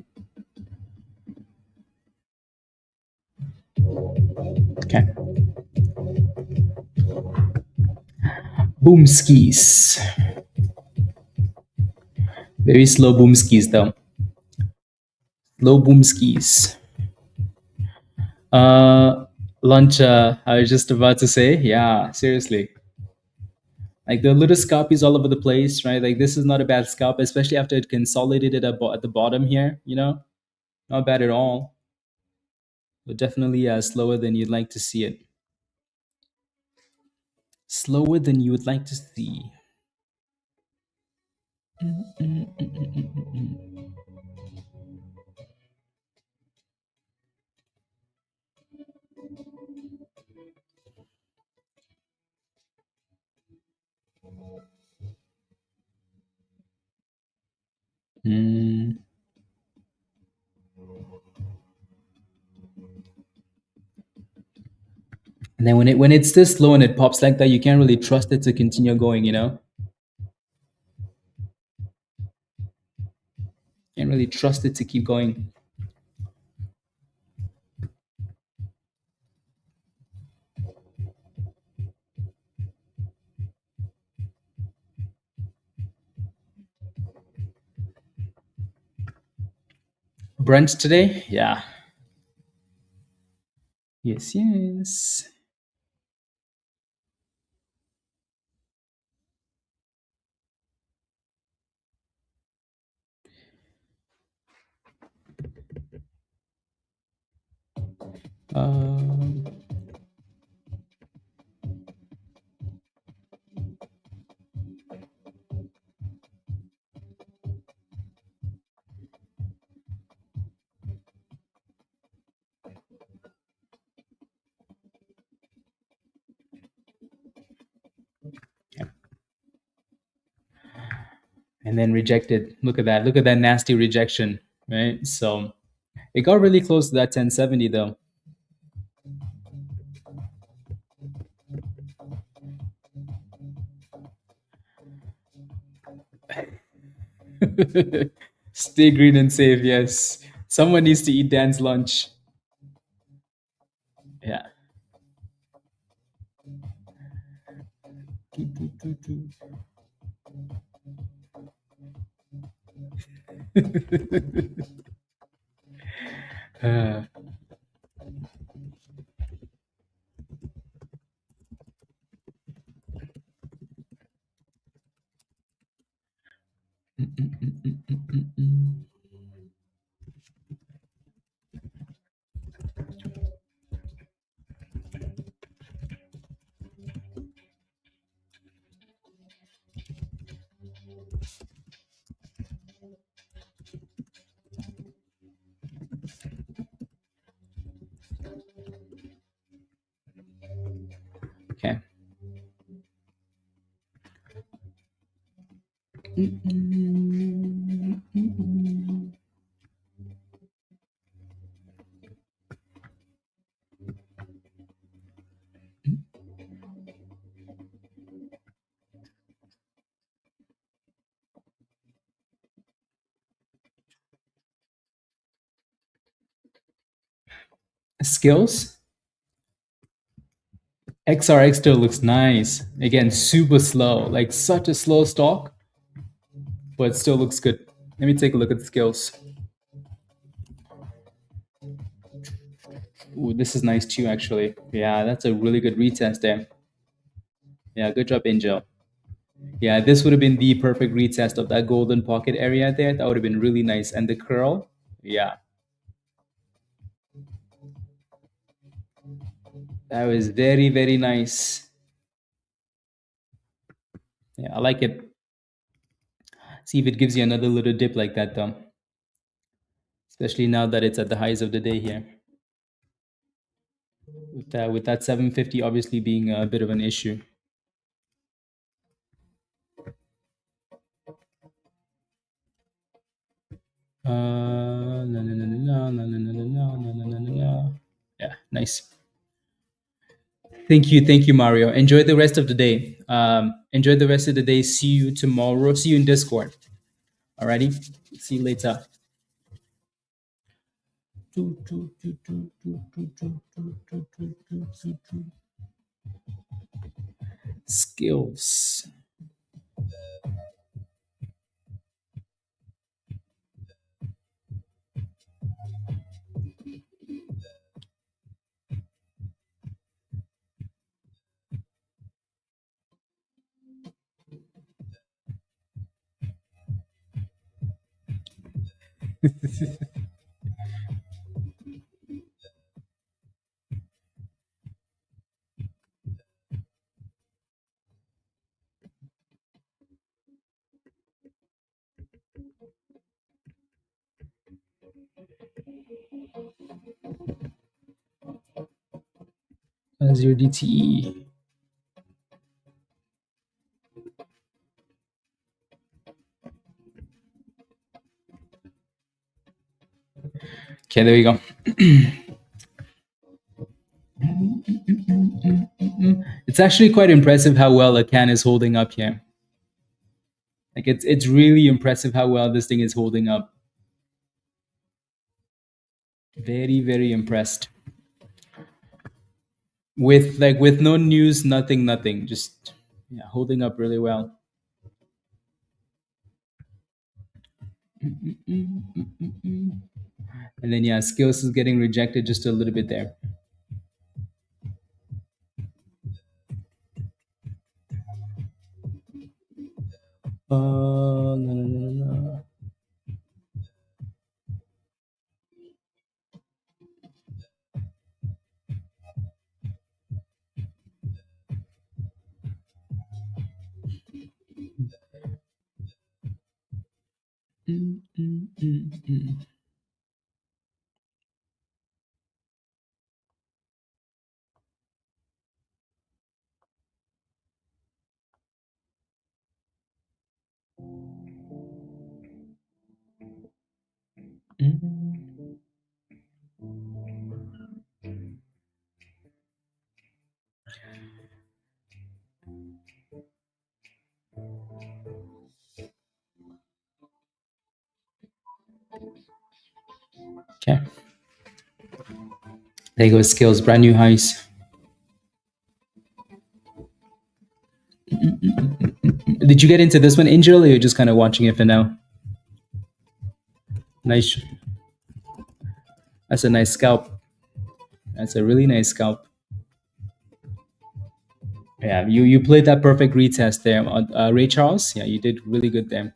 Okay. Boom skis. Very slow boom skis though. Slow boom skis. Uh, Lunch. I was just about to say, yeah, seriously. Like the little scalp is all over the place, right? Like this is not a bad scalp, especially after it consolidated at the bottom here. Not bad at all. But definitely slower than you'd like to see it. Slower than you would like to see. Mm. And then when it's this slow and it pops like that, you can't really trust it to continue going. Can't really trust it to keep going. Brent today, yeah, yes, yes. Um, and then rejected. Look at that. Look at that nasty rejection, right? So it got really close to that 1070 though. Stay green and safe, yes. Someone needs to eat Dan's lunch. Yeah. Uh, okay. Skills. XRX still looks nice. Again, super slow. Like such a slow stock, but it still looks good. Let me take a look at the skills. Ooh, this is nice too, actually. Yeah, that's a really good retest there. Yeah, good job, Angel. Yeah, this would have been the perfect retest of that golden pocket area there. That would have been really nice. And the curl, yeah, that was very, very nice. Yeah, I like it. See if it gives you another little dip like that, though. Especially now that it's at the highs of the day here. With that 750 obviously being a bit of an issue. No, no, no, no, no, no, no, no, no, no, no, no, no, no. Yeah, nice. Thank you, Mario. Enjoy the rest of the day. Enjoy the rest of the day. See you tomorrow. See you in Discord. Alrighty. See you later. Skills. As your DTE. Okay, there we go. It's actually quite impressive how well AKAN is holding up here. Like it's really impressive how well this thing is holding up. Very, very impressed. With no news, nothing. Just yeah, holding up really well. And then yeah, skills is getting rejected just a little bit there. No, no, no, no, no. Mm, mm, mm, mm. Mm. Okay. There you go, skills, brand new highs. Did you get into this one, Angel, or you're just kind of watching it for now? Nice. That's a nice scalp. That's a really nice scalp. Yeah, you played that perfect retest there, Ray Charles. Yeah, you did really good there.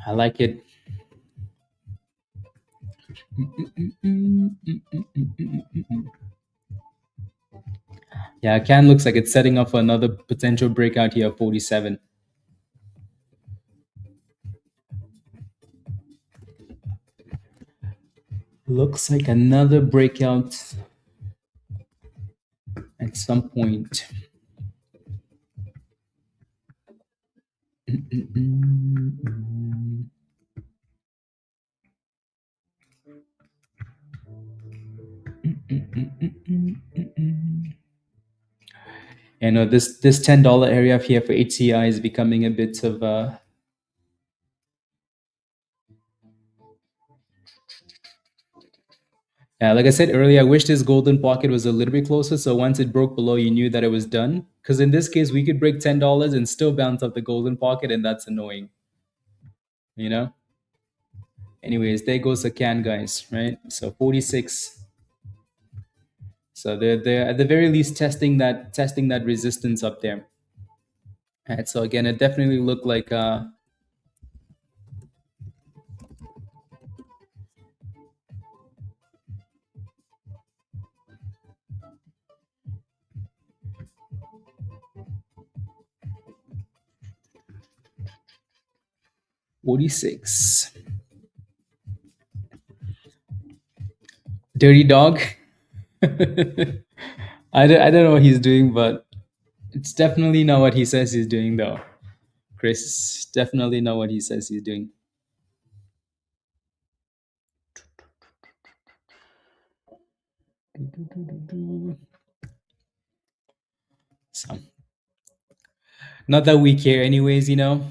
I like it. Yeah, AKAN looks like it's setting up for another potential breakout here of 47. Looks like another breakout at some point. You know, this $10 area here for HCI is becoming a bit of yeah, like I said earlier, I wish this golden pocket was a little bit closer. So once it broke below, you knew that it was done. Because in this case, we could break $10 and still bounce off the golden pocket, and that's annoying. You know. Anyways, there goes the can, guys. Right. So 46. So they're at the very least testing that resistance up there. Right. So again, it definitely looked like 46. Dirty dog. I don't know what he's doing, but it's definitely not what he says he's doing, though. Chris, definitely not what he says he's doing. So, not that we care, anyways. You know,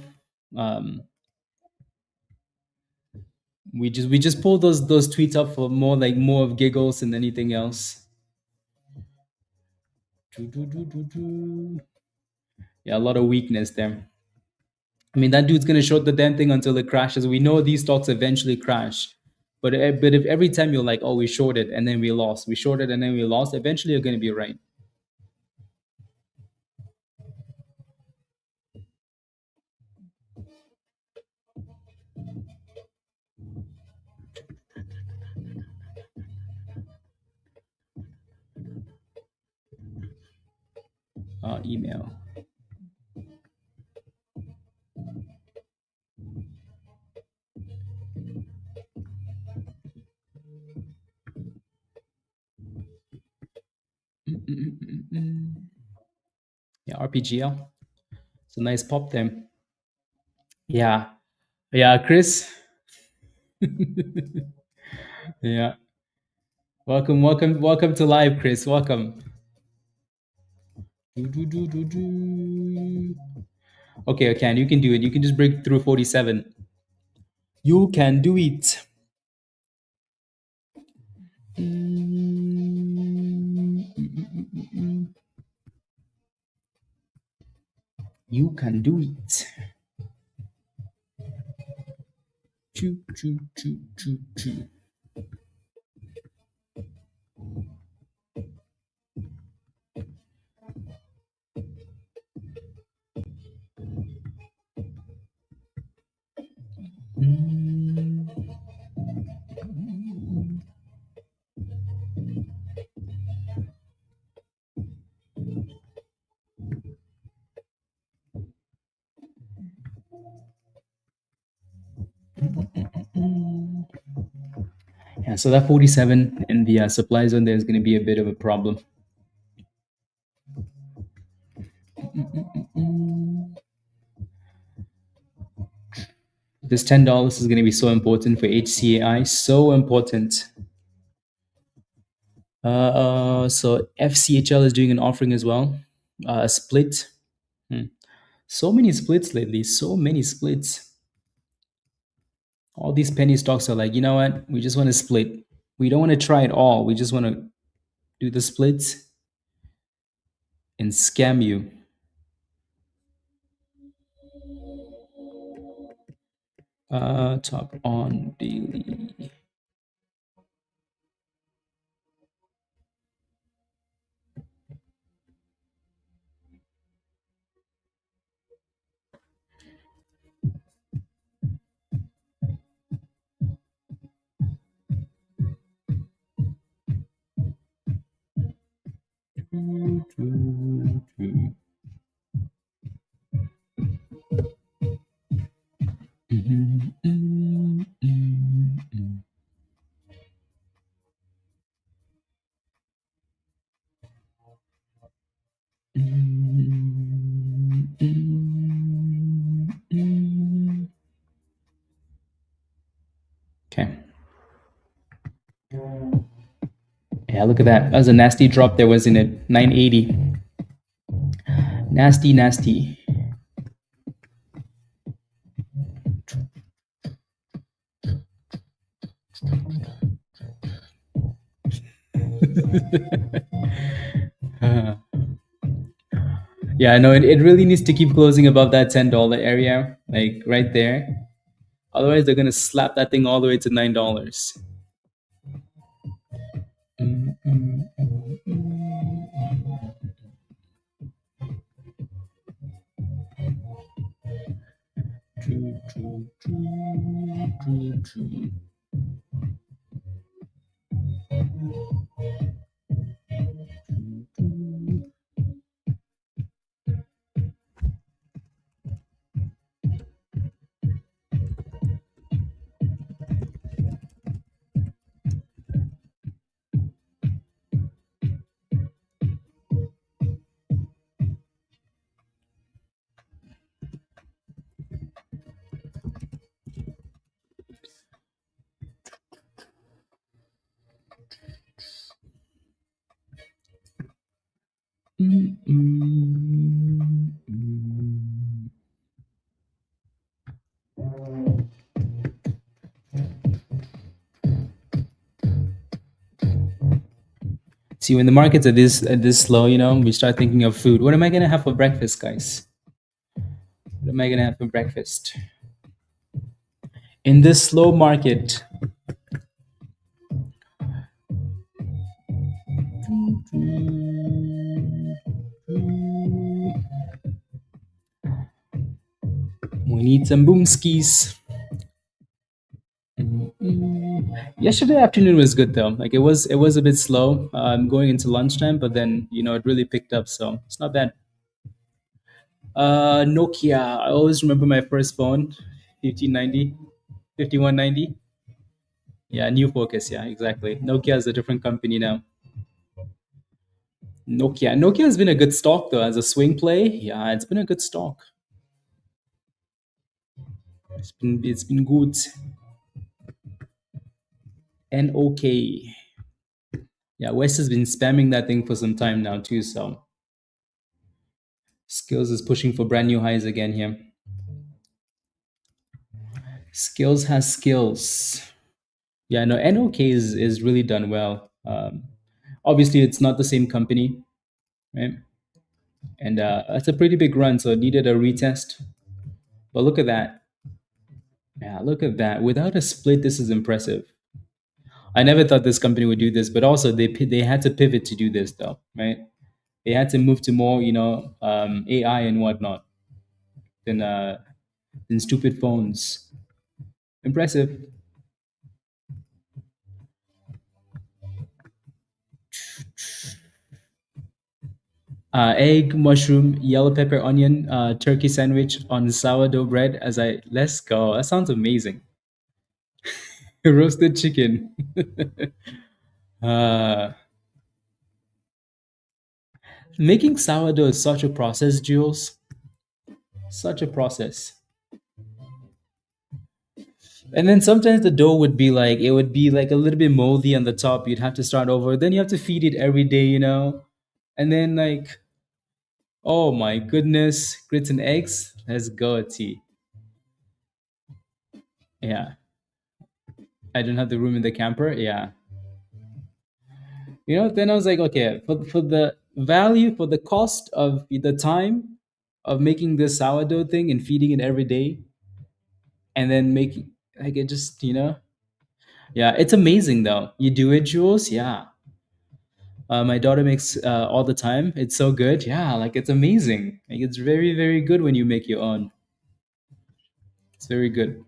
we just pull those tweets up for more of giggles than anything else. Yeah, a lot of weakness there. I mean, that dude's gonna short the damn thing until it crashes. We know these stocks eventually crash, but if every time you're like, oh, we shorted and then we lost, we shorted and then we lost, eventually you're gonna be right. Email. Yeah, RPGL. It's a nice pop there. Yeah. Yeah, Chris. Yeah. Welcome to live, Chris. Welcome. Okay, Ken, you can do it. You can just break through 47. You can do it. You can do it. Choo, choo, choo, choo, choo. Yeah, so that 47 in the supply zone there is going to be a bit of a problem. This $10 is going to be so important for HCAI, so important. So FCHL is doing an offering as well, a split. So many splits lately, so many splits. All these penny stocks are like, you know what? We just want to split. We don't want to try it all. We just want to do the splits and scam you. Top on daily. Okay. Yeah, look at that. That was a nasty drop there, wasn't it? 980. Nasty, nasty. Yeah, no, it really needs to keep closing above that $10 area, like right there. Otherwise, they're gonna slap that thing all the way to $9. See, when the markets are this slow, we start thinking of food. What am I gonna have for breakfast, guys? What am I gonna have for breakfast? In this slow market, we need some boomskis. Yesterday afternoon was good though. Like it was a bit slow going into lunchtime, but then it really picked up, so it's not bad. Nokia. I always remember my first phone, 1590, 5190. Yeah, new Focus. Yeah, exactly. Nokia is a different company now. Nokia has been a good stock though as a swing play. Yeah, it's been a good stock. It's been good. NOK. Yeah, West has been spamming that thing for some time now too. So Skills is pushing for brand new highs again here. Skills has skills. Yeah, no, NOK is really done well. Obviously, it's not the same company, right? And that's a pretty big run, so it needed a retest. But look at that. Yeah, look at that. Without a split, this is impressive. I never thought this company would do this, but also they had to pivot to do this, though, right? They had to move to more, AI and whatnot than stupid phones. Impressive. Egg, mushroom, yellow pepper, onion, turkey sandwich on sourdough bread. Let's go. That sounds amazing. Roasted chicken. uh, Making sourdough is such a process, Jules. Such a process. And then sometimes the dough it would be like a little bit moldy on the top. You'd have to start over. Then you have to feed it every day. And then oh my goodness, grits and eggs. Let's go, T. Yeah. I didn't have the room in the camper. Yeah. Then I was like, okay, for the value, for the cost of the time of making this sourdough thing and feeding it every day, and then making like it just, yeah, it's amazing though. You do it, Jules. Yeah. My daughter makes all the time. It's so good. Yeah, like it's amazing. Like it's very, very good when you make your own. It's very good,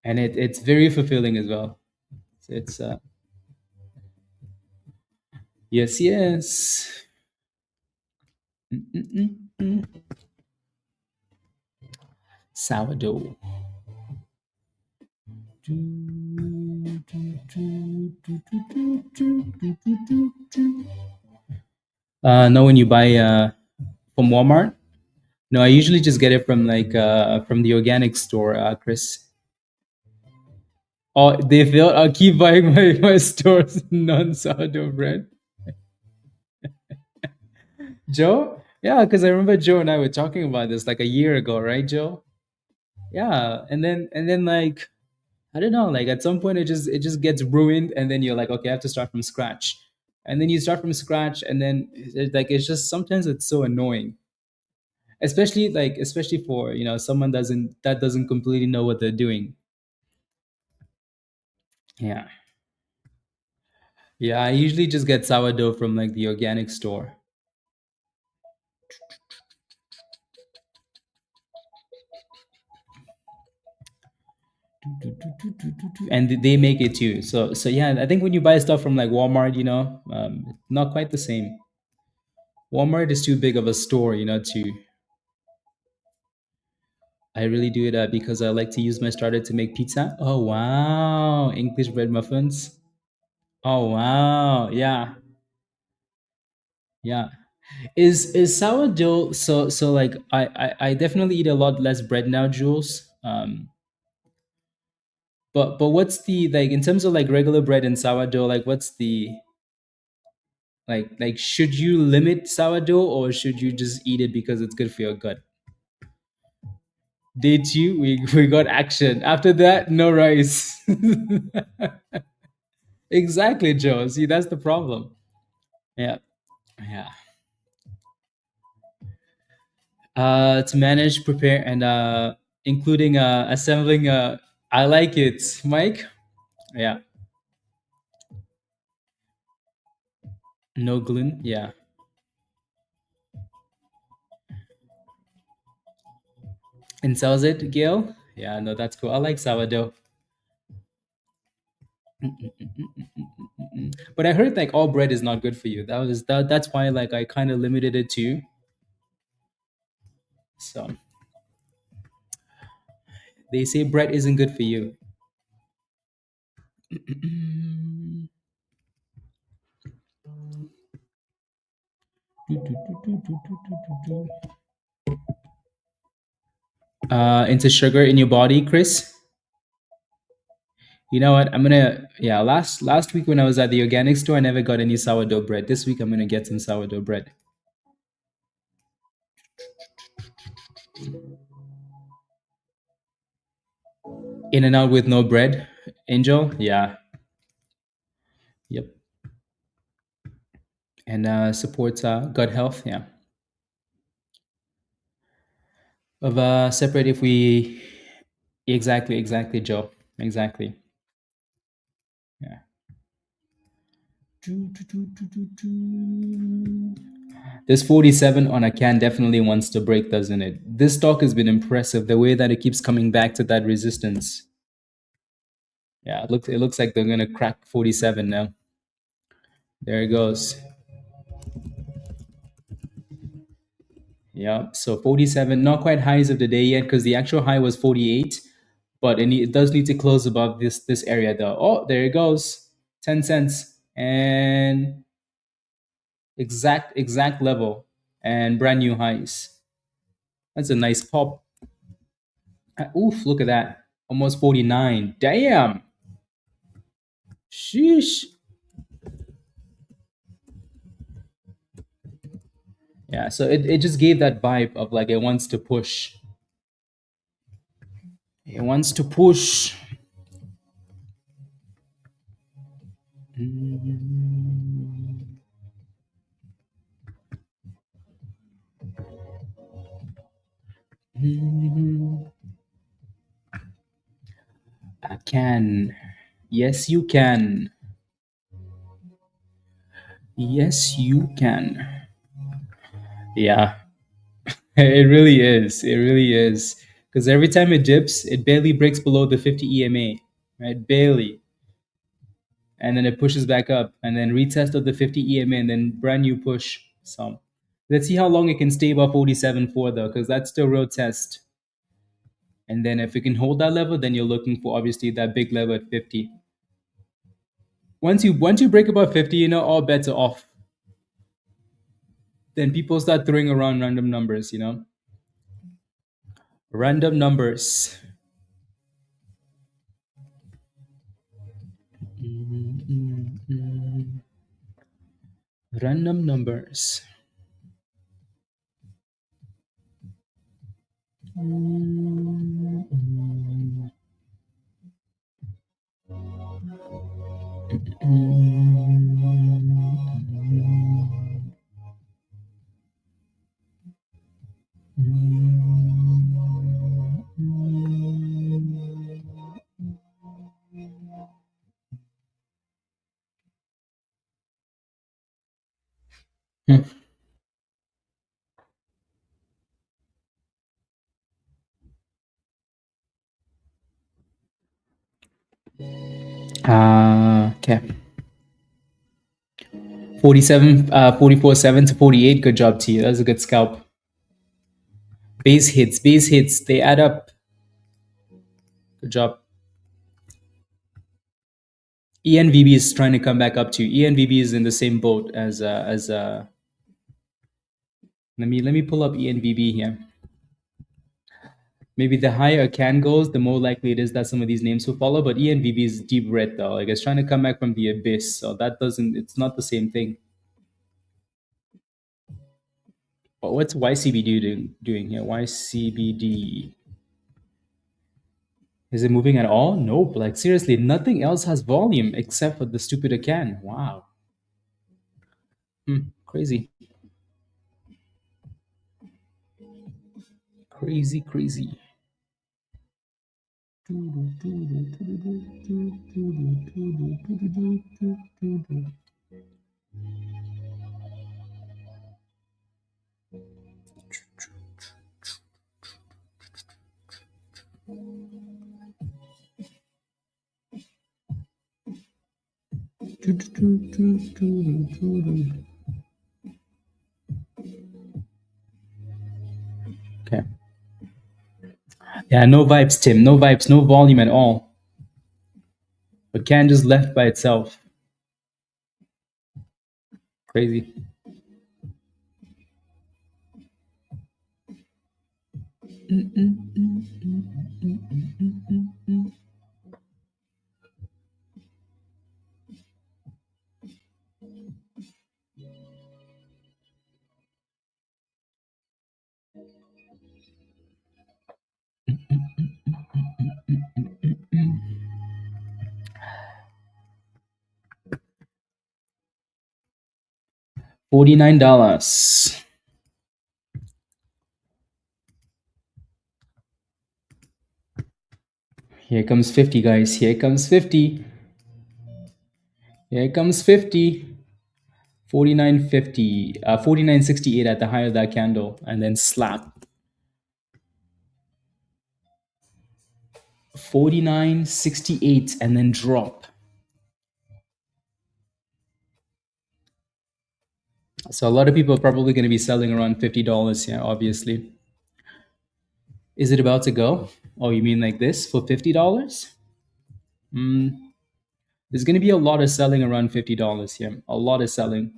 and it's very fulfilling as well. It's yes, yes. Mm-mm-mm-mm. Sourdough. No, when you buy from Walmart. No, I usually just get it from like from the organic store, Chris. Oh, they feel I'll keep buying my store's non-sourdough bread. Joe? Yeah, because I remember Joe and I were talking about this like a year ago, right, Joe? Yeah, and then like I don't know, like at some point it just gets ruined, and then you're like, okay, I have to start from scratch, and then you start from scratch, and then like it's just sometimes it's so annoying, especially for someone that doesn't completely know what they're doing. Yeah, yeah, I usually just get sourdough from like the organic store. And they make it too. So yeah, I think when you buy stuff from like Walmart, not quite the same. Walmart is too big of a store, to. I really do it because I like to use my starter to make pizza. Oh wow, English bread muffins. Oh wow, yeah, yeah. Is sourdough so like I definitely eat a lot less bread now, Jules. But what's the like in terms of like regular bread and sourdough? Like what's the like should you limit sourdough or should you just eat it because it's good for your gut? Did you? We got action. After that, no rice. Exactly, Joe. See, that's the problem. Yeah, yeah. To manage, prepare, and including assembling. I like it, Mike. Yeah, no gluten. Yeah, and sells it, Gail. Yeah, no, that's cool. I like sourdough. But I heard like all bread is not good for you. That's why like I kind of limited it too. So they say bread isn't good for you. Into sugar in your body, Chris. You know what? I'm gonna yeah. Last week when I was at the organic store, I never got any sourdough bread. This week I'm gonna get some sourdough bread. In and out with no bread, Angel. Yeah. Yep. And supports gut health. Yeah. Of separate if we exactly, Joe. Exactly. Yeah. This 47 on a can definitely wants to break, doesn't it? This stock has been impressive. The way that it keeps coming back to that resistance. Yeah, it looks like they're gonna crack 47 now. There it goes. Yeah. So 47, not quite highs of the day yet because the actual high was 48, but it does need to close above this area though. Oh, there it goes. 10 cents and exact level and brand new highs. That's a nice pop. Oof, look at that. Almost 49. Damn. Sheesh. Yeah, so it just gave that vibe of like it wants to push. It wants to push. I can. Yes, you can. Yes, you can. Yeah, it really is. It really is. Because every time it dips, it barely breaks below the 50 EMA, right? Barely. And then it pushes back up and then retest of the 50 EMA and then brand new push. So let's see how long it can stay above 47 for though, because that's still real test. And then if it can hold that level, then you're looking for obviously that big level at 50. Once you break above 50, all bets are off. Then people start throwing around random numbers. Random numbers. Random numbers. Okay. 47, 44.7 to 48. Good job, T. That's a good scalp. Base hits, they add up. Good job. ENVB is trying to come back up to you. ENVB is in the same boat as let me pull up ENVB here. Maybe the higher a can goes, the more likely it is that some of these names will follow. But ENVB is deep red though. Like it's trying to come back from the abyss. So that doesn't it's not the same thing. But what's YCBD doing here? YCBD. Is it moving at all? Nope. Like seriously, nothing else has volume except for the stupid AKAN. Wow. Crazy. Crazy, crazy. Okay. Yeah, no vibes, Tim. No vibes, no volume at all. But can just left by itself. Crazy. $49. Here comes 50, guys. Here comes 50. Here comes 50. 49.50. 49.68 at the high of that candle. And then slap. 49.68 and then drop. So a lot of people are probably going to be selling around $50 here, obviously. Is it about to go? Oh, you mean like this for $50? There's going to be a lot of selling around $50 here. A lot of selling.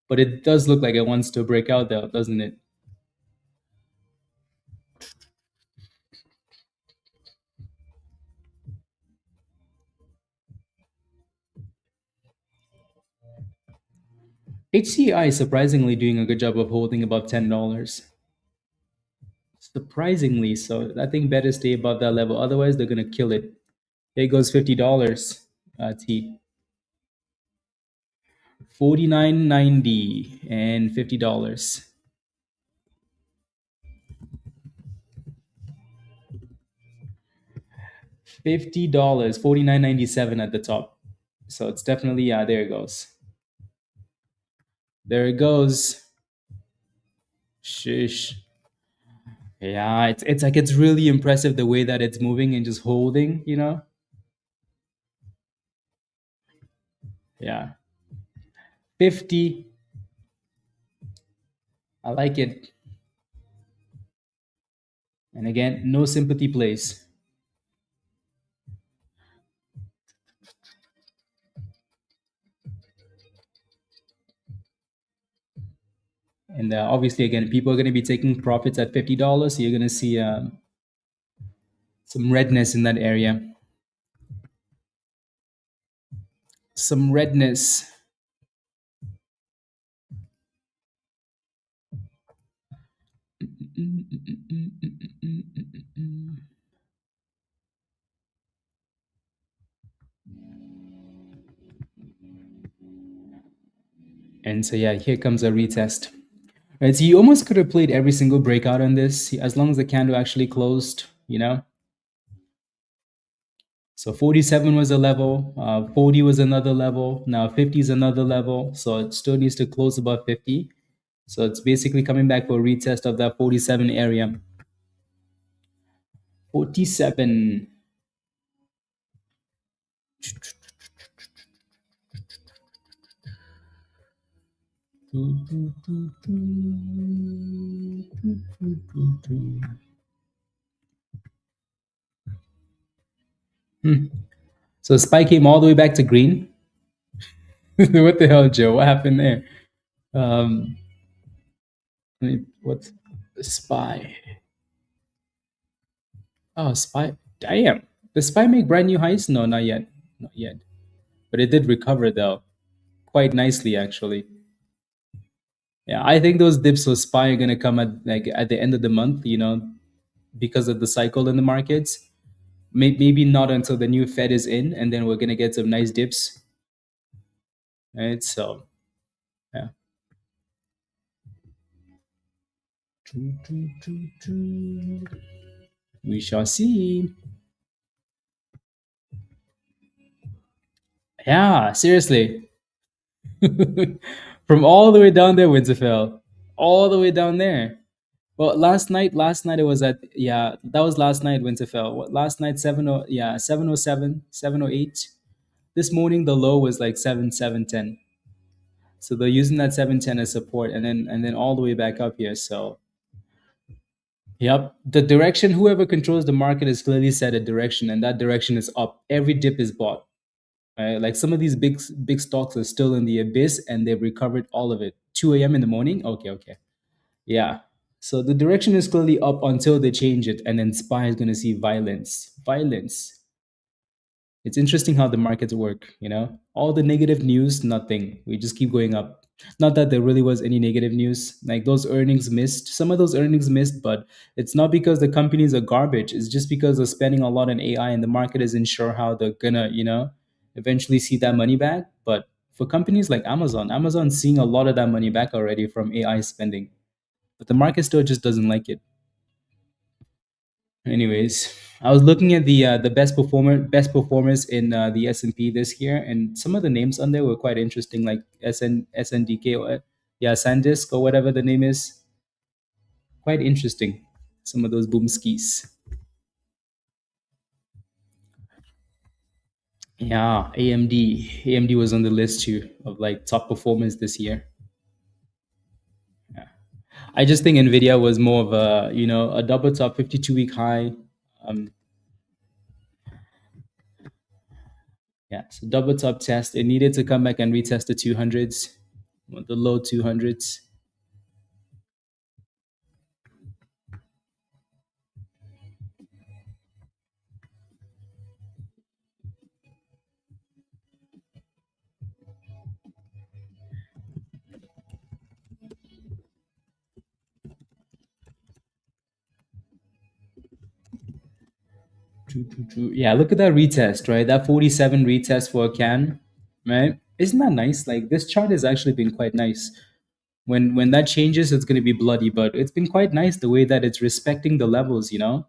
But it does look like it wants to break out though, doesn't it? HCAI is surprisingly doing a good job of holding above $10. surprisingly. So I think better stay above that level. Otherwise, they're gonna kill it. There goes $50. T 49.90 and $50. $50, 49.97 at the top. So it's definitely, yeah, there it goes. There it goes. Shish. Yeah, it's like it's really impressive the way that it's moving and just holding, you know? Yeah. 50. I like it. And again, no sympathy plays. And obviously, again, people are going to be taking profits at $50. So you're going to see some redness in that area. Some redness. And so, yeah, here comes a retest. Right, so you almost could have played every single breakout on this as long as the candle actually closed, you know? So 47 was a level, 40 was another level, now 50 is another level. So it still needs to close above 50. So it's basically coming back for a retest of that 47 area. 47. So SPY came all the way back to green. What the hell, Joe? What happened there? Um, what's SPY? Oh, SPY. Damn. Does SPY make brand new highs? No, not yet. Not yet. But it did recover though, quite nicely actually. Yeah, I think those dips for SPY are gonna come at the end of the month, you know, because of the cycle in the markets. Maybe not until the new Fed is in, and then we're gonna get some nice dips. Right? So yeah. We shall see. Yeah, seriously. From all the way down there, Winterfell. All the way down there. Well, last night it was at, yeah, that was last night, Winterfell. What, last night 70, yeah, 707, 708. This morning the low was like 710. So they're using that 710 as support, and then all the way back up here. So yep, the direction, whoever controls the market has clearly set a direction, and that direction is up. Every dip is bought. Right? Like some of these big stocks are still in the abyss, and they've recovered all of it. 2 a.m. in the morning. Okay, okay, yeah. So the direction is clearly up until they change it, and then SPY is going to see violence. Violence. It's interesting how the markets work, you know? All the negative news, nothing. We just keep going up. Not that there really was any negative news. Like those earnings missed, some of those earnings missed, but it's not because the companies are garbage. It's just because they're spending a lot on AI and the market isn't sure how they're gonna, eventually see that money back. But for companies like Amazon, Amazon's seeing a lot of that money back already from AI spending. But the market still just doesn't like it. Anyways, I was looking at the best performers in the S&P this year, and some of the names on there were quite interesting, like SNDK, or yeah, SanDisk or whatever the name is. Quite interesting. Some of those boom skis. Yeah, AMD was on the list too of like top performers this year. I just think Nvidia was more of a double top 52-week high. Um, yeah, so double top test. It needed to come back and retest the 200s, the low 200s. Yeah, look at that retest, right? That 47 retest for AKAN, right? Isn't that nice? Like this chart has actually been quite nice. When that changes, it's going to be bloody, but it's been quite nice the way that it's respecting the levels, you know?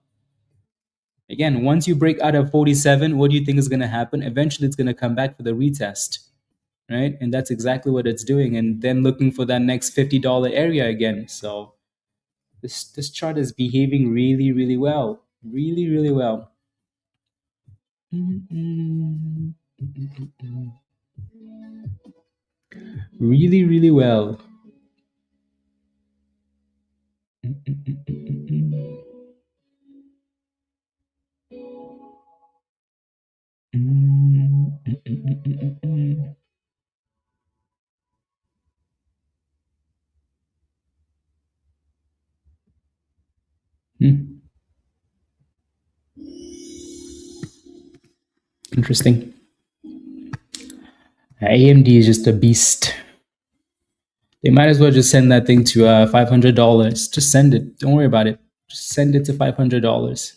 Again, once you break out of 47, what do you think is going to happen? Eventually, it's going to come back for the retest, right? And that's exactly what it's doing. And then looking for that next $50 area again. So this chart is behaving really, really well. Really, really well. Really, really well. Interesting. AMD is just a beast. They might as well just send that thing to $500. Just send it. Don't worry about it. Just send it to $500.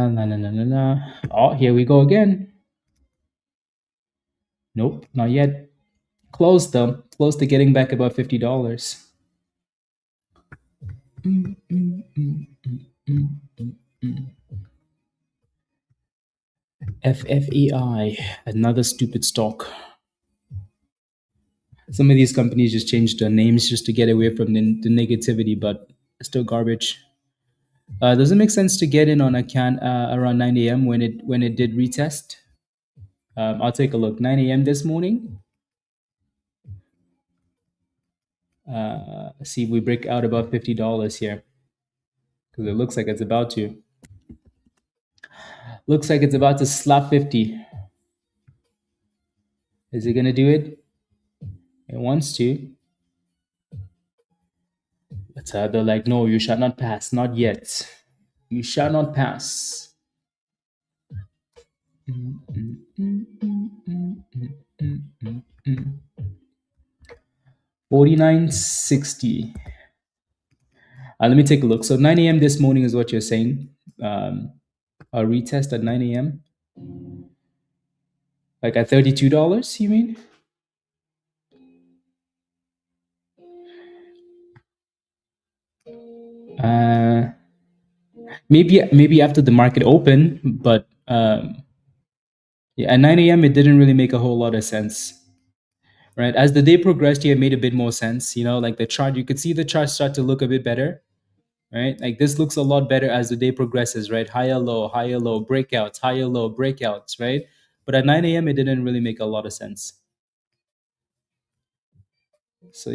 No, no, no, no, no. Oh, here we go again. Nope, not yet. Close though. Close to getting back about $50. FFEI, another stupid stock. Some of these companies just changed their names just to get away from the negativity, but it's still garbage. Does it make sense to get in on AKAN around 9 a.m. when it did retest? I'll take a look. 9 a.m. this morning. See if we break out above $50 here, because it looks like it's about to. Looks like it's about to slap 50. Is it gonna do it? It wants to. But they're like, no, you shall not pass. Not yet. You shall not pass. 49.60. Let me take a look. So 9 a.m. this morning is what you're saying. A retest at 9 a.m. Like at $32, you mean? Maybe after the market open, but yeah, at 9 a.m. it didn't really make a whole lot of sense. Right, as the day progressed, it made a bit more sense. You know, like the chart, you could see the chart start to look a bit better. Right, like this looks a lot better as the day progresses. Right, higher, low, breakouts, higher, low, breakouts. Right, but at 9 a.m. it didn't really make a lot of sense. So,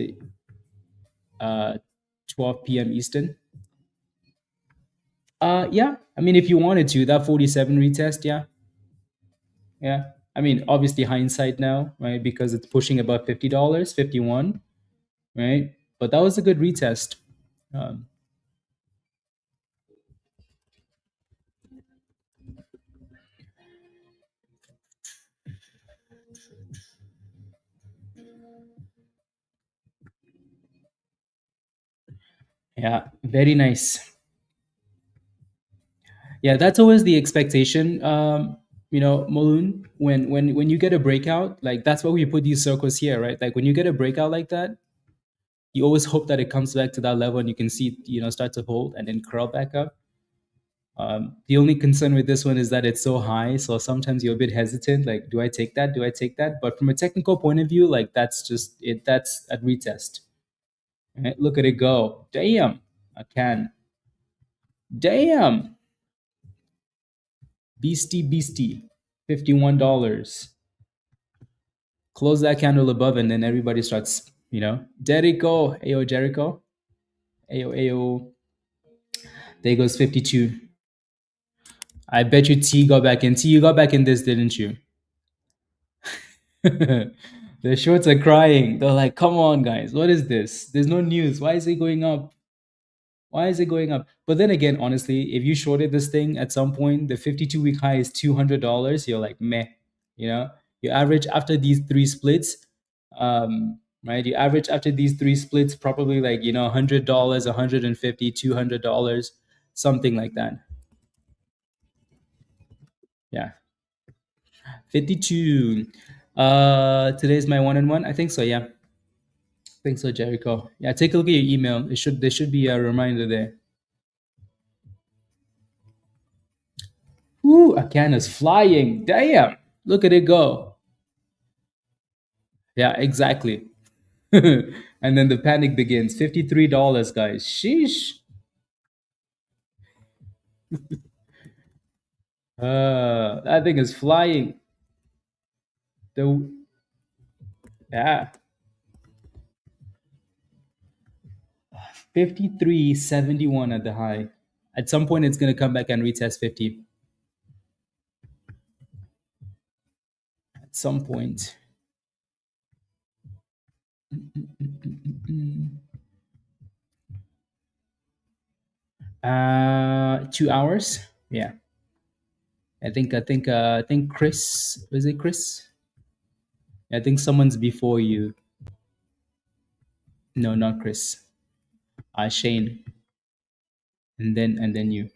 12 p.m. Eastern. Yeah. I mean, if you wanted to, that 47 retest, yeah. Yeah. I mean, obviously hindsight now, right? Because it's pushing above $50, 51, right? But that was a good retest. Um, yeah, very nice. Yeah, that's always the expectation. Maloon, when you get a breakout, like that's why we put these circles here, right? Like when you get a breakout like that, you always hope that it comes back to that level and you can see, start to hold and then curl back up. The only concern with this one is that it's so high, so sometimes you're a bit hesitant. Like, do I take that? Do I take that? But from a technical point of view, like that's just it. That's a retest. Right? Look at it go. Damn, I can. Damn, beastie, $51. Close that candle above, and then everybody starts. Jericho, ayo Jericho, ayo. There goes 52. I bet you T got back in. T, you got back in this, didn't you? The shorts are crying. They're like, come on, guys, what is this? There's no news. Why is it going up? Why is it going up? But then again, honestly, if you shorted this thing at some point, the 52-week high is $200. You're like, meh, you know? You average after these three splits, right? You average after these three splits, probably like, $100, 150, $200, something like that. Yeah. 52. Today's my one-on-one. I think so, yeah. I think so, Jericho. Yeah, take a look at your email. There should be a reminder there. Ooh, AKAN is flying. Damn. Look at it go. Yeah, exactly. And then the panic begins. $53, guys. Sheesh. That thing is flying. The Yeah. 53.71 at the high. At some point it's gonna come back and retest 50. At some point. 2 hours. Yeah. I think Chris, was it Chris? I think someone's before you. No, not Chris. Shane. And then you.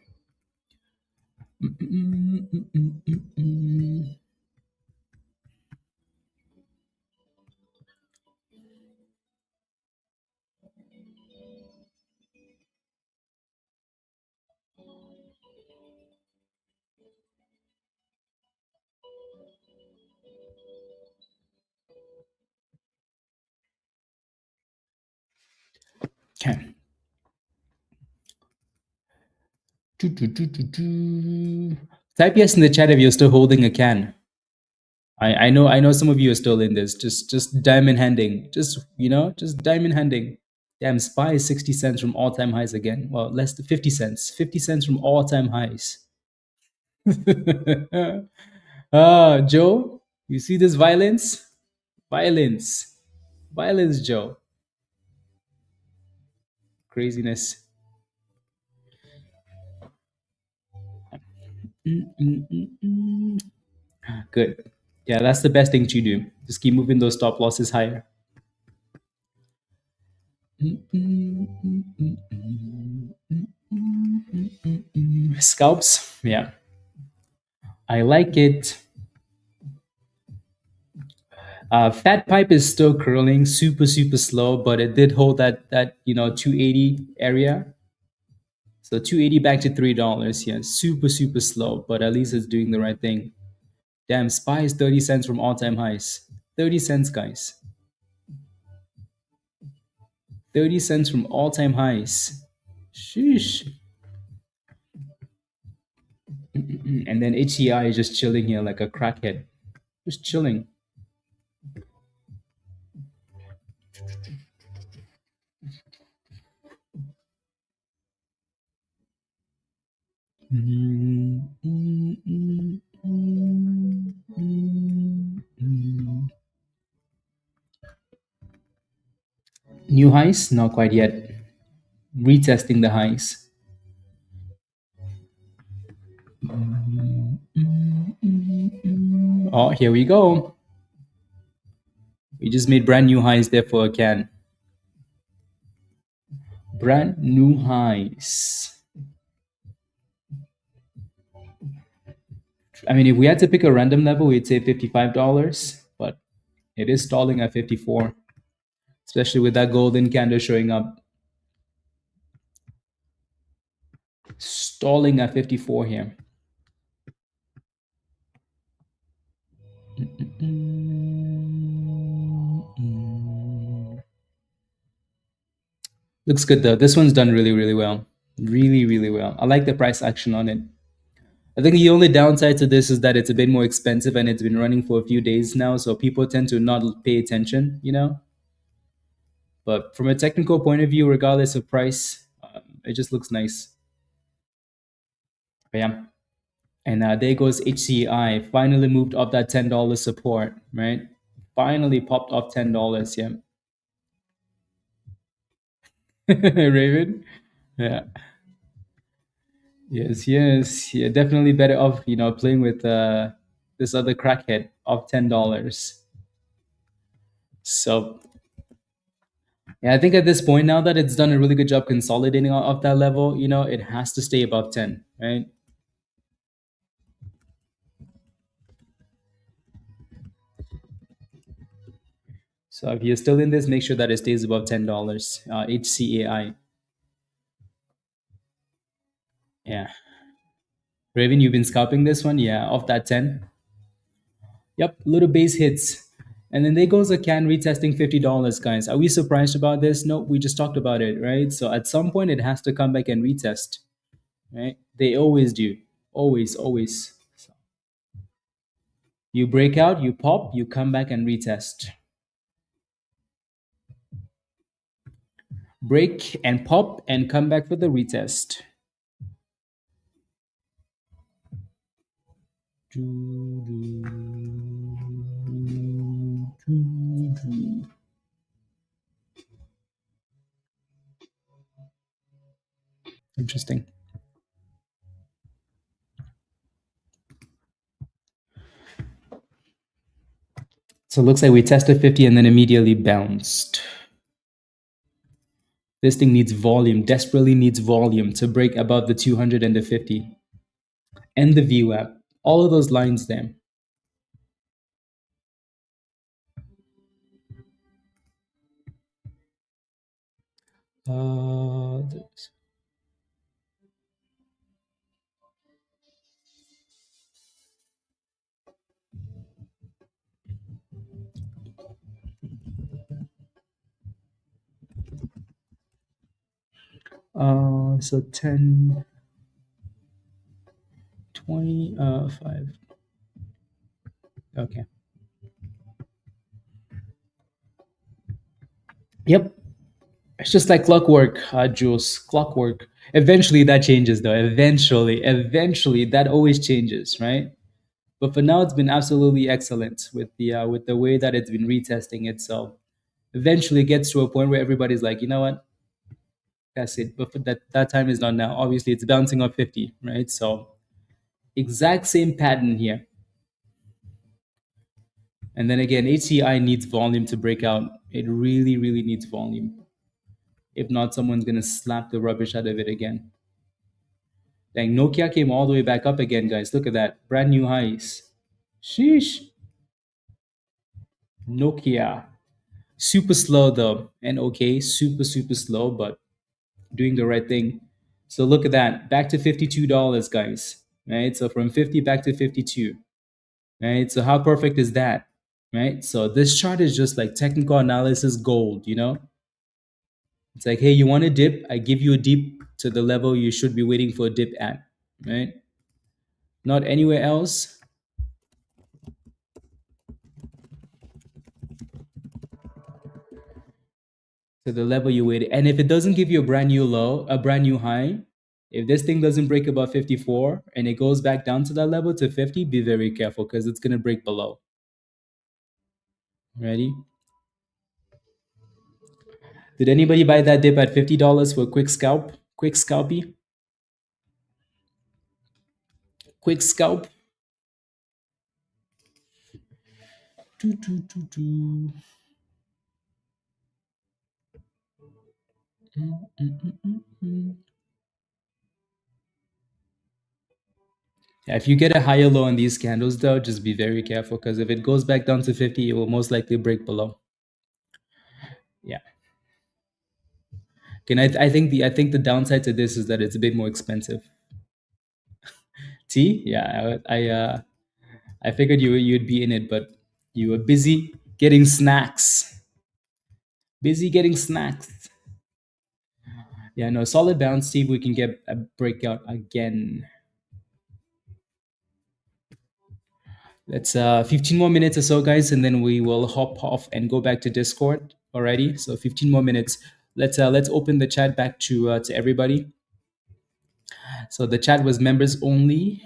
Okay. Type yes in the chat if you're still holding a can. I know some of you are still in this. Just diamond handing. Just diamond handing. Damn, SPY is 60 cents from all-time highs again. Well, less than 50 cents. 50 cents from all-time highs. Joe, you see this violence? Violence. Violence, Joe. Craziness. Good. Yeah, that's the best thing to do. Just keep moving those stop losses higher. Scalps, yeah. I like it. Fat pipe is still curling, super slow, but it did hold that 280 area. So 280 back to $3. Yeah, super slow, but at least it's doing the right thing. Damn, SPY is 30 cents from all-time highs. 30 cents, guys. 30 cents from all-time highs. Sheesh. And then HCAI is just chilling here like a crackhead. Just chilling. New highs? Not quite yet. Retesting the highs. Oh, here we go. We just made brand new highs there for AKAN. Brand new highs. I mean, if we had to pick a random level, we'd say $55, but it is stalling at 54, especially with that golden candle showing up. Stalling at 54 here. Looks good though. This one's done really well. Really well. I like the price action on it. I think the only downside to this is that it's a bit more expensive and it's been running for a few days now, so people tend to not pay attention, But from a technical point of view, regardless of price, it just looks nice. Yeah. And there goes HCI. Finally moved off that $10 support, right? Finally popped off $10. Yeah. Raven. Yeah. Yes, yes. Yeah, definitely better off, playing with this other crackhead of $10. So yeah, I think at this point now that it's done a really good job consolidating off that level, it has to stay above 10, right? So if you're still in this, make sure that it stays above $10. HCAI. Yeah. Raven, you've been scalping this one? Yeah, off that 10. Yep, little base hits. And then there goes a can retesting $50, guys. Are we surprised about this? No, we just talked about it, right? So at some point, it has to come back and retest, right? They always do. Always, always. So you break out, you pop, you come back and retest. Break and pop and come back for the retest. Interesting. So it looks like we tested 50 and then immediately bounced. This thing needs volume, desperately needs volume to break above the 200 and the 50. And the VWAP. All of those lines there. Uh, so 10, 20, 5. Okay. Yep. It's just like clockwork, Jules. Clockwork. Eventually that changes though. Eventually that always changes, right? But for now, it's been absolutely excellent with the way that it's been retesting itself. Eventually, it gets to a point where everybody's like, you know what, that's it. But for that time is not now. Obviously, it's bouncing off 50, right? So exact same pattern here. And then again, HCI needs volume to break out. It really, really needs volume. If not, someone's gonna slap the rubbish out of it again. Dang, Nokia came all the way back up again, guys. Look at that, brand new highs. Sheesh. Nokia. Super slow though, and okay, super slow, but doing the right thing. So look at that, back to $52, guys. Right, so from 50 back to 52. Right, so how perfect is that? Right, so this chart is just like technical analysis gold. It's like, hey, you want a dip? I give you a dip to the level you should be waiting for a dip at. Right, not anywhere else. To the level you wait. And if it doesn't give you a brand new low, a brand new high, if this thing doesn't break above 54 and it goes back down to that level to 50, be very careful because it's going to break below. Ready? Did anybody buy that dip at $50 for a quick scalp? Quick scalpy? Quick scalp? Doo, doo, doo, doo. Yeah, if you get a higher low on these candles, though, just be very careful because if it goes back down to 50, it will most likely break below. Yeah. And I think the downside to this is that it's a bit more expensive. Tea? Yeah, I figured you'd be in it, but you were busy getting snacks. Busy getting snacks. Yeah, no, solid bounce. See if we can get a breakout again. Let's 15 more minutes or so, guys, and then we will hop off and go back to Discord. Alrighty, so 15 more minutes. Let's open the chat back to everybody. So the chat was members only.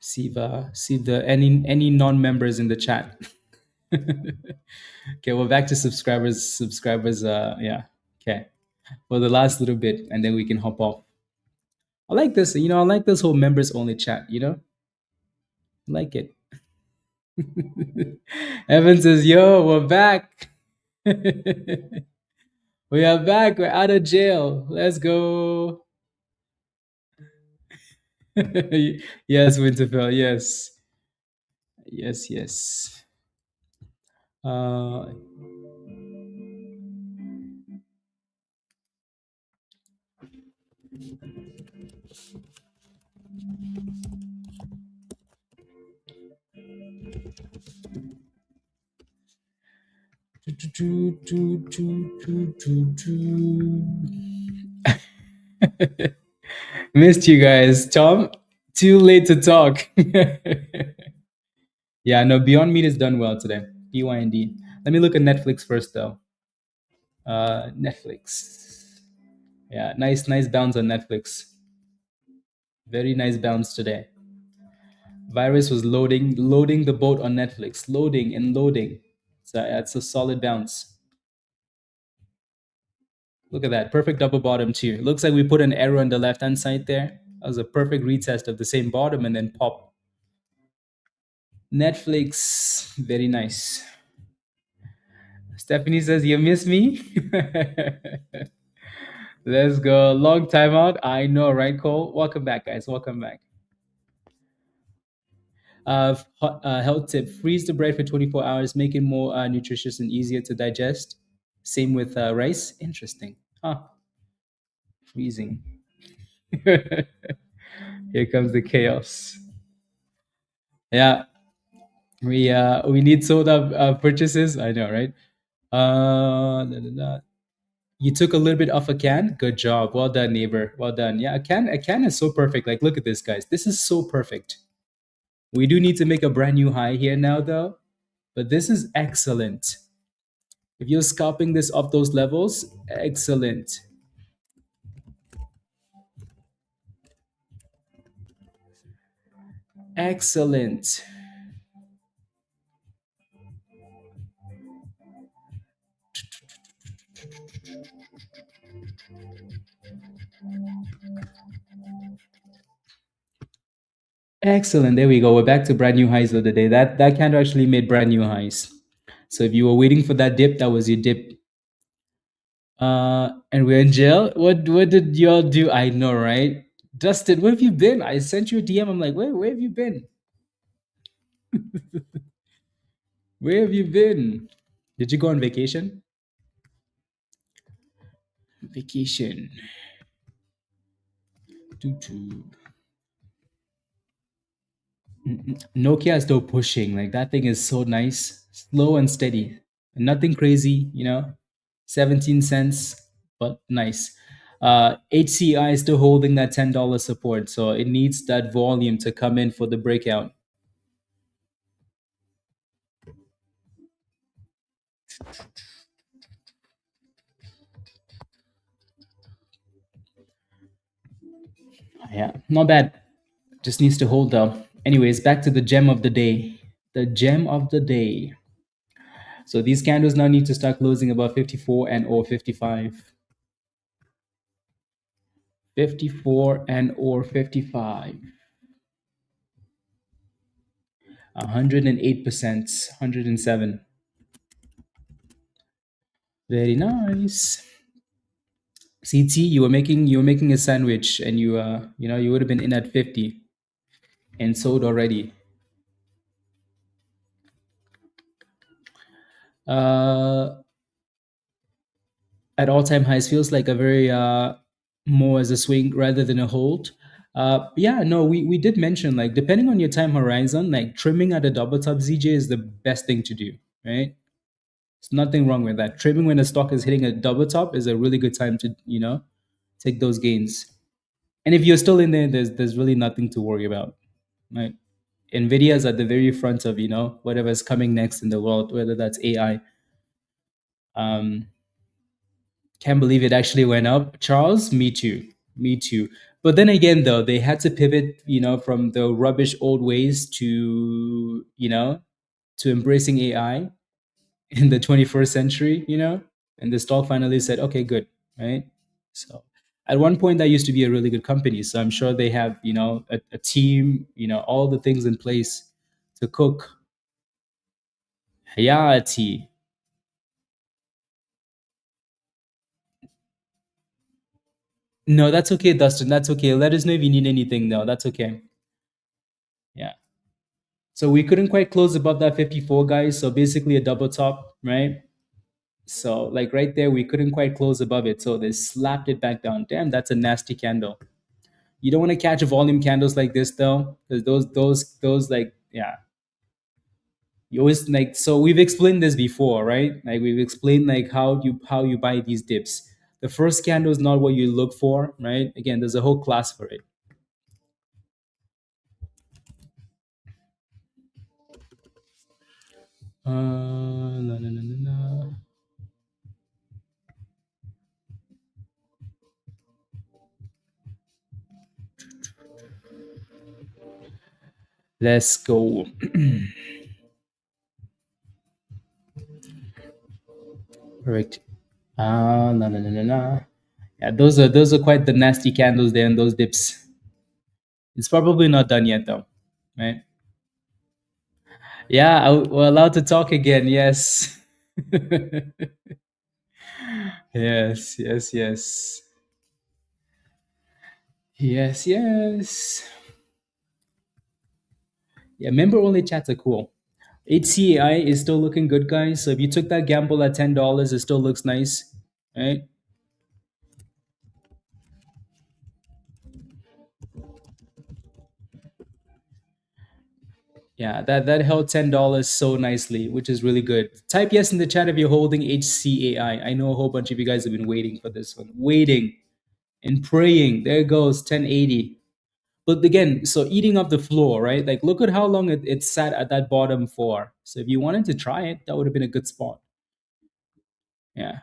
See the any non-members in the chat. Okay, we're back to subscribers. Subscribers, yeah. Okay. For the last little bit, and then we can hop off. I like this, I like this whole members only chat, I like it. Evan says, yo, we're back. We are back. We're out of jail. Let's go. Yes, Winterfell. Yes. Yes, yes. Uh, Missed you guys. Tom, too late to talk. Yeah, no, Beyond Meat is done well today. BYND. Let me look at Netflix first, though. Netflix. Yeah, nice bounce on Netflix. Very nice bounce today. Virus was loading the boat on Netflix, loading and loading. So it's a solid bounce. Look at that, perfect double bottom too. Looks like we put an arrow on the left-hand side there. That was a perfect retest of the same bottom and then pop. Netflix, very nice. Stephanie says, you miss me? Let's go. Long time out. I know, right, Cole? Welcome back, guys. Welcome back. Health tip: freeze the bread for 24 hours, make it more nutritious and easier to digest. Same with rice. Interesting. Huh. Freezing. Here comes the chaos. Yeah, we need soda purchases. I know, right? Da, da, da. You took a little bit off a can. Good job. Well done, neighbor. Well done. Yeah, a can is so perfect. Like, look at this, guys. This is so perfect. We do need to make a brand new high here now, though. But this is excellent. If you're scalping this off those levels, excellent. Excellent. Excellent. There we go. We're back to brand new highs of the day. That candle actually made brand new highs. So if you were waiting for that dip, that was your dip. And we're in jail. What did y'all do? I know, right? Dustin, where have you been? I sent you a DM. I'm like, where have you been? Where have you been? Did you go on vacation? Vacation. Doo-doo. Nokia is still pushing. Like, that thing is so nice, slow and steady, nothing crazy. 17 cents, but nice. HCI is still holding that $10 support, so it needs that volume to come in for the breakout. Yeah, not bad. Just needs to hold though. Anyways, back to the gem of the day. The gem of the day. So these candles now need to start closing above 54 and or 55. 54 and or 55. 108%, 107. Very nice. CT, you were making a sandwich, and you would have been in at 50 and sold already. At all-time highs feels like a very more as a swing rather than a hold. Yeah, no, we did mention, like, depending on your time horizon, like trimming at a double top ZJ is the best thing to do, right? There's nothing wrong with that. Trimming when a stock is hitting a double top is a really good time to take those gains. And if you're still in there, there's really nothing to worry about, right? NVIDIA is at the very front of whatever's coming next in the world, whether that's AI. Can't believe it actually went up, Charles. Me too. Me too. But then again, though, they had to pivot, from the rubbish old ways to, to embracing AI in the 21st century, and the stock finally said, okay, good, right? So at one point, that used to be a really good company. So I'm sure they have, a team, all the things in place to cook. Hayati. No, that's okay, Dustin. That's okay. Let us know if you need anything, though. That's okay. Yeah. So we couldn't quite close above that 54, guys. So basically a double top, right? So like right there, we couldn't quite close above it. So they slapped it back down. Damn, that's a nasty candle. You don't want to catch volume candles like this though, because those like yeah. You always like so we've explained this before, right? Like we've explained like how you buy these dips. The first candle is not what you look for, right? Again, there's a whole class for it. No, no, no, no, no. Let's go. Correct. No, no, no, no, no. Yeah, those are quite the nasty candles there and those dips. It's probably not done yet though, right? Yeah, we're allowed to talk again. Yes. Yes, yes, yes. Yes, yes. Yeah, member only chats are cool. HCAI is still looking good, guys. So if you took that gamble at $10, it still looks nice, right? Yeah, that held $10 so nicely, which is really good. Type yes in the chat if you're holding HCAI. I know a whole bunch of you guys have been waiting for this one, waiting and praying. There it goes, 1080. But again, so eating up the floor, right? Like, look at how long it sat at that bottom for. So if you wanted to try it, that would have been a good spot. Yeah.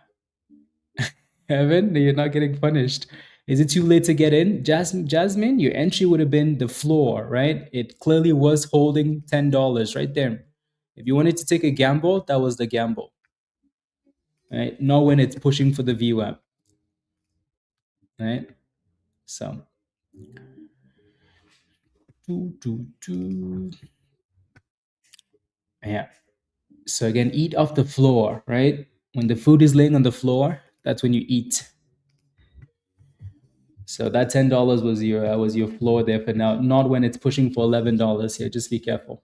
Evan, you're not getting punished. Is it too late to get in? Jasmine, your entry would have been the floor, right? It clearly was holding $10 right there. If you wanted to take a gamble, that was the gamble, right? Not when it's pushing for the VWAP, right? So, doo, doo, doo. Yeah. So again, eat off the floor, right? When the food is laying on the floor, that's when you eat. So that $10 was your floor there for now, not when it's pushing for $11 here. Just be careful.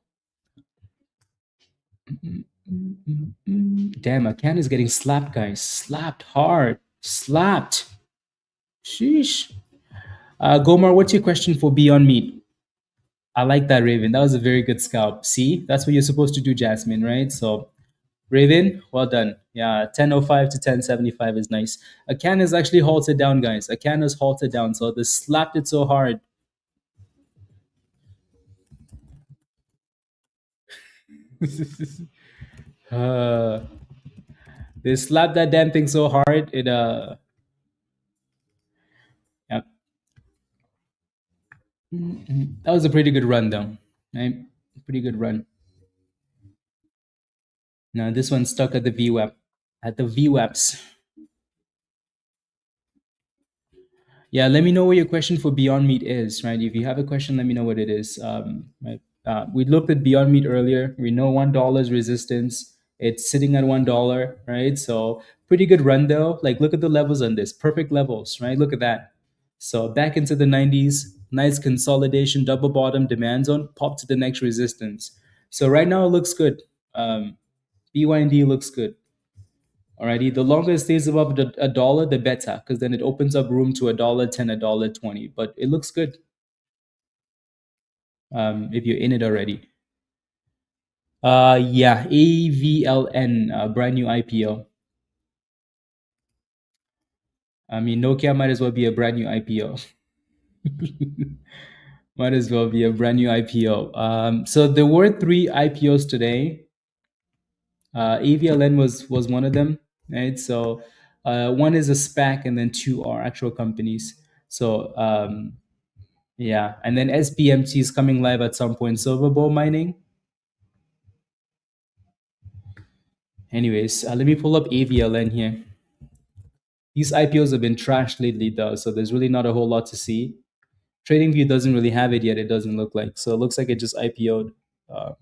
Damn, AKAN is getting slapped, guys. Slapped hard. Slapped. Sheesh. Gomar, what's your question for Beyond Meat? I like that, Raven. That was a very good scalp. See, that's what you're supposed to do, Jasmine, right? So, Raven, well done. Yeah, 10:05 to 10:75 is nice. AKAN is actually halted down, guys. AKAN is halted down. So they slapped it so hard. uh, they slapped that damn thing so hard. Yeah, that was a pretty good run, though. Right? Pretty good run. Now this one's stuck at the VWAP. At the VWAPs. Yeah, let me know what your question for Beyond Meat is, right? If you have a question, let me know what it is. Right. We looked at Beyond Meat earlier. We know $1 resistance. It's sitting at $1, right? So pretty good run though. Like look at the levels on this. Perfect levels, right? Look at that. So back into the 90s, nice consolidation, double bottom demand zone, pop to the next resistance. So right now it looks good. BYND looks good. Alrighty, the longer it stays above a dollar, the better, because then it opens up room to $1.10, $1.20. But it looks good if you're in it already. Yeah, AVLN, brand new IPO. I mean, Nokia might as well be a brand new IPO. Might as well be a brand new IPO. So there were three IPOs today. AVLN was one of them, right? So one is a SPAC, and then two are actual companies. So yeah, and then SPMT is coming live at some point. Silver Bowl mining. Anyways, let me pull up AVLN here. These IPOs have been trashed lately, though, so there's really not a whole lot to see. TradingView doesn't really have it yet. It doesn't look like. So it looks like it just IPO'd. Uh,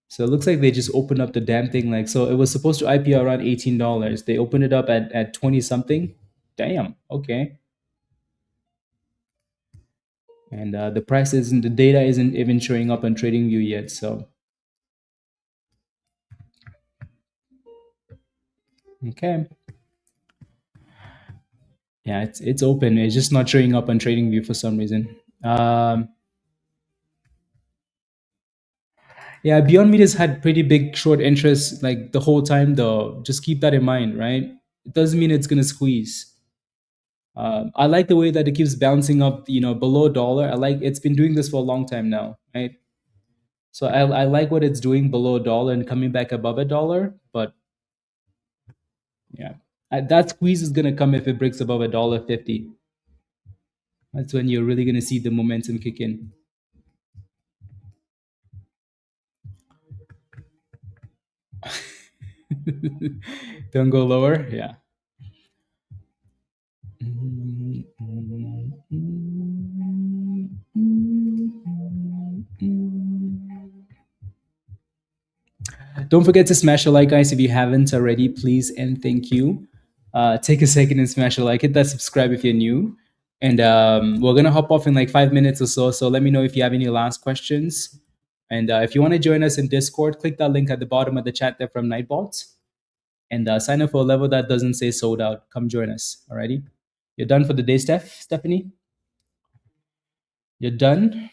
so it looks like they just opened up the damn thing. Like, so it was supposed to IPO around $18. They opened it up at 20 something. Damn. Okay. And the price isn't, the data isn't even showing up on TradingView yet. So, okay. Yeah, it's open. It's just not showing up on TradingView for some reason. Yeah, Beyond Meat has had pretty big short interest like the whole time, though. Just keep that in mind, right? It doesn't mean it's gonna squeeze. I like the way that it keeps bouncing up, below dollar. I like it's been doing this for a long time now, right? So I like what it's doing below a dollar and coming back above a dollar. But yeah, that squeeze is gonna come if it breaks above $1.50. That's when you're really gonna see the momentum kick in. Don't go lower. Yeah. Don't forget to smash a like, guys, if you haven't already, please and thank you. Take a second and smash a like. Hit that subscribe if you're new. And we're gonna hop off in like 5 minutes or so. So let me know if you have any last questions. And if you want to join us in Discord, click that link at the bottom of the chat there from Nightbots. And sign up for a level that doesn't say sold out. Come join us. Alrighty. You're done for the day, Stephanie? You're done?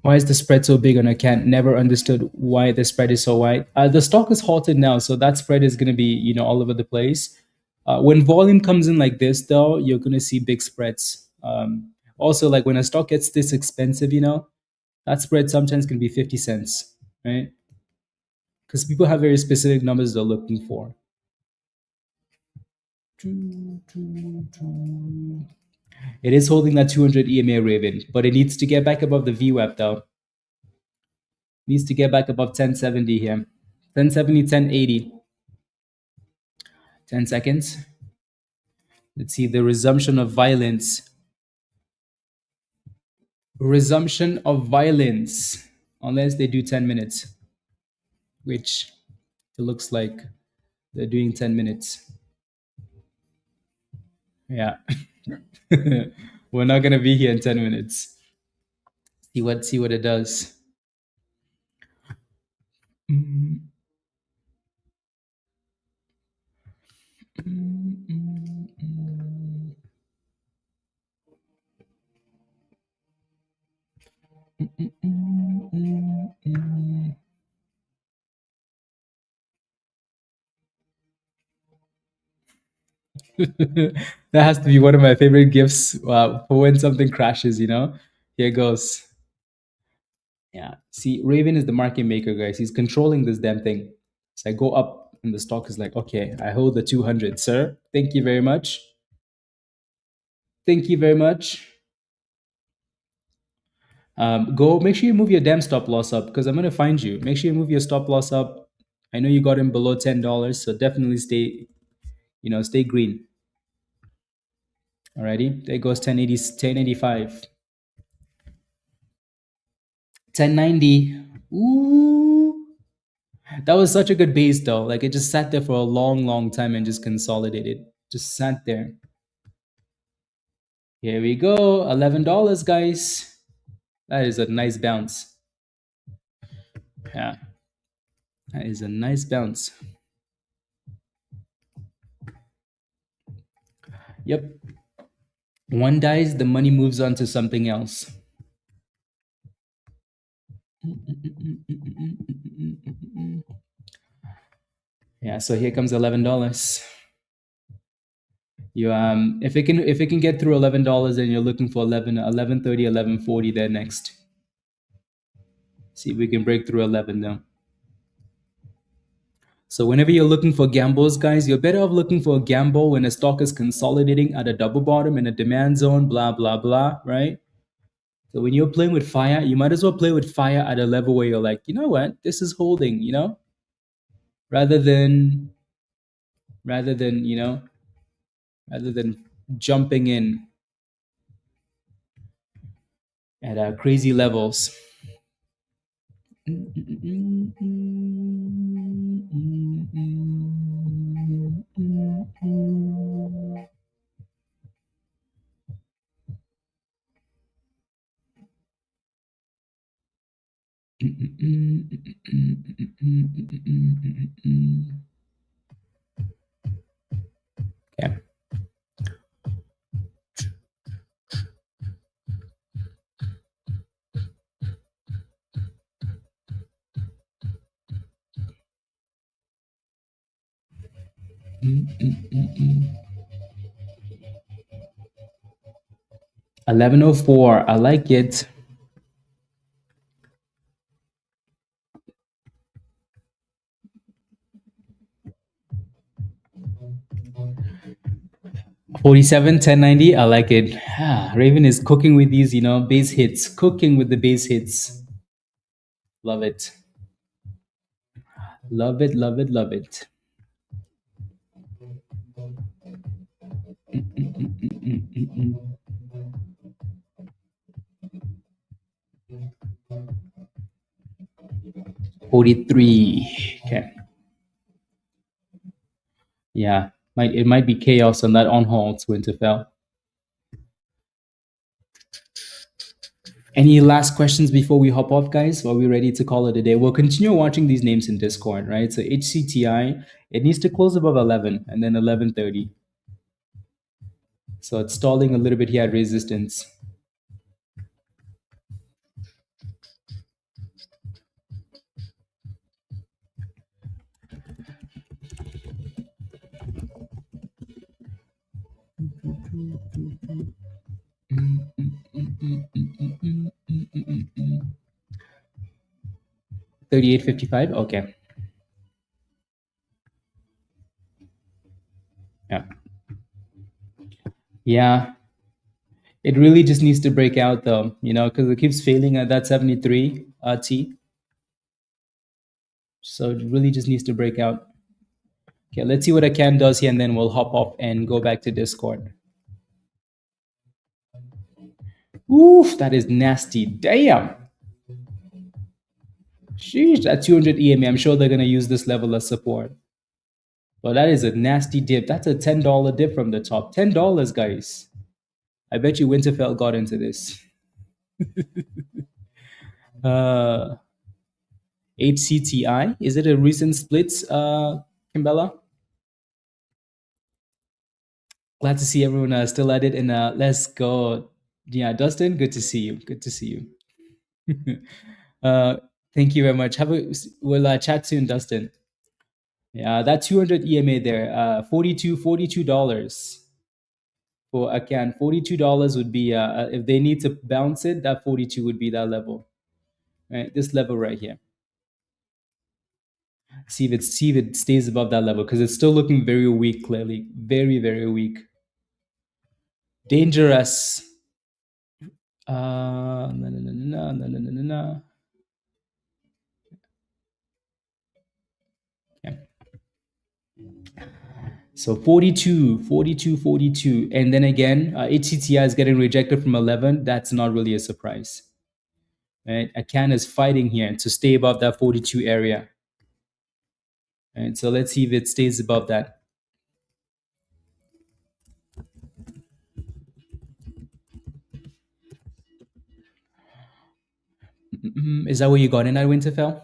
Why is the spread so big on AKAN? Never understood why the spread is so wide. The stock is halted now, so that spread is going to be, all over the place. When volume comes in like this, though, you're going to see big spreads. Also, like when a stock gets this expensive, that spread sometimes can be 50 cents, right? Because people have very specific numbers they're looking for. It is holding that 200 EMA Raven, but it needs to get back above the VWAP, though. Needs to get back above 1070 here. 1070, 1080. 10 seconds. Let's see the resumption of violence. Resumption of violence. Unless they do 10 minutes, which it looks like they're doing 10 minutes. Yeah. We're not going to be here in 10 minutes. See what it does. That has to be one of my favorite gifts for when something crashes, Here goes. Yeah. See, Raven is the market maker, guys. He's controlling this damn thing. So I go up and the stock is like, okay, I hold the 200, sir. Thank you very much. Thank you very much. Go make sure you move your damn stop loss up because I'm going to find you. Make sure you move your stop loss up. I know you got in below $10, so definitely stay green. Alrighty, there goes 1080, 1085. 1090. Ooh. That was such a good base though. Like it just sat there for a long, long time and just consolidated. Just sat there. Here we go. $11, guys. That is a nice bounce. Yeah. That is a nice bounce. Yep. One dies, the money moves on to something else. Yeah, so here comes $11. You if it can get through $11, then you're looking for 11.30, 11.40 there next. See if we can break through 11 now. So whenever you're looking for gambles, guys, you're better off looking for a gamble when a stock is consolidating at a double bottom in a demand zone, blah, blah, blah, right? So when you're playing with fire, you might as well play with fire at a level where you're like, you know what, this is holding, rather than, rather than, rather than jumping in at crazy levels. Okay. Mm-mm-mm-mm. 1104. I like it. $47, $10.90. I like it. Raven is cooking with these, base hits. Cooking with the base hits. Love it. Love it, love it, love it. 43. Okay. Yeah. It might be chaos on that on hold, Winterfell. Any last questions before we hop off, guys? Or are we ready to call it a day? We'll continue watching these names in Discord, right? So HCTI, it needs to close above 11 and then 11.30. So it's stalling a little bit here at resistance. $38.55. Okay. Yeah. Yeah. It really just needs to break out though, because it keeps failing at that 73 T. So it really just needs to break out. Okay, let's see what AKAN does here, and then we'll hop off and go back to Discord. Oof, that is nasty. Damn. Sheesh, that 200 EMA. I'm sure they're going to use this level of support. But that is a nasty dip. That's a $10 dip from the top. $10, guys. I bet you Winterfell got into this. HCTI. Is it a recent split, Kimbella? Glad to see everyone still at it. And let's go. Yeah, Dustin, good to see you. Good to see you. Thank you very much. We'll chat soon, Dustin. Yeah, that 200 EMA there, $42 for AKAN. $42 would be if they need to bounce it, that 42 would be that level, right? This level right here. See if it stays above that level because it's still looking very weak. Clearly, very very weak. Dangerous. No. Yeah. So 42. And then again, HCTI is getting rejected from 11. That's not really a surprise. Right? AKAN is fighting here to stay above that 42 area. Right? So let's see if it stays above that. Is that where you got in at Winterfell?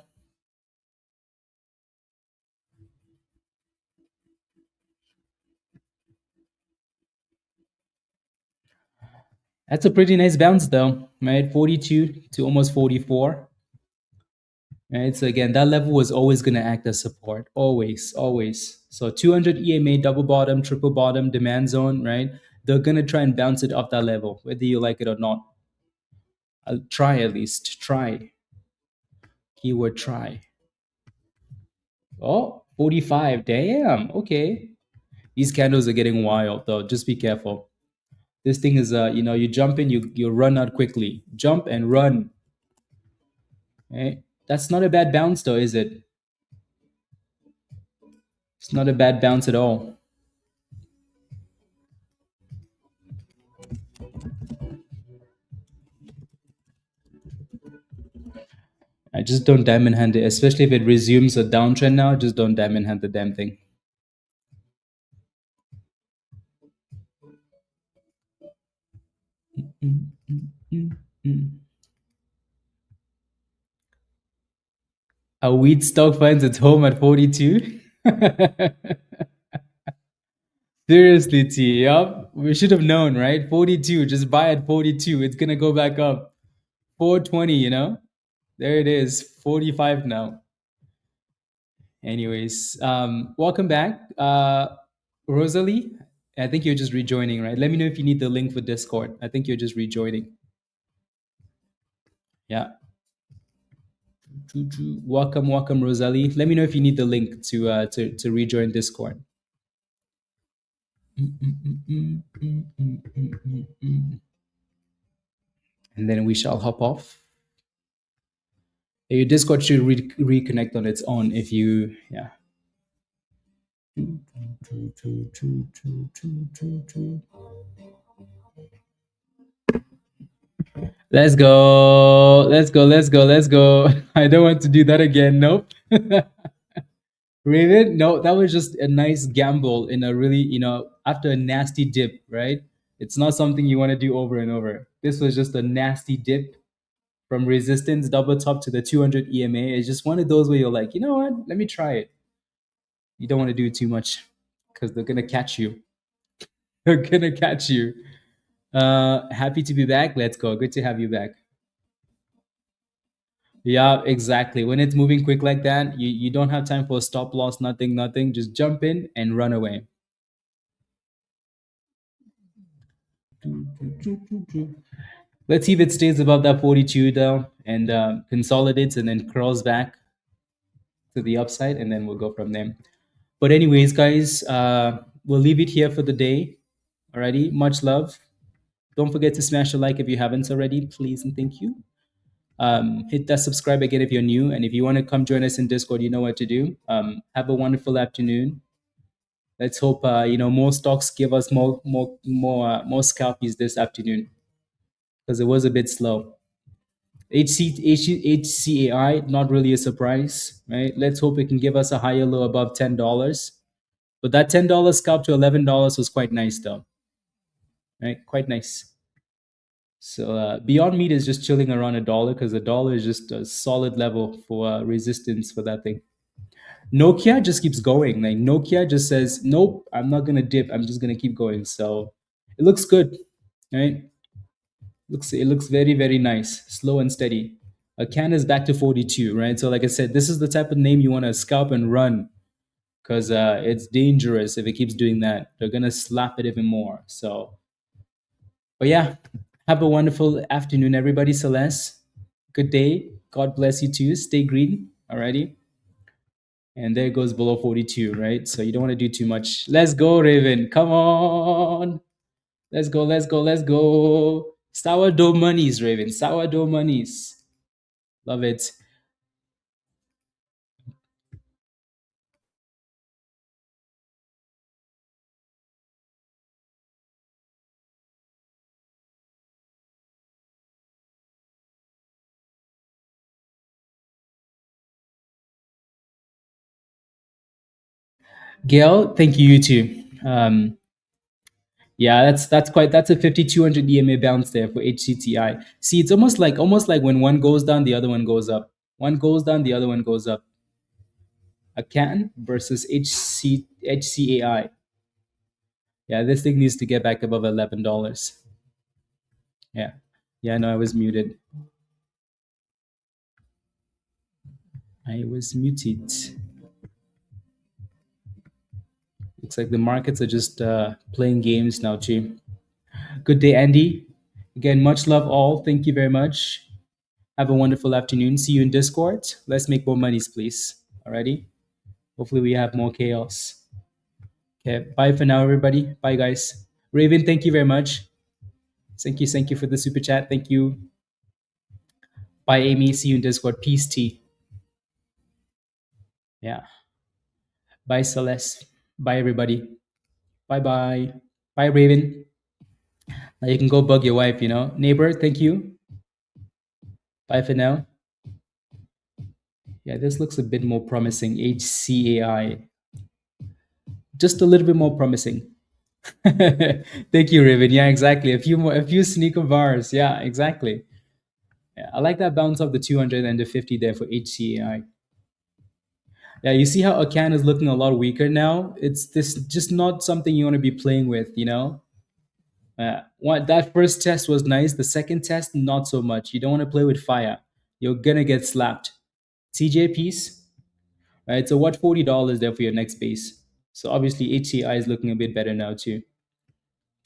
That's a pretty nice bounce though, right? 42 to almost 44. Right. So again, that level was always going to act as support. Always, always. So 200 EMA, double bottom, triple bottom, demand zone, right? They're going to try and bounce it off that level, whether you like it or not. I'll try at least. Try. Keyword try. Oh, 45. Damn. Okay. These candles are getting wild though. Just be careful. This thing is you jump in, you run out quickly. Jump and run. Right? That's not a bad bounce though, is it? It's not a bad bounce at all. I just don't diamond hand it, especially if it resumes a downtrend now. Just don't diamond hand the damn thing. A wheat stock finds its home at 42. Seriously, T. Yup. We should have known, right? 42. Just buy at 42. It's gonna go back up. 420, There it is. 45 now. Anyways, welcome back. Rosalie, I think you're just rejoining, right? Let me know if you need the link for Discord. I think you're just rejoining. Yeah. Welcome, welcome, Rosalie. Let me know if you need the link to rejoin Discord. And then we shall hop off. Your Discord should reconnect on its own if you, yeah. Let's go. Let's go. Let's go. Let's go. I don't want to do that again. Nope. Raven, no, that was just a nice gamble in a really, after a nasty dip, right? It's not something you want to do over and over. This was just a nasty dip from resistance double top to the 200 EMA. It's just one of those where you're like, you know what? Let me try it. You don't want to do too much because they're going to catch you. They're going to catch you. Happy to be back. Let's go. Good to have you back. Yeah, exactly. When it's moving quick like that, you don't have time for a stop loss, nothing. Just jump in and run away. Let's see if it stays above that 42 though and consolidates and then crawls back to the upside, and then we'll go from there. But anyways, guys, we'll leave it here for the day. Alrighty, much love. Don't forget to smash a like if you haven't already, please and thank you. Hit that subscribe again if you're new, and if you want to come join us in Discord, you know what to do. Have a wonderful afternoon. Let's hope more stocks give us more scalpies this afternoon, because it was a bit slow. HCAI, not really a surprise, right? Let's hope it can give us a higher low above $10. But that $10 scalp to $11 was quite nice though, right? Quite nice. So Beyond Meat is just chilling around $1 because $1 is just a solid level for resistance for that thing. Nokia just keeps going. Like Nokia just says, nope, I'm not gonna dip. I'm just gonna keep going. So it looks good, right? It looks very, very nice, slow and steady. AKAN is back to 42, right? So like I said, this is the type of name you want to scalp and run, because it's dangerous if it keeps doing that. They're gonna slap it even more. So, but yeah, have a wonderful afternoon, everybody. Celeste, good day. God bless you too. Stay green. Alrighty. And there it goes below 42, right? So you don't want to do too much. Let's go, Raven. Come on. Let's go, let's go, let's go. Sourdough monies, Raven. Sourdough monies. Love it. Gail, thank you, you too. Yeah, that's a 5200 EMA bounce there for HCTI. See, it's almost like when one goes down, the other one goes up. One goes down, the other one goes up. AKAN versus HCAI. Yeah, this thing needs to get back above $11. Yeah. Yeah, no, I was muted. I was muted. Looks like the markets are just playing games now too. Good day, Andy. Again, much love all. Thank you very much. Have a wonderful afternoon. See you in Discord. Let's make more monies, please. Alrighty. Hopefully we have more chaos. Okay. Bye for now, everybody. Bye, guys. Raven, thank you very much. Thank you for the super chat. Thank you. Bye, Amy. See you in Discord. Peace, T. Yeah. Bye, Celeste. Bye, everybody. Bye, bye. Bye, Raven. Now you can go bug your wife, you know. Neighbor, thank you. Bye for now. Yeah, this looks a bit more promising. HCAI. Just a little bit more promising. Thank you, Raven. Yeah, exactly. A few sneaker bars. Yeah, exactly. Yeah, I like that bounce off the 200 and the 50 there for HCAI. Yeah, you see how AKAN is looking a lot weaker now? It's this just not something you want to be playing with, you know? That first test was nice. The second test, not so much. You don't want to play with fire. You're gonna get slapped. CJ piece, right? So what $40 there for your next base? So obviously HCI is looking a bit better now too.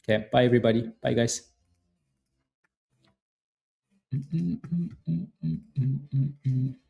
Okay, bye everybody. Bye guys.